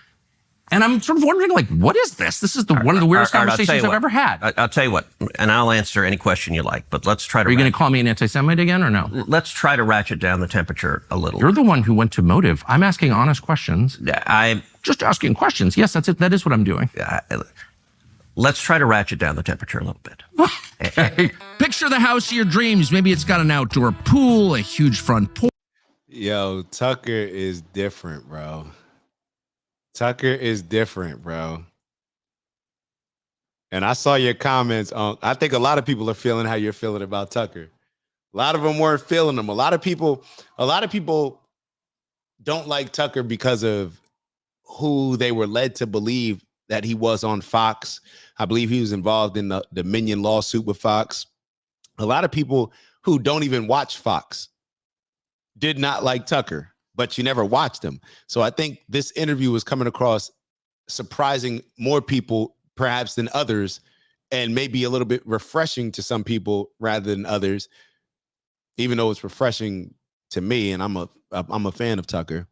And I'm sort of wondering, like, what is this? This is one of the weirdest conversations I've ever had. I'll tell you what, and I'll answer any question you like, but let's try to... Are you going to call me an anti-Semite again or no? Let's try to ratchet down the temperature a little. You're the one who went to motive. I'm asking honest questions. I'm just asking questions. Yes, that's it. That is what I'm doing. Let's try to ratchet down the temperature a little bit. Okay. Picture the house of your dreams. Maybe it's got an outdoor pool, a huge front porch. Yo, Tucker is different, bro. Tucker is different, bro. And I saw your comments on, I think a lot of people are feeling how you're feeling about Tucker. A lot of them weren't feeling him. A lot of people don't like Tucker because of who they were led to believe that he was on Fox. I believe he was involved in the Dominion lawsuit with Fox. A lot of people who don't even watch Fox did not like Tucker, but you never watched him. So I think this interview was coming across surprising more people perhaps than others, and maybe a little bit refreshing to some people rather than others, even though it's refreshing to me, and I'm a fan of Tucker.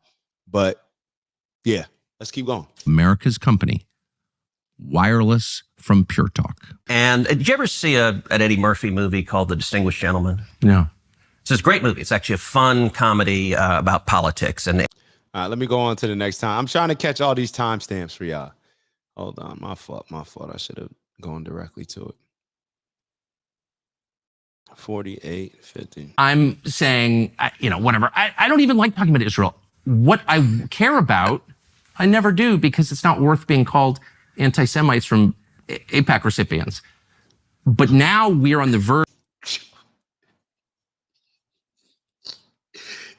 But yeah, let's keep going. America's company, wireless from Pure Talk. And did you ever see an Eddie Murphy movie called The Distinguished Gentleman? No. It's a great movie. It's actually a fun comedy about politics. And all right, let me go on to the next time. I'm trying to catch all these timestamps for y'all. Hold on, my fault. I should have gone directly to it. 48:50. I'm saying, whatever. I don't even like talking about Israel. What I care about, I never do, because it's not worth being called anti-Semites from AIPAC recipients. But now we're on the verge.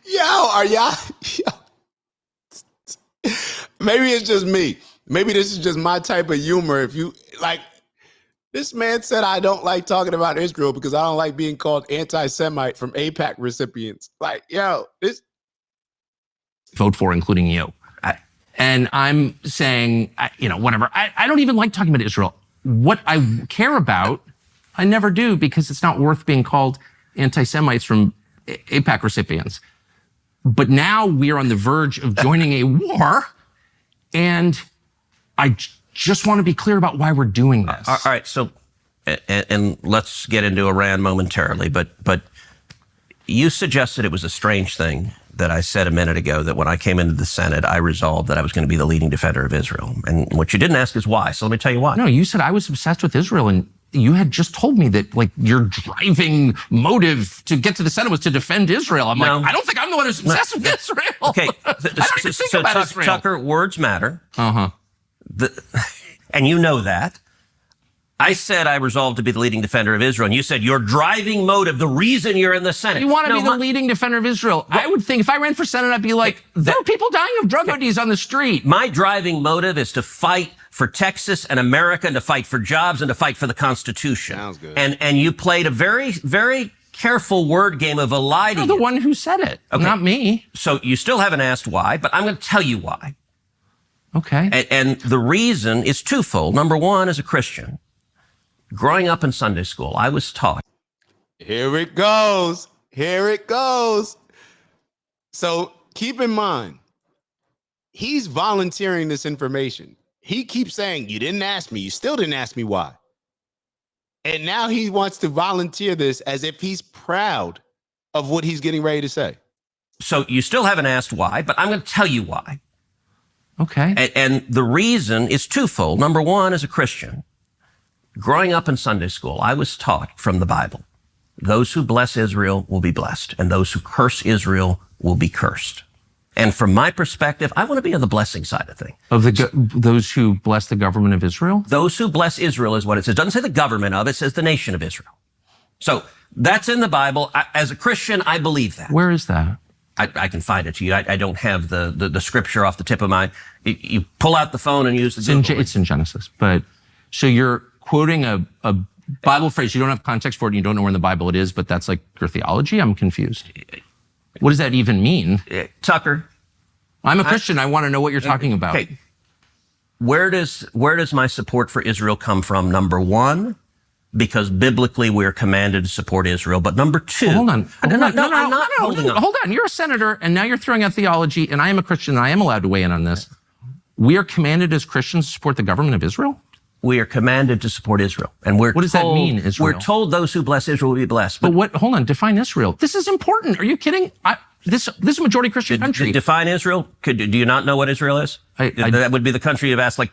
Yo, are y'all? Maybe it's just me. Maybe this is just my type of humor. If you like, this man said, I don't like talking about Israel because I don't like being called anti-Semite from AIPAC recipients. Like, yo, this. Vote for, including you. And I'm saying, whatever. I don't even like talking about Israel. What I care about, I never do because it's not worth being called anti-Semites from AIPAC recipients. But now we are on the verge of joining a war, and I just want to be clear about why we're doing this. All right, so, and let's get into Iran momentarily, but you suggested it was a strange thing that I said a minute ago, that when I came into the Senate, I resolved that I was going to be the leading defender of Israel. And what you didn't ask is why, so let me tell you why. No, you said I was obsessed with Israel, and you had just told me that, like, your driving motive to get to the Senate was to defend Israel. I'm like, I don't think I'm the one who's obsessed with Israel. Okay, so Tucker, words matter. Uh-huh. And you know that. I said I resolved to be the leading defender of Israel, and you said your driving motive, the reason you're in the Senate. You want to be the leading defender of Israel. I would think if I ran for Senate, I'd be like, there are people dying of drug ODs on the street. My driving motive is to fight for Texas and America, and to fight for jobs, and to fight for the Constitution. Sounds good. And you played a very, very careful word game of eliding. You're the one who said it, not me. So you still haven't asked why, but I'm going to tell you why. Okay. And the reason is twofold. Number one, as a Christian, growing up in Sunday school, I was taught. Here it goes. Here it goes. So keep in mind, he's volunteering this information. He keeps saying, you didn't ask me. You still didn't ask me why. And now he wants to volunteer this as if he's proud of what he's getting ready to say. So you still haven't asked why, but I'm going to tell you why. Okay. And the reason is twofold. Number one, as a Christian, growing up in Sunday school, I was taught from the Bible, those who bless Israel will be blessed, and those who curse Israel will be cursed. And from my perspective, I want to be on the blessing side of things. Of those who bless the government of Israel? Those who bless Israel is what it says. It doesn't say the government of, it says the nation of Israel. So that's in the Bible. As a Christian, I believe that. Where is that? I can find it to you. I don't have the scripture off the tip of my. You pull out the phone and use the Google. It's in Genesis. But so you're quoting a Bible phrase. You don't have context for it, and you don't know where in the Bible it is, but that's like your theology? I'm confused. What does that even mean? Tucker. I'm a Christian. I want to know what you're talking about. Okay. Where does my support for Israel come from? Number one, because biblically we're commanded to support Israel. But number two, hold on. I'm not holding on. Hold on. You're a senator, and now you're throwing out theology, and I am a Christian, and I am allowed to weigh in on this. We are commanded as Christians to support the government of Israel? We are commanded to support Israel. And what does that mean, Israel? We're told those who bless Israel will be blessed. But hold on, define Israel. This is important. Are you kidding? This is a majority Christian country. Define Israel? Do you not know what Israel is? That would be the country you've asked like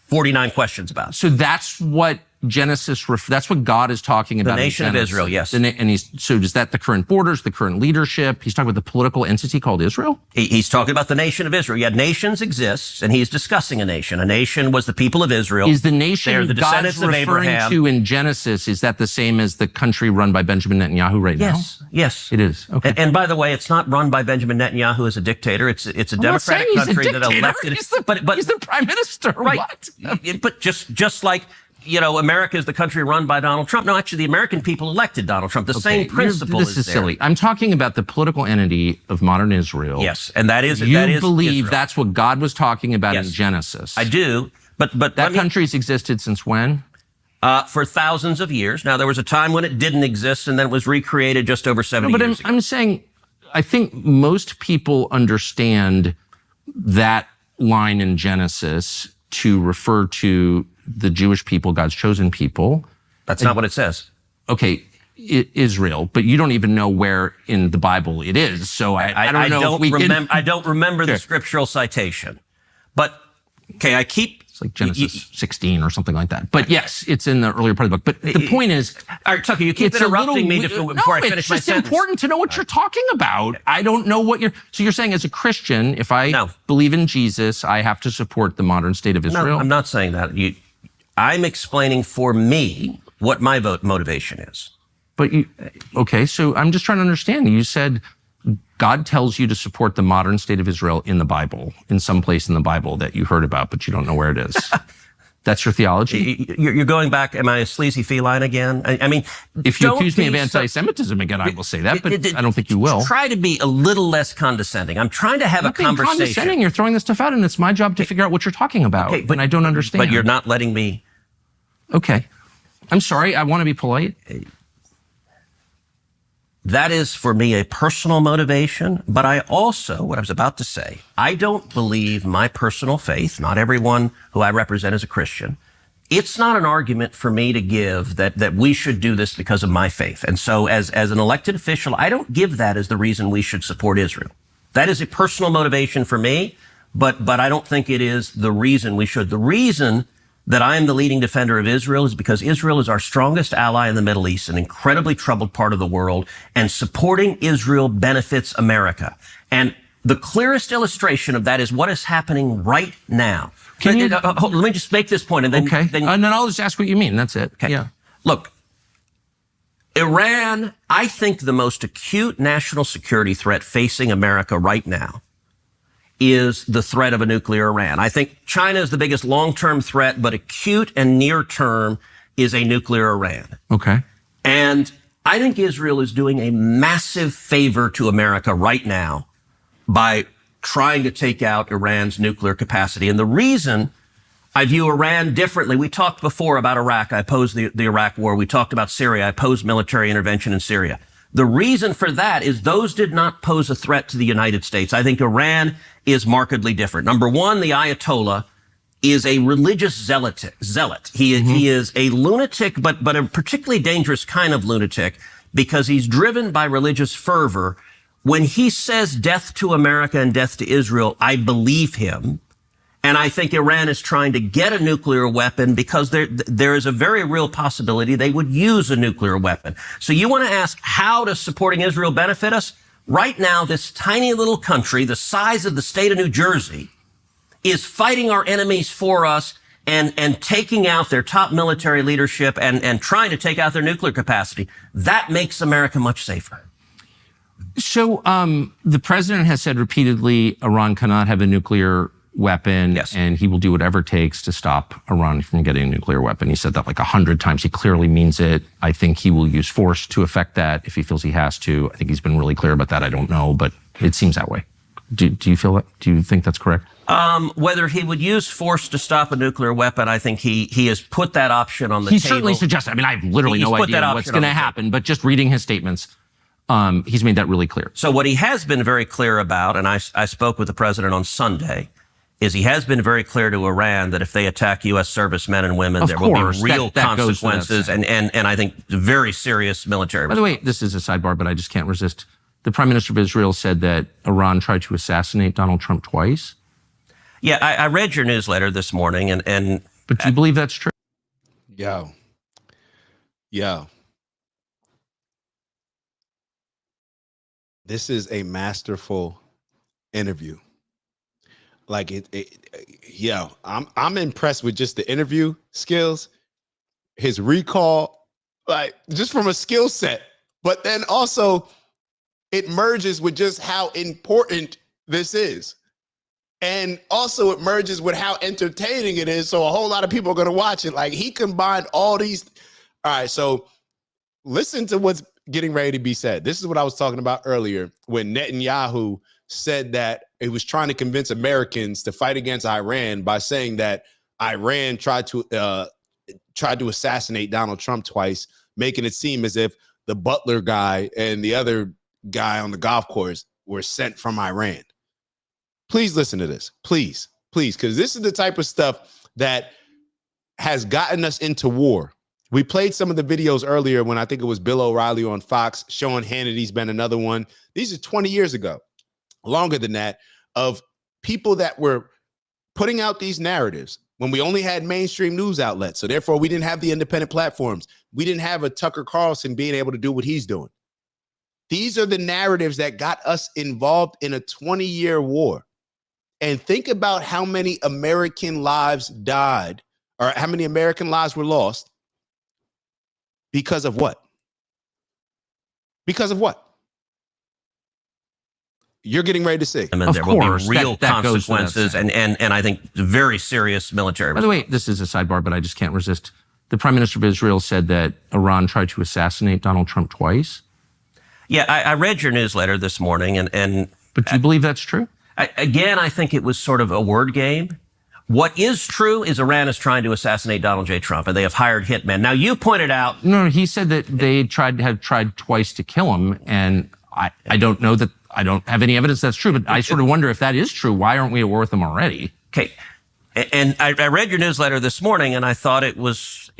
49 questions about. So that's what Genesis, that's what God is talking about. The nation of Israel, yes. And so is that the current borders, the current leadership? He's talking about the political entity called Israel? He's talking about the nation of Israel. Yeah, nations exist, and he's discussing a nation. A nation was the people of Israel. Is the nation They're the God's descendants of referring Abraham. to in Genesis, is that the same as the country run by Benjamin Netanyahu right now? Yes. It is. Okay. And by the way, it's not run by Benjamin Netanyahu as a dictator. It's a democratic country that elected. He's the prime minister. Right. What? But just like, America is the country run by Donald Trump. No, actually, the American people elected Donald Trump. The same principle This is there. silly. I'm talking about the political entity of modern Israel. Yes, and that is You believe Israel. that's what God was talking about in Genesis. I do, but that country's existed since when? For thousands of years. Now, there was a time when it didn't exist, and then it was recreated just over 70 years ago. I'm saying, I think most people understand that line in Genesis to refer to the Jewish people, God's chosen people. That's not what it says. Okay, Israel, but you don't even know where in the Bible it is. So I don't know if we can. I don't remember the scriptural citation. But, okay, It's like Genesis 16 or something like that. But yes, it's in the earlier part of the book. But the point is... All right, Tucker, you keep interrupting me before I finish my sentence. It's just important to know what you're talking about. I don't know what you're... So you're saying as a Christian, if I believe in Jesus, I have to support the modern state of Israel? No, I'm not saying that. I'm explaining for me what my motivation is. But okay, so I'm just trying to understand. You said God tells you to support the modern state of Israel in the Bible, in some place in the Bible that you heard about, but you don't know where it is. That's your theology? You're going back, am I a sleazy feline again? I mean, if you accuse me of anti-Semitism again, I will say that, but I don't think you will. Try to be a little less condescending. I'm trying to have a conversation. Condescending. You're throwing this stuff out, and it's my job to figure out what you're talking about. Okay, but I don't understand. But you're not letting me. Okay. I'm sorry. I want to be polite. That is, for me, a personal motivation. But I also, what I was about to say, I don't believe my personal faith, not everyone who I represent is a Christian. It's not an argument for me to give that we should do this because of my faith. And so as an elected official, I don't give that as the reason we should support Israel. That is a personal motivation for me, but I don't think it is the reason we should. The reason that I am the leading defender of Israel is because Israel is our strongest ally in the Middle East, an incredibly troubled part of the world, and supporting Israel benefits America. And the clearest illustration of that is what is happening right now. Let me just make this point, and then... Okay, and then I'll just ask what you mean. That's it. Okay. Yeah. Look, Iran, I think the most acute national security threat facing America right now is the threat of a nuclear Iran. I think China is the biggest long-term threat, but acute and near-term is a nuclear Iran. Okay. And I think Israel is doing a massive favor to America right now by trying to take out Iran's nuclear capacity. And the reason I view Iran differently, we talked before about Iraq. I opposed the Iraq war. We talked about Syria. I opposed military intervention in Syria. The reason for that is those did not pose a threat to the United States. I think Iran is markedly different. Number one, the Ayatollah is a religious zealot. He is a lunatic, but a particularly dangerous kind of lunatic because he's driven by religious fervor. When he says death to America and death to Israel, I believe him. And I think Iran is trying to get a nuclear weapon because there is a very real possibility they would use a nuclear weapon. So you want to ask, how does supporting Israel benefit us? Right now, this tiny little country, the size of the state of New Jersey, is fighting our enemies for us and taking out their top military leadership and trying to take out their nuclear capacity. That makes America much safer. So the president has said repeatedly Iran cannot have a nuclear weapon, yes, and he will do whatever it takes to stop Iran from getting a nuclear weapon. He said that like 100 times. He clearly means it. I think he will use force to effect that if he feels he has to. I think he's been really clear about that. I don't know, but it seems that way. Do you feel that? Do you think that's correct? Whether he would use force to stop a nuclear weapon, I think he has put that option on the table. He certainly suggested. I mean, I have literally no idea what's going to happen, but just reading his statements, he's made that really clear. So what he has been very clear about, and I spoke with the president on Sunday, is he has been very clear to Iran that if they attack U.S. servicemen and women, there will be real consequences and I think very serious military response. By the way, this is a sidebar, but I just can't resist. The Prime Minister of Israel said that Iran tried to assassinate Donald Trump twice. Yeah, I read your newsletter this morning, and but do you believe that's true? Yo. This is a masterful interview. Like I'm impressed with just the interview skills, his recall, like just from a skill set, but then also it merges with just how important this is. And also it merges with how entertaining it is. So a whole lot of people are going to watch it. Like he combined all these. All right. So listen to what's getting ready to be said. This is what I was talking about earlier when Netanyahu said that he was trying to convince Americans to fight against Iran by saying that Iran tried to assassinate Donald Trump twice, making it seem as if the Butler guy and the other guy on the golf course were sent from Iran. Please listen to this. Please, because this is the type of stuff that has gotten us into war. We played some of the videos earlier when I think it was Bill O'Reilly on Fox showing Hannity's been another one. These are 20 years ago. Longer than that, of people that were putting out these narratives when we only had mainstream news outlets. So therefore, we didn't have the independent platforms. We didn't have a Tucker Carlson being able to do what he's doing. These are the narratives that got us involved in a 20-year war. And think about how many American lives died, or how many American lives were lost because of what? Because of what? you're getting ready to see. And Of there course, will be real that goes without consequences and I think very serious military By the way, this is a sidebar, but I just can't resist. The Prime Minister of Israel said that Iran tried to assassinate Donald Trump twice. Yeah, I read your newsletter this morning, and but do you believe that's true? Again, I think it was sort of a word game. What is true is Iran is trying to assassinate Donald J. Trump, and they have hired hitmen. Now, you pointed out... No, he said that they have tried twice to kill him, and I don't know that, I don't have any evidence that's true, but I sort of wonder if that is true. Why aren't we at war with them already? Okay. And I read your newsletter this morning, and I thought it was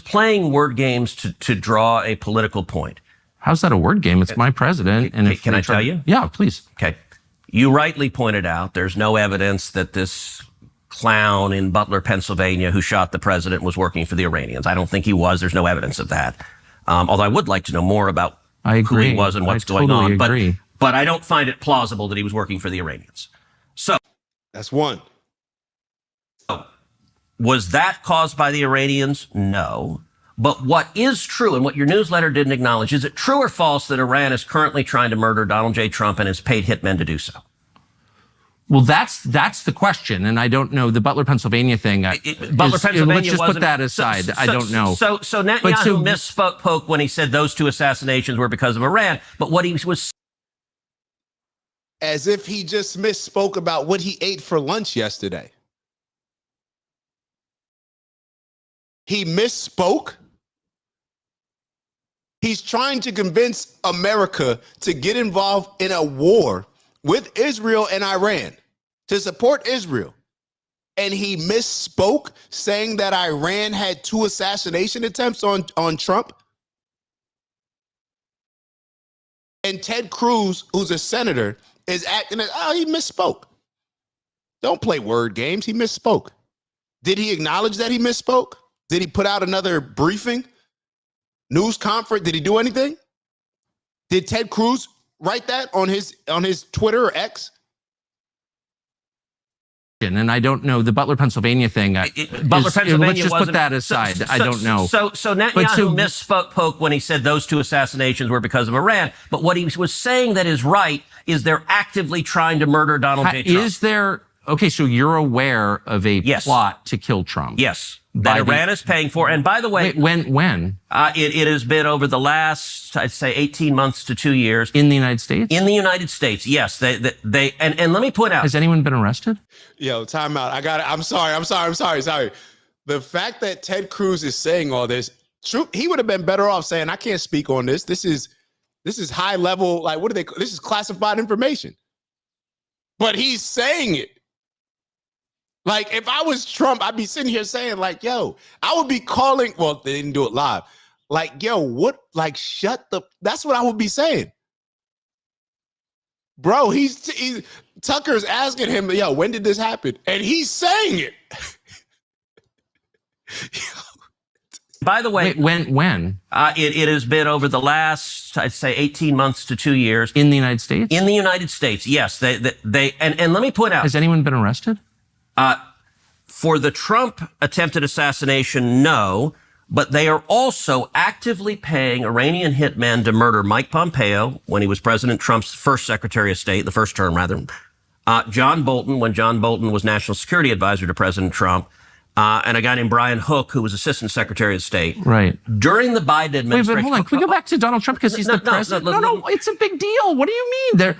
playing word games to draw a political point. How's that a word game? It's my president. And can I tell you? Yeah, please. Okay. You rightly pointed out there's no evidence that this clown in Butler, Pennsylvania, who shot the president was working for the Iranians. I don't think he was. There's no evidence of that. Although I would like to know more about who he was and what's going on. But I don't find it plausible that he was working for the Iranians. So that's one. Was that caused by the Iranians? No. But what is true, and what your newsletter didn't acknowledge, is it true or false that Iran is currently trying to murder Donald J. Trump and has paid hitmen to do so? Well, that's the question, and I don't know the Butler, Pennsylvania thing. Pennsylvania. Let's just put that aside. I don't know. So Netanyahu misspoke when he said those two assassinations were because of Iran. But what he was, as if he just misspoke about what he ate for lunch yesterday. He misspoke. He's trying to convince America to get involved in a war with Israel and Iran to support Israel. And he misspoke, saying that Iran had 2 assassination attempts on Trump. And Ted Cruz, who's a senator, is acting as, he misspoke. Don't play word games. He misspoke. Did he acknowledge that he misspoke? Did he put out another briefing? News conference? Did he do anything? Did Ted Cruz write that on his Twitter or X? And I don't know the Butler, Pennsylvania thing. Pennsylvania. Let's just put that aside. I don't know. So Netanyahu misspoke when he said those 2 assassinations were because of Iran. But what he was saying that is right is they're actively trying to murder Donald J. Trump. Is there? Okay, so you're aware of a plot to kill Trump? Yes. That Iran is paying for. And by the way... Wait, when? It has been over the last, I'd say, 18 months to 2 years. In the United States? In the United States, yes. And let me point out... Has anyone been arrested? Yo, time out. I got it. I'm sorry. The fact that Ted Cruz is saying all this, true, he would have been better off saying, I can't speak on this. This is high level, like, this is classified information. But he's saying it. Like, if I was Trump, I'd be sitting here saying, like, yo, I would be calling. Well, they didn't do it live. Like, yo, what? Like, that's what I would be saying. Bro, Tucker's asking him, yo, when did this happen? And he's saying it. By the way, when? It has been over the last, I'd say, 18 months to 2 years. In the United States? In the United States, yes. And let me point out. Has anyone been arrested? For the Trump attempted assassination, no, but they are also actively paying Iranian hitmen to murder Mike Pompeo when he was President Trump's first Secretary of State, the first term rather, John Bolton when John Bolton was National Security Advisor to President Trump, and a guy named Brian Hook who was Assistant Secretary of State. Right. During the Biden administration. Wait, but hold on. Can we go back to Donald Trump because he's the president? No, it's a big deal. What do you mean?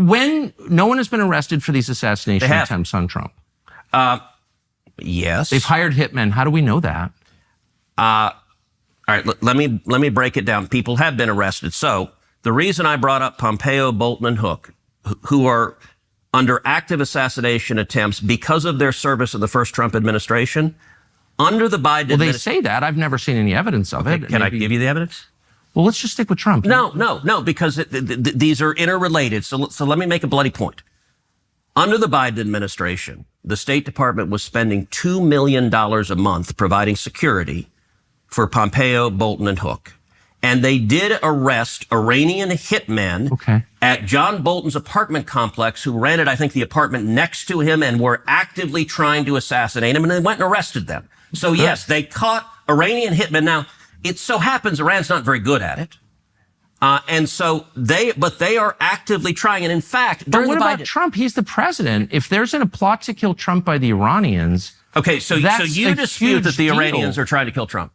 When no one has been arrested for these assassination attempts on Trump. Yes. They've hired hitmen. How do we know that? All right, let me break it down. People have been arrested. So the reason I brought up Pompeo, Bolton, and Hook, who are under active assassination attempts because of their service in the first Trump administration, under the Biden administration. Well, they say that. I've never seen any evidence of it. Can I give you the evidence? Well, let's just stick with Trump. No, because these are interrelated. So let me make a bloody point. Under the Biden administration, the State Department was spending $2 million a month providing security for Pompeo, Bolton, and Hook. And they did arrest Iranian hitmen at John Bolton's apartment complex who rented, I think, the apartment next to him and were actively trying to assassinate him. And they went and arrested them. So, yes, they caught Iranian hitmen. Now, it so happens Iran's not very good at it. And so they are actively trying. And in fact, But during what the about Trump? He's the president. If there's a plot to kill Trump by the Iranians, okay, so you dispute that the Iranians are trying to kill Trump?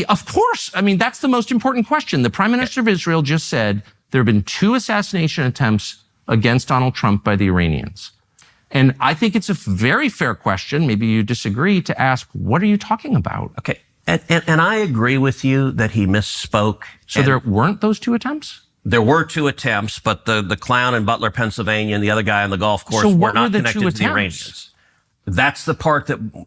Of course. I mean, that's the most important question. The Prime Minister of Israel just said there have been 2 assassination attempts against Donald Trump by the Iranians. And I think it's a very fair question, maybe you disagree, to ask, what are you talking about? Okay. And I agree with you that he misspoke. So there weren't those 2 attempts? There were 2 attempts, but the clown in Butler, Pennsylvania, and the other guy on the golf course were not connected to the Iranians. That's the part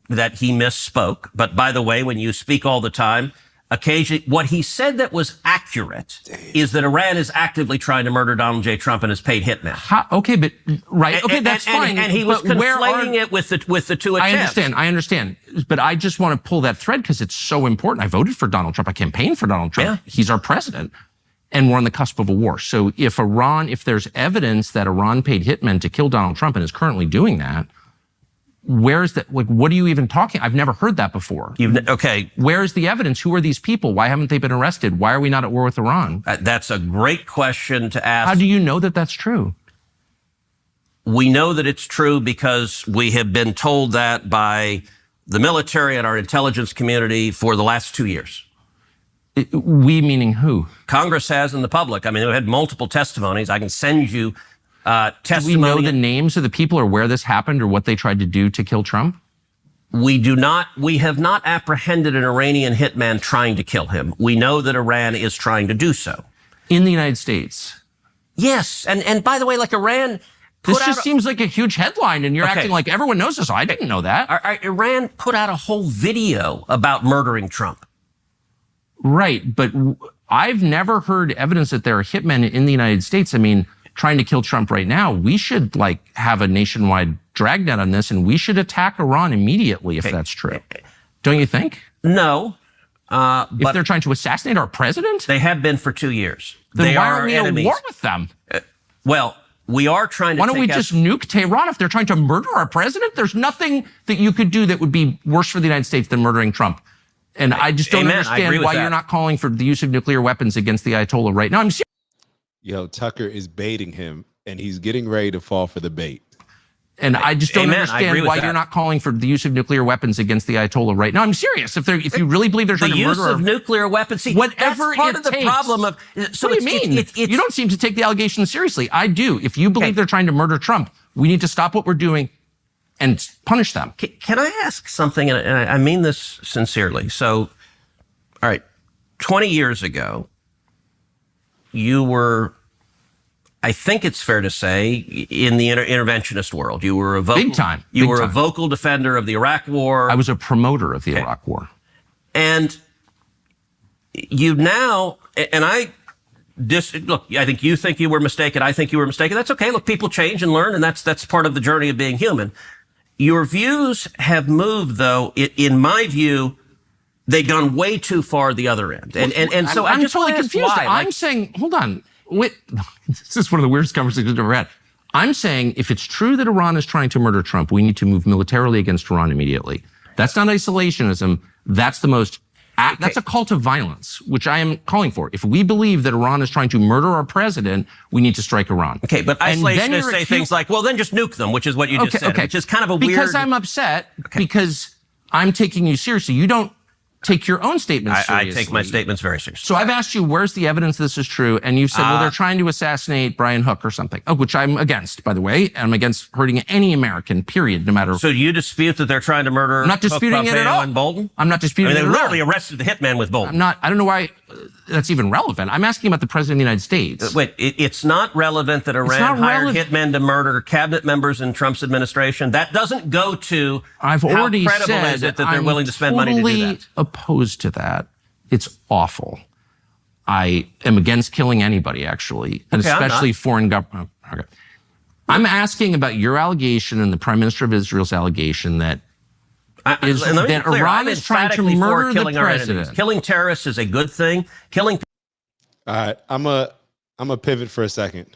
that he misspoke. But by the way, when you speak all the time, occasionally, what he said that was accurate is that Iran is actively trying to murder Donald J. Trump and has paid hitmen. Okay, but okay, that's fine. And he was conflating it with the 2 attempts. I understand. But I just want to pull that thread because it's so important. I voted for Donald Trump. I campaigned for Donald Trump. Yeah. He's our president. And we're on the cusp of a war. So if there's evidence that Iran paid hitmen to kill Donald Trump and is currently doing that, where's that? Like, what are you even talking? I've never heard that before. Okay. Where's the evidence? Who are these people? Why haven't they been arrested? Why are we not at war with Iran? That's a great question to ask. How do you know that that's true? We know that it's true because we have been told that by the military and our intelligence community for the last 2 years. We meaning who? Congress has and the public. I mean, we've had multiple testimonies. I can send you testimony. Do we know the names of the people or where this happened or what they tried to do to kill Trump? We do not. We have not apprehended an Iranian hitman trying to kill him. We know that Iran is trying to do so. In the United States? Yes. And by the way, like Iran... This just seems like a huge headline, and you're acting like everyone knows this. I didn't know that. Iran put out a whole video about murdering Trump. Right, but I've never heard evidence that there are hitmen in the United States. I mean, trying to kill Trump right now, we should have a nationwide dragnet on this, and we should attack Iran immediately if that's true. Don't you think? No. If they're trying to assassinate our president? They have been for 2 years. Then why aren't we at war with them? Well, we are trying to Why don't we just nuke Tehran if they're trying to murder our president? There's nothing that you could do that would be worse for the United States than murdering Trump. And I just don't understand why you're not calling for the use of nuclear weapons against the Ayatollah right now. I'm serious. Yo, Tucker is baiting him, and he's getting ready to fall for the bait. And I just don't understand why you're not calling for the use of nuclear weapons against the Ayatollah right now. I'm serious. If you really believe they're trying to murder the use of nuclear weapons, see, whatever that's part it of the takes. problem of. So what do you mean? You don't seem to take the allegations seriously. I do. If you believe they're trying to murder Trump, we need to stop what we're doing and punish them. Can I ask something? And I mean this sincerely. So, all right, 20 years ago, you were, I think it's fair to say, in the interventionist world. You were a vocal, big time. You were a vocal defender of the Iraq War. I was a promoter of the Iraq War. And you now, and look, I think you were mistaken. I think you were mistaken. That's okay. Look, people change and learn, and that's part of the journey of being human. Your views have moved, though. In my view, they've gone way too far the other end. And so I'm just totally confused. Why. I'm saying, hold on. Wait, this is one of the weirdest conversations I've ever had. I'm saying if it's true that Iran is trying to murder Trump, we need to move militarily against Iran immediately. That's not isolationism. That's that's a call to violence, which I am calling for. If we believe that Iran is trying to murder our president, we need to strike Iran. Okay, but isolationists say things like, well, then just nuke them, which is what you just said, which is kind of a weird... Because I'm upset, because I'm taking you seriously. You don't take your own statements seriously. I take my statements very seriously. So I've asked you, where's the evidence this is true? And you've said, well, they're trying to assassinate Brian Hook or something, which I'm against, by the way. I'm against hurting any American, period, no matter... So you dispute that they're trying to murder I'm not disputing Hook, it at all. and Bolton? I'm not disputing it at all. They literally arrested the hitman with Bolton. I don't know why that's even relevant. I'm asking about the president of the United States. Wait, it's not relevant that Iran hired hitmen to murder cabinet members in Trump's administration? That doesn't go to I've already how credible said is it that they're willing to spend money to do that? I'm totally opposed to that. It's awful. I am against killing anybody, actually, and especially foreign government. Okay. I'm asking about your allegation and the Prime Minister of Israel's allegation that Iran is trying to murder the president. Killing terrorists is a good thing. Killing. All right, I'm a pivot for a second.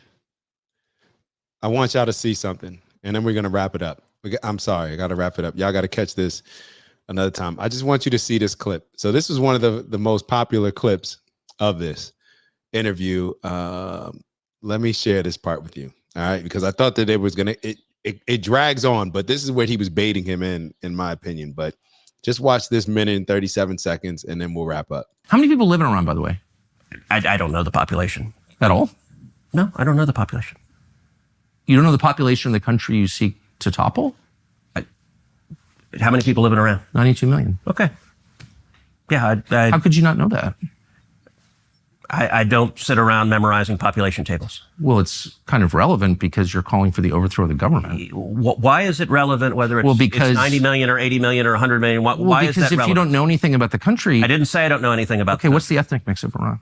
I want y'all to see something, and then we're gonna wrap it up. I'm sorry, I gotta wrap it up. Y'all gotta catch this another time. I just want you to see this clip. So this was one of the most popular clips of this. interview. Let me share this part with you. All right, because I thought that it was gonna it drags on, but this is where he was baiting him in my opinion. But just watch this minute and 37 seconds, and then we'll wrap up. How many people live in Iran, by the way? I don't know the population. At all? No, I don't know the population. You don't know the population of the country you seek to topple? How many people live in Iran? 92 million. Okay. Yeah. How could you not know that? I don't sit around memorizing population tables. Well, it's kind of relevant because you're calling for the overthrow of the government. Why is it relevant whether it's, because, it's 90 million or 80 million or 100 million? Why is that relevant? Because if you don't know anything about the country... I didn't say I don't know anything about Okay, what's the ethnic mix of Iran?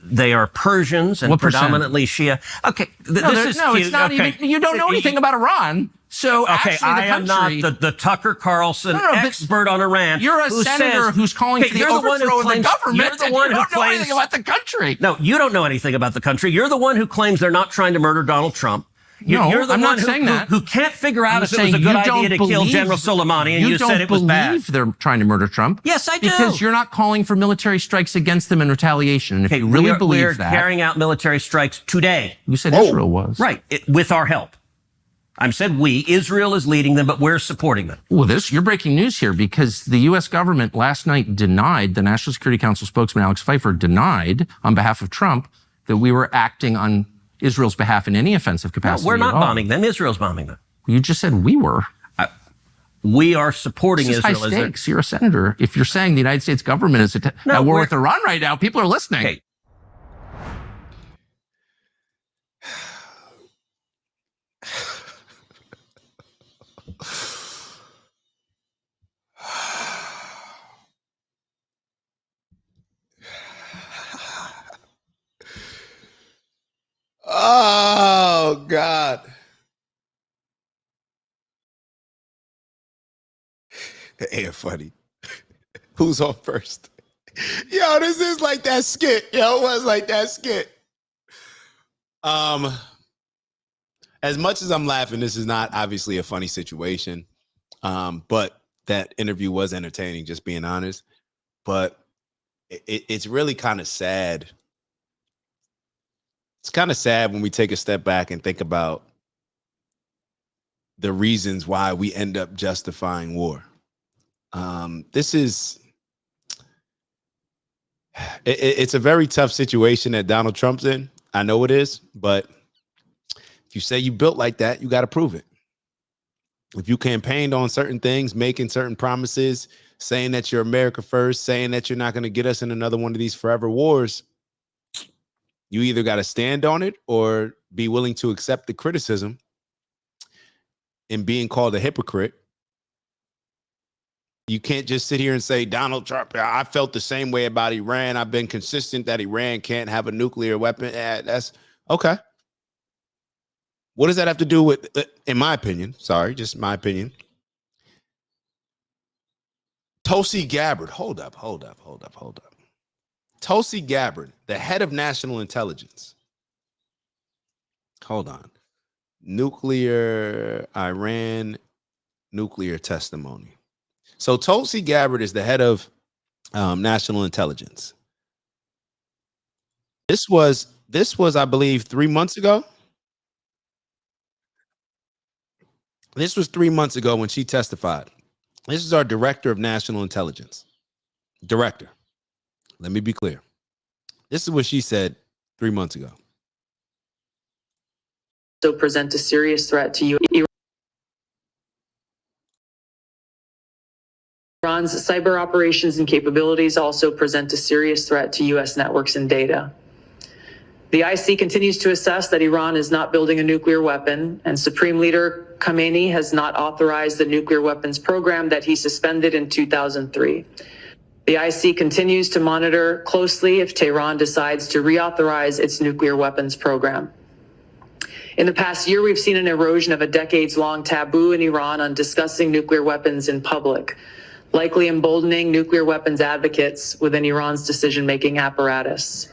They are Persians and predominantly Shia. Okay, this is cute. It's not okay. even... You don't know anything about Iran. So okay, actually, I am not the Tucker Carlson expert on Iran. You're a senator who's calling for the overthrow of the government. You're the one who don't know anything about the country. No, you don't know anything about the country. You're the one who claims they're not trying to murder Donald Trump. You're the I'm one not saying that. who can't figure out if it was a good idea to kill General Soleimani, and you said it was bad. You don't believe they're trying to murder Trump. Yes, I do. Because you're not calling for military strikes against them in retaliation. And if you really believe we're that... carrying out military strikes today. You said Israel was. Right, with our help. I said we. Israel is leading them, but we're supporting them. Well, you're breaking news here because the U.S. government last night denied, the National Security Council spokesman Alex Pfeiffer denied on behalf of Trump that we were acting on Israel's behalf in any offensive capacity. No, we're not bombing them. Israel's bombing them. You just said we were. We are supporting Israel. High stakes. You're a senator. If you're saying the United States government is at war with Iran right now, people are listening. Okay. Oh, God. Ain't funny. Who's on first? Yo, this is like that skit. Yo, it was like that skit. As much as I'm laughing, this is not obviously a funny situation. But that interview was entertaining, just being honest. But it's really kind of sad. It's kind of sad when we take a step back and think about the reasons why we end up justifying war. It's a very tough situation that Donald Trump's in. I know it is, but if you say you built like that, you got to prove it. If you campaigned on certain things, making certain promises, saying that you're America first, saying that you're not going to get us in another one of these forever wars, you either got to stand on it or be willing to accept the criticism and being called a hypocrite. You can't just sit here and say, Donald Trump, I felt the same way about Iran. I've been consistent that Iran can't have a nuclear weapon. That's okay. What does that have to do with, in my opinion, sorry, just my opinion, Tulsi Gabbard, hold up. Tulsi Gabbard, the head of national intelligence. Hold on. Iran nuclear testimony. So Tulsi Gabbard is the head of national intelligence. This was, I believe, 3 months ago. This was 3 months ago when she testified. This is our director of national intelligence. Director. Let me be clear. This is what she said 3 months ago. So present a serious threat to you. Iran's cyber operations and capabilities also present a serious threat to U.S. networks and data. The IC continues to assess that Iran is not building a nuclear weapon, and Supreme Leader Khamenei has not authorized the nuclear weapons program that he suspended in 2003. The IC continues to monitor closely if Tehran decides to reauthorize its nuclear weapons program. In the past year, we've seen an erosion of a decades-long taboo in Iran on discussing nuclear weapons in public, likely emboldening nuclear weapons advocates within Iran's decision-making apparatus.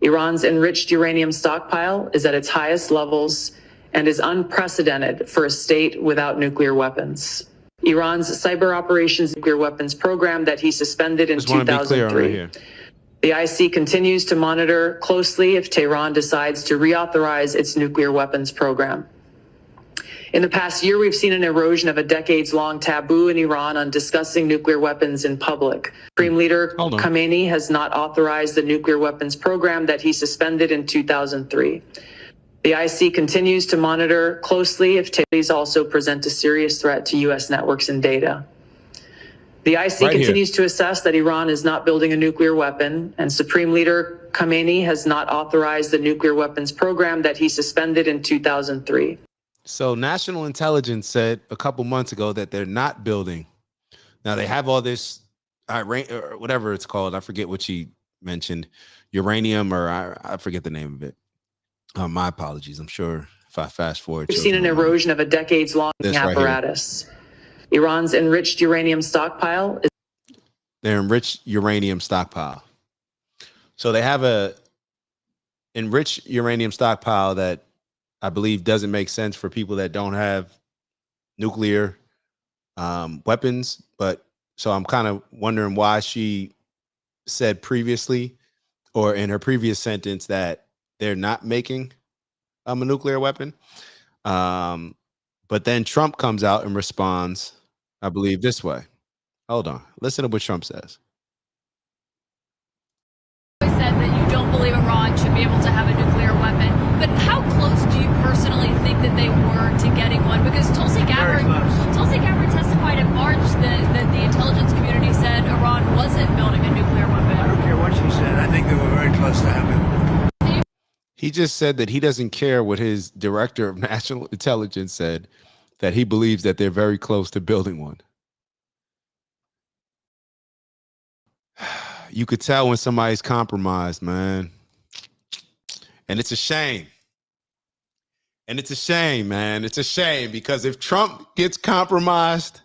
Iran's enriched uranium stockpile is at its highest levels and is unprecedented for a state without nuclear weapons. Iran's cyber operations nuclear weapons program that he suspended in 2003. The IC continues to monitor closely if Tehran decides to reauthorize its nuclear weapons program. In the past year, we've seen an erosion of a decades-long taboo in Iran on discussing nuclear weapons in public. Supreme Leader Khamenei has not authorized the nuclear weapons program that he suspended in 2003. The IC continues to monitor closely if Tehran also present a serious threat to U.S. networks and data. The IC continues to assess that Iran is not building a nuclear weapon, and Supreme Leader Khamenei has not authorized the nuclear weapons program that he suspended in 2003. So national intelligence said a couple months ago that they're not building. Now they have all this or whatever it's called. I forget what she mentioned, uranium, or I forget the name of it. My apologies. I'm sure if I fast forward, We've seen an erosion of a decades-long apparatus. Iran's enriched uranium stockpile is their enriched uranium stockpile. So they have a enriched uranium stockpile that I believe doesn't make sense for people that don't have nuclear weapons. But so I'm kind of wondering why she said previously, or in her previous sentence, that they're not making a nuclear weapon. But then Trump comes out and responds, I believe, this way. Hold on. Listen to what Trump says. Said that you don't believe Iran should be able to have a nuclear weapon, but how close do you personally think that they were to getting one? Because Tulsi Gabbard testified in March that the intelligence community said Iran wasn't building a nuclear weapon. I don't care what she said. I think they were very close to having one. He just said that he doesn't care what his director of national intelligence said, that he believes that they're very close to building one. You could tell when somebody's compromised, man. And it's a shame. And it's a shame, man. It's a shame, because if Trump gets compromised,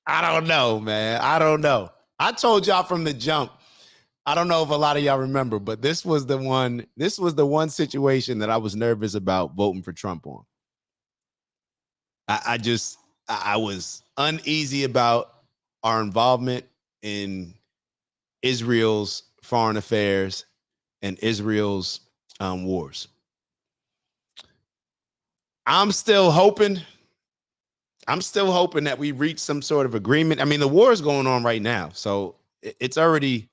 I don't know, man. I don't know. I told y'all from the jump, I don't know if a lot of y'all remember, but this was the one situation that I was nervous about voting for Trump on. I was uneasy about our involvement in Israel's foreign affairs and Israel's wars. I'm still hoping that we reach some sort of agreement. I mean, the war is going on right now, so it's already,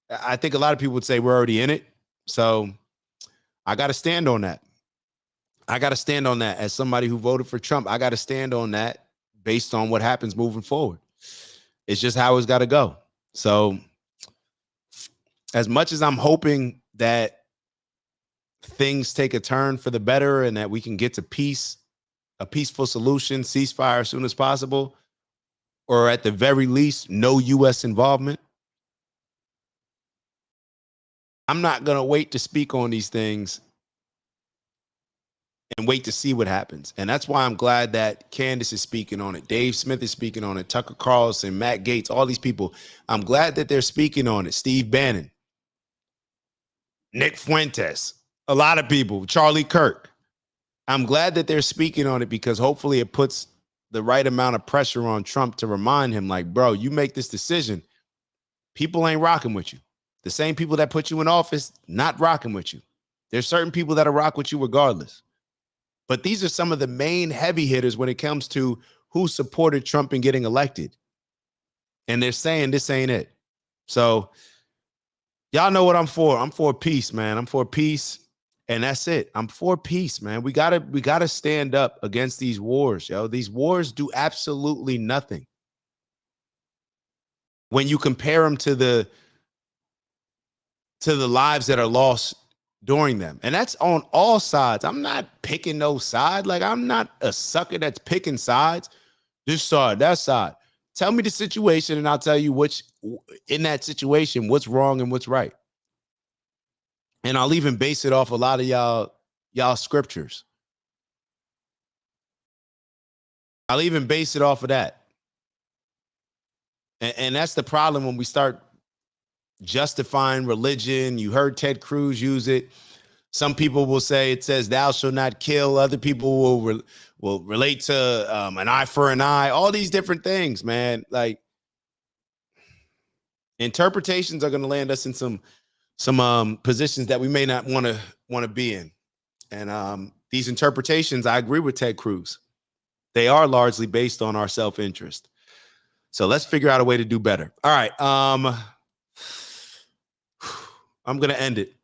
I think a lot of people would say we're already in it. So I got to stand on that. I got to stand on that as somebody who voted for Trump. I got to stand on that based on what happens moving forward. It's just how it's got to go. So as much as I'm hoping that things take a turn for the better and that we can get to peace, a peaceful solution, ceasefire as soon as possible, or at the very least, no U.S. involvement, I'm not going to wait to speak on these things and wait to see what happens. And that's why I'm glad that Candace is speaking on it. Dave Smith is speaking on it. Tucker Carlson, Matt Gaetz, all these people. I'm glad that they're speaking on it. Steve Bannon, Nick Fuentes, a lot of people, Charlie Kirk. I'm glad that they're speaking on it, because hopefully it puts the right amount of pressure on Trump to remind him, like, bro, you make this decision, people ain't rocking with you. The same people that put you in office, not rocking with you. There's certain people that'll rock with you regardless. But these are some of the main heavy hitters when it comes to who supported Trump in getting elected. And they're saying this ain't it. So y'all know what I'm for. I'm for peace, man. I'm for peace. And that's it. I'm for peace, man. We gotta stand up against these wars, yo. These wars do absolutely nothing when you compare them to the lives that are lost during them. And that's on all sides. I'm not picking no side. Like, I'm not a sucker that's picking sides. This side, that side. Tell me the situation and I'll tell you which, in that situation, what's wrong and what's right. And I'll even base it off a lot of y'all scriptures. I'll even base it off of that. And that's the problem when we start justifying religion. You heard Ted Cruz use it. Some people will say it says thou shalt not kill. Other people will relate to an eye for an eye. All these different things, man. Like, Interpretations are going to land us in some positions that we may not want to be in. And these interpretations, I agree with Ted Cruz. They are largely based on our self-interest. So let's figure out a way to do better. All right. I'm going to end it.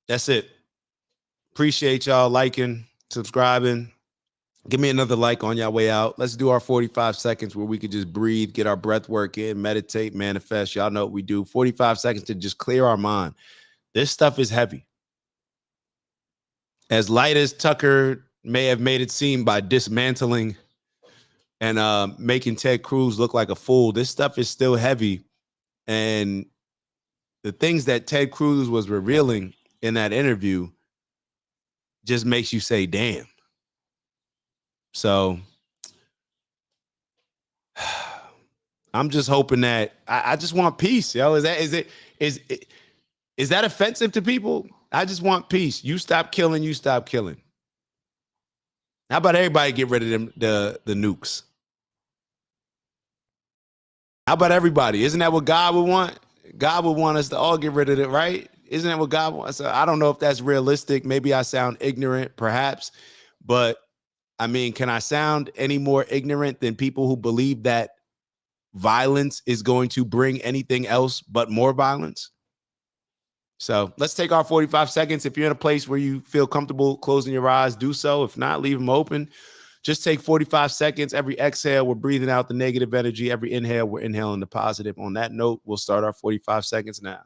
That's it. Appreciate y'all liking, subscribing. Give me another like on your way out. Let's do our 45 seconds where we could just breathe, get our breath work in, meditate, manifest. Y'all know what we do. 45 seconds to just clear our mind. This stuff is heavy. As light as Tucker may have made it seem by dismantling and making Ted Cruz look like a fool, this stuff is still heavy. And the things that Ted Cruz was revealing in that interview just makes you say, damn. So I'm just hoping that I just want peace, yo. Is that offensive to people? I just want peace. You stop killing, you stop killing. How about everybody get rid of them the nukes? How about everybody? Isn't that what God would want? God would want us to all get rid of it, right? Isn't that what God wants? So I don't know if that's realistic. Maybe I sound ignorant, perhaps. But, I mean, can I sound any more ignorant than people who believe that violence is going to bring anything else but more violence? So let's take our 45 seconds. If you're in a place where you feel comfortable closing your eyes, do so. If not, leave them open. Just take 45 seconds. Every exhale, we're breathing out the negative energy. Every inhale, we're inhaling the positive. On that note, we'll start our 45 seconds now.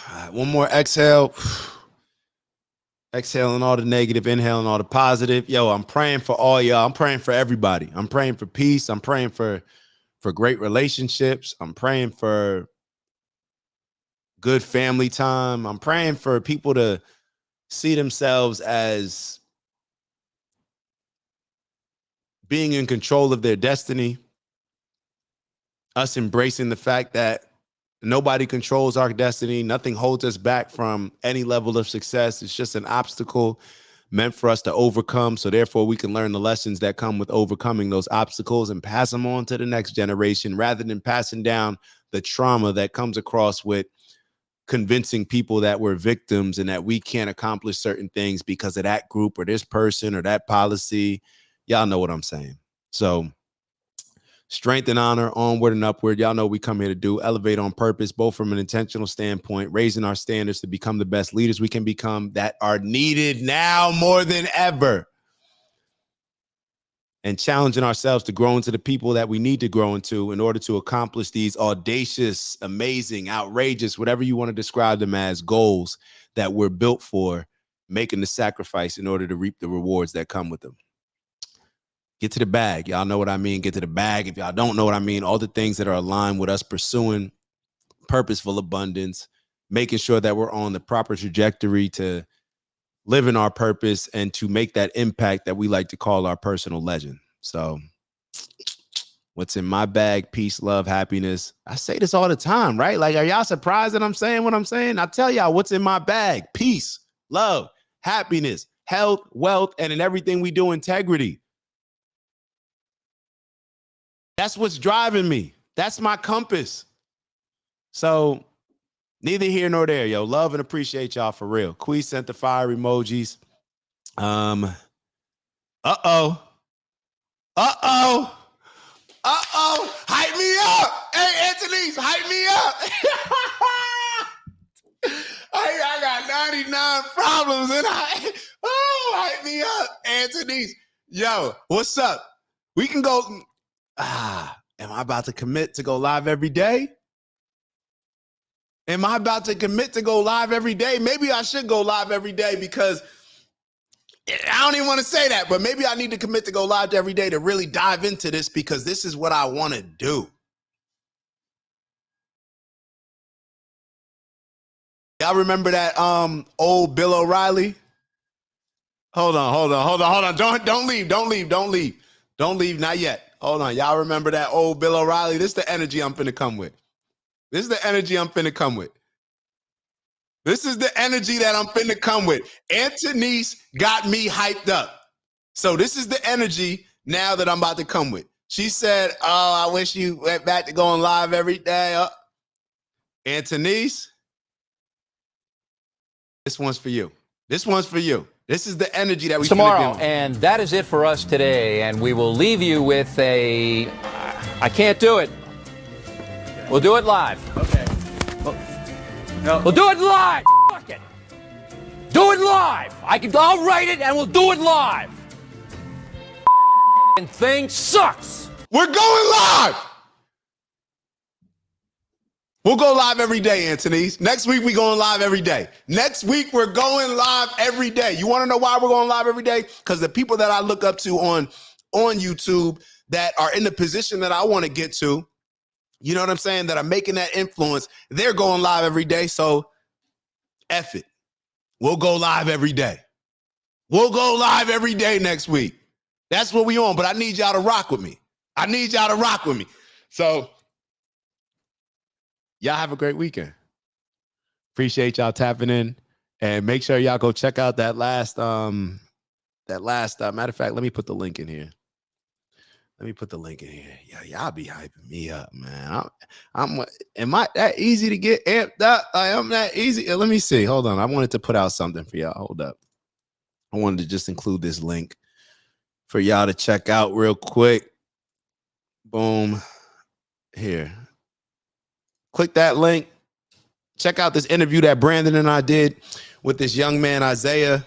All right, one more exhale. Exhaling all the negative, inhaling all the positive. Yo, I'm praying for all y'all. I'm praying for everybody. I'm praying for peace. I'm praying for great relationships. I'm praying for good family time. I'm praying for people to see themselves as being in control of their destiny. Us embracing the fact that nobody controls our destiny. Nothing holds us back from any level of success. It's just an obstacle meant for us to overcome. So therefore, we can learn the lessons that come with overcoming those obstacles and pass them on to the next generation rather than passing down the trauma that comes across with convincing people that we're victims and that we can't accomplish certain things because of that group or this person or that policy. Y'all know what I'm saying. So strength and honor, onward and upward. Y'all know what we come here to do. Elevate on purpose, both from an intentional standpoint, raising our standards to become the best leaders we can become that are needed now more than ever. And challenging ourselves to grow into the people that we need to grow into in order to accomplish these audacious, amazing, outrageous, whatever you want to describe them as, goals that we're built for, making the sacrifice in order to reap the rewards that come with them. Get to the bag. Y'all know what I mean. Get to the bag. If y'all don't know what I mean, all the things that are aligned with us pursuing purposeful abundance, making sure that we're on the proper trajectory to live in our purpose and to make that impact that we like to call our personal legend. So what's in my bag? Peace, love, happiness. I say this all the time, right? Like, are y'all surprised that I'm saying what I'm saying? I tell y'all what's in my bag: peace, love, happiness, health, wealth, and in everything we do, integrity. That's what's driving me. That's my compass. So neither here nor there, yo. Love and appreciate y'all for real. Quee sent the fire emojis. Uh-oh. Hype me up. Hey, Anthony's, hype me up. I got 99 problems and hype me up, Anthony's. Yo, what's up? We can go. Am I about to commit to go live every day? Am I about to commit to go live every day? Maybe I should go live every day because I don't even want to say that, but maybe I need to commit to go live every day to really dive into this because this is what I want to do. Y'all remember that old Bill O'Reilly? Hold on. Don't leave, not yet. Hold on. Y'all remember that old Bill O'Reilly? This is the energy I'm finna come with. This is the energy that I'm finna come with. Antonice got me hyped up. So this is the energy now that I'm about to come with. She said, oh, I wish you went back to going live every day. Antonice, this one's for you. This is the energy that we tomorrow, and that is it for us today. And we will leave you with a. I can't do it. We'll do it live. Okay. We'll do it live. Fuck it. Do it live. I'll write it, and we'll do it live. And thing sucks. We're going live. We'll go live every day, Antonice. Next week, we're going live every day. Next week, we're going live every day. You want to know why we're going live every day? Because the people that I look up to on YouTube that are in the position that I want to get to, you know what I'm saying, that are making that influence, they're going live every day. So, F it. We'll go live every day. We'll go live every day next week. That's what we on, but I need y'all to rock with me. So, y'all have a great weekend. Appreciate y'all tapping in, and make sure y'all go check out that last matter of fact, let me put the link in here. Yeah, y'all be hyping me up, man. Am I that easy to get amped up? I am that easy. Let me see. Hold on. I wanted to put out something for y'all. Hold up. I wanted to just include this link for y'all to check out real quick. Boom. Here. Click that link. Check out this interview that Brandon and I did with this young man, Isaiah.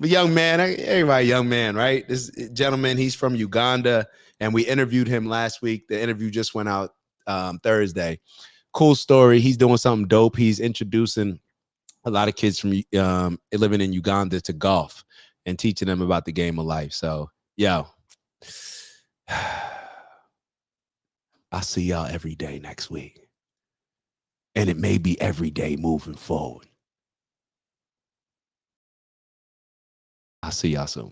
The young man, everybody young man, right? This gentleman, he's from Uganda, and we interviewed him last week. The interview just went out Thursday. Cool story. He's doing something dope. He's introducing a lot of kids from living in Uganda to golf and teaching them about the game of life. So, yo, I'll see y'all every day next week. And it may be every day moving forward. I'll see y'all soon.